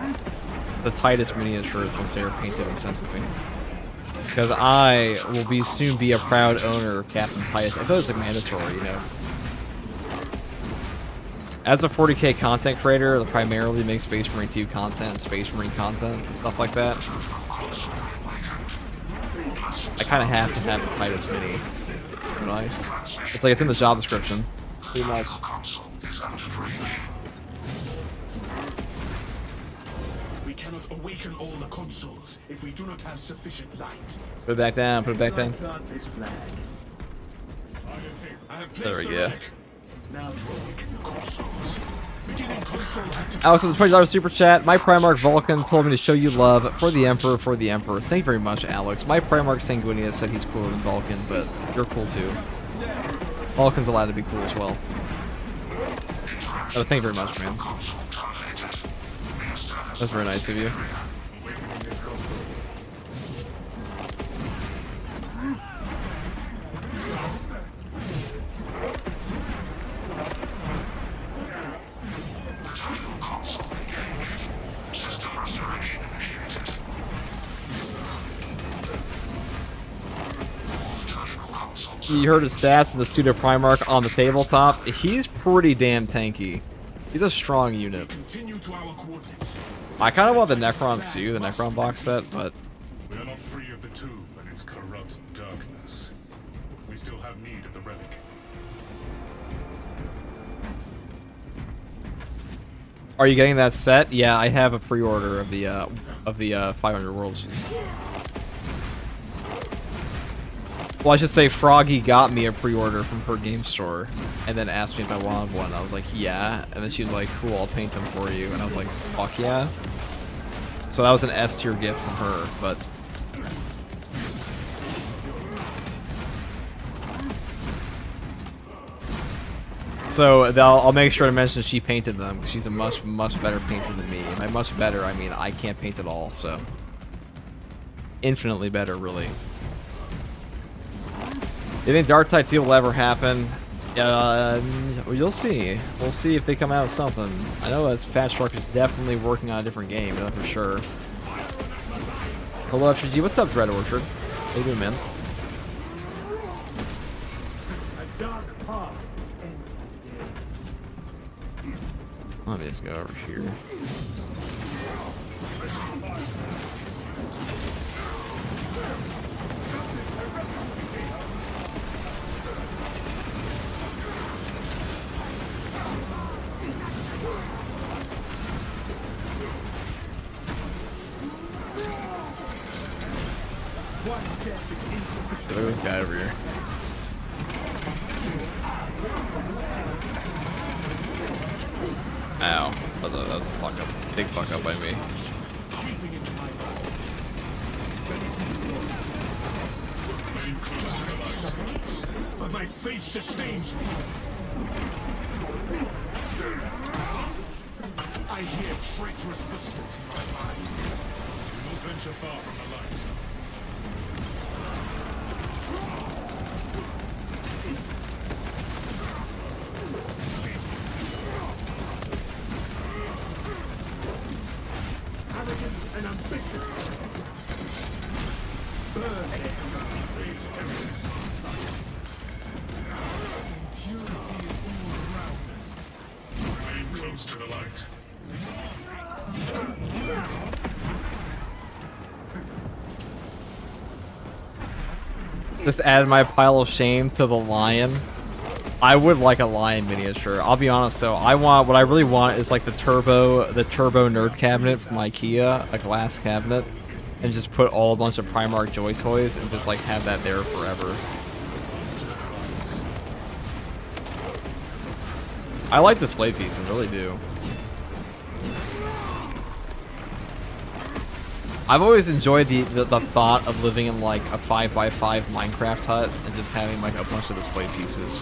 the tightest miniatures once they are painted and sent to me. Because I will be soon be a proud owner of Captain Titus. I thought it was like mandatory, you know. As a 40k content creator that primarily makes Space Marine 2 content, Space Marine content, and stuff like that, I kind of have to have the Titus mini. Don't I? It's like it's in the job description. Pretty much. We cannot awaken all the consoles if we do not have sufficient light. Put it back down, put it back down. Plant this flag. I have There placed we the go. relic. Now to awaken the consoles. Beginning console activation. Alex with the $20 super chat. My Primarch Vulcan told me to show you love for the Emperor, for the Emperor. Thank you very much, Alex. My Primarch Sanguinius said he's cooler than Vulcan, but you're cool too. Vulcan's allowed to be cool as well. Oh, thank you very much, man. That's very nice of you. You heard his stats in the Pseudo Primarch on the tabletop. He's pretty damn tanky. He's a strong unit. Continue to our coordinates. I kind of want the Necrons too, the Necron box set, but We are not free of the tomb and its corrupt darkness. We still have need of the relic. are you getting that set? Yeah, I have a pre-order of the 500 Worlds. Well, I should say Froggy got me a pre-order from her game store and then asked me if I wanted one. I was like, yeah. And then she was like, cool, I'll paint them for you. And I was like, fuck yeah. So that was an S tier gift from her, but... So I'll make sure to mention she painted them, because she's a much better painter than me. And by much better, I mean I can't paint at all, so... Infinitely better, really. You think Dark Tide 2 will ever happen? You'll see. We'll see if they come out with something. I know that Fat Shark is definitely working on a different game, that's for sure. Hello, FG. What's up, Dread Orchard? How you doing, man? A dark path ended today. Let me just go over here. Look at this guy over here. Ow. That was a fuck up. Big fuck up by me. But my faith sustains me. I hear traitorous whispers in my mind. We will venture far from the light. Arrogance and ambition. Burn it. Impurity is all around us. Remain close to the light. Just added my pile of shame to the lion. I would like a lion miniature. I'll be honest though. What I really want is like the turbo nerd cabinet from IKEA, a glass cabinet, and just put a bunch of Primarch Joy toys and just like have that there forever. I like display pieces, really do. I've always enjoyed the thought of living in like a 5x5 Minecraft hut and just having like a bunch of display pieces.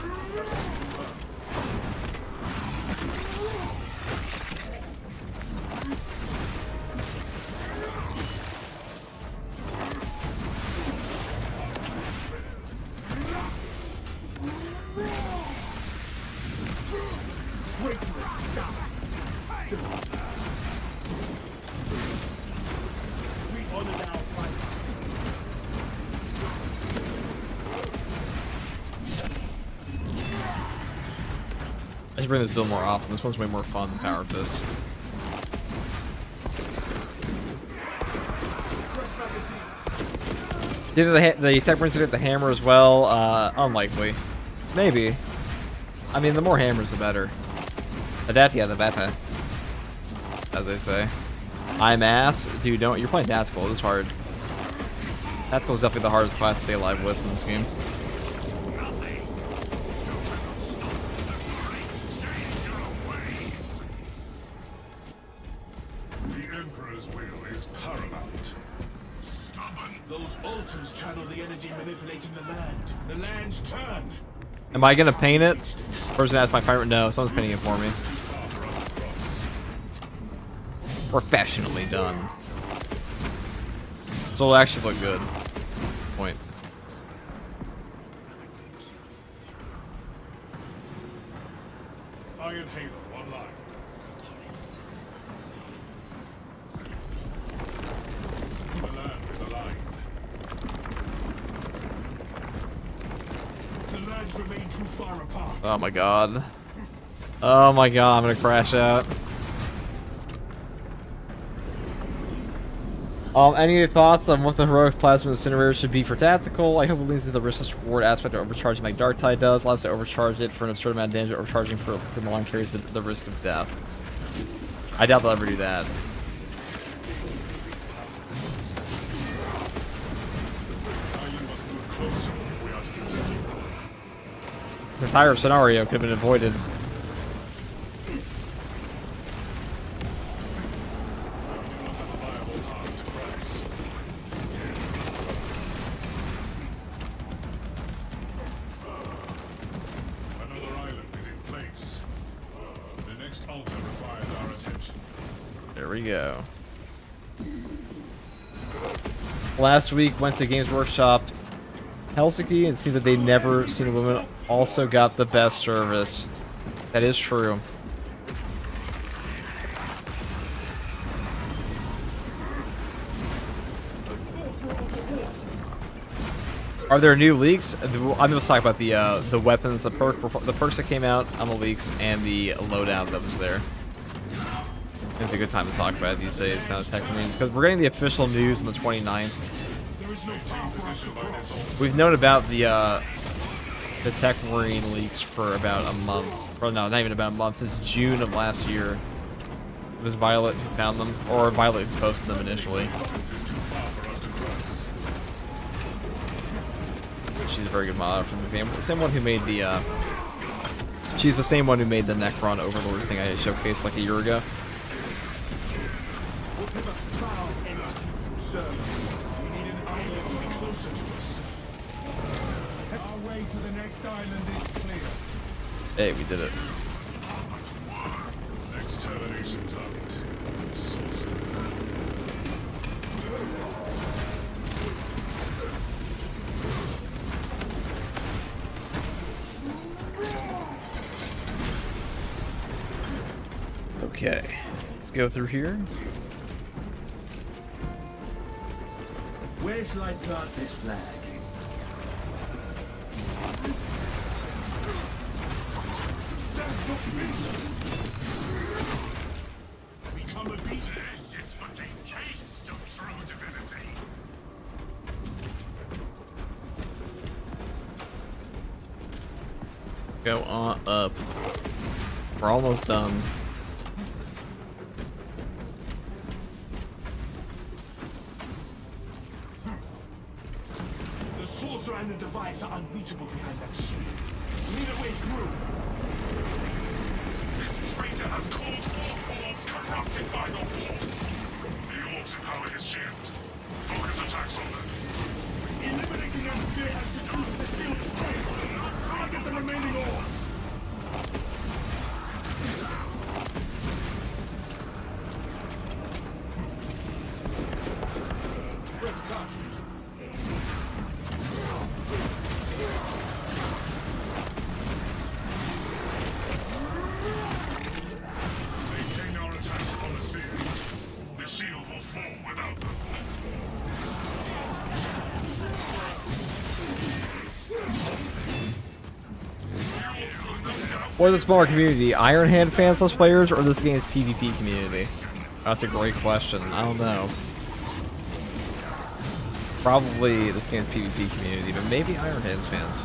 should bring this build more often. This one's way more fun than Power Fist. Did the Techmarines get the hammer as well? Unlikely. Maybe. I mean, the more hammers, the better. The better, the better. As they say. I'm ass. Dude, don't. You're playing Tactical. This is hard. Tactical is definitely the hardest class to stay alive with in this game. The Emperor's will is paramount. Stubborn. Those altars channel the energy manipulating the land. The land's turn. Am I gonna paint it? Person asked my favorite. No, someone's painting it for me. Professionally done. So it'll actually look good. Point. Iron Halo online. The land is aligned. The lands remain too far apart. Oh my god. Oh my god, I'm gonna crash out. Any thoughts on what the heroic plasma incinerator should be for tactical? I hope it leads to the risk reward aspect of overcharging like Dark Tide does. Allows to overcharge it for an absurd amount of damage. Overcharging for the long carries the risk of death. I doubt they'll ever do that. This entire scenario could have been avoided. There we go. Last week went to Games Workshop Helsinki and see that they'd never seen a woman also got the best service. That is true. Are there new leaks? I'm just talking about the weapons, the perks that came out on the leaks, and the loadout that was there. It's a good time to talk about it these days now, Techmarine, because we're getting the official news on the 29th. We've known about the Techmarine leaks for about a month. Or no, not even about a month, since June of last year. It was Violet who found them, or Violet who posted them initially. She's a very good model from the game. Same one who made the, she's the same one who made the Necron Overlord thing I showcased like a year ago. Hey, we did it. Okay, let's go through here. Where shall I plant this flag? Become a beast. This is but a taste of true divinity. Go on up. We're almost done. The sorcerer and the device are unreachable behind that shield. We need a way through. This traitor has called forth orbs corrupted by the war. The orbs empower his shield. Focus attacks on them. Eliminating them fear has decreased the shield's strength. Target the remaining orbs. Fresh cartridge. Or the smaller community, Iron Hand fans plus players, or this game's PvP community? That's a great question. I don't know. Probably this game's PvP community, but maybe Iron Hands fans.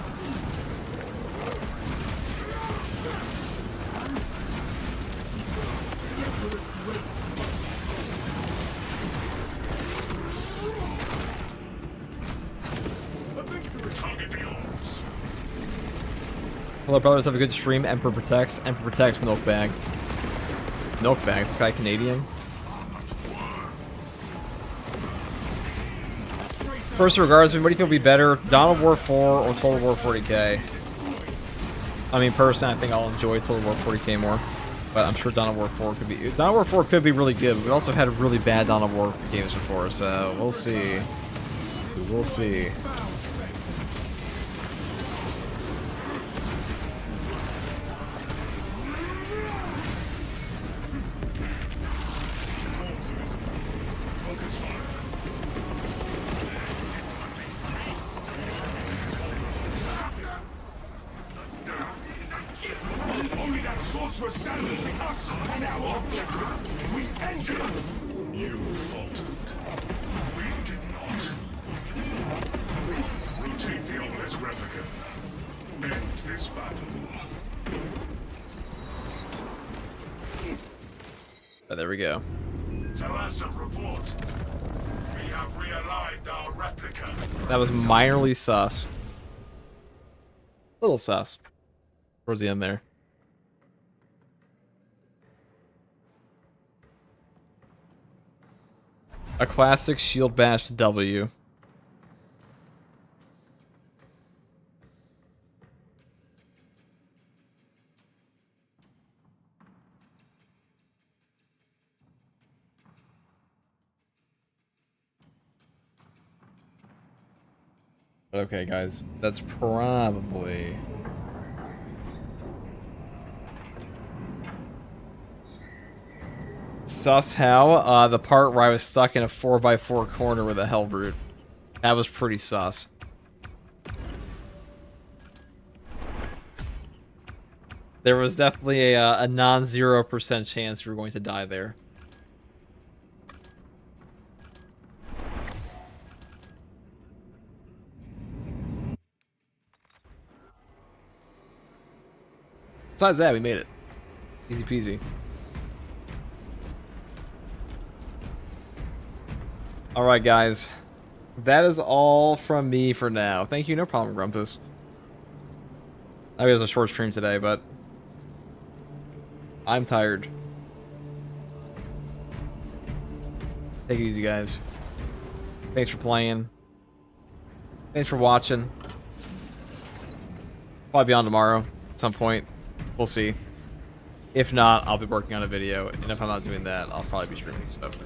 Hello, brothers. Have a good stream. Emperor protects. Emperor protects. Milk bag. Milk bag. This guy Canadian. First, regards, what do you think will be better, Dawn of War 4 or Total War 40k? I mean, personally, I think I'll enjoy Total War 40k more, but I'm sure Dawn of War 4 could be. Dawn of War 4 could be really good. But we also had really bad Dawn of War games before, so we'll see. We'll see. Only that sorceress stands between us and our objective. We ended it. You faltered. We did not. Rotate the obelisk replica. End this battle. Oh, there we go. Talassa, report. We have realigned our replica. That was minorly sus. Little sus. Towards the end there. A classic shield bash W. Okay, guys, that's probably... Sus how? The part where I was stuck in a 4x4 corner with a Hellbrute. That was pretty sus. There was definitely a non-0% chance we were going to die there. Besides that, we made it. Easy peasy. Alright, guys. That is all from me for now. Thank you, no problem, Grumpus. I mean, it was a short stream today, but... I'm tired. Take it easy, guys. Thanks for playing. Thanks for watching. Probably be on tomorrow at some point. We'll see. If not, I'll be working on a video, and if I'm not doing that, I'll probably be streaming stuff.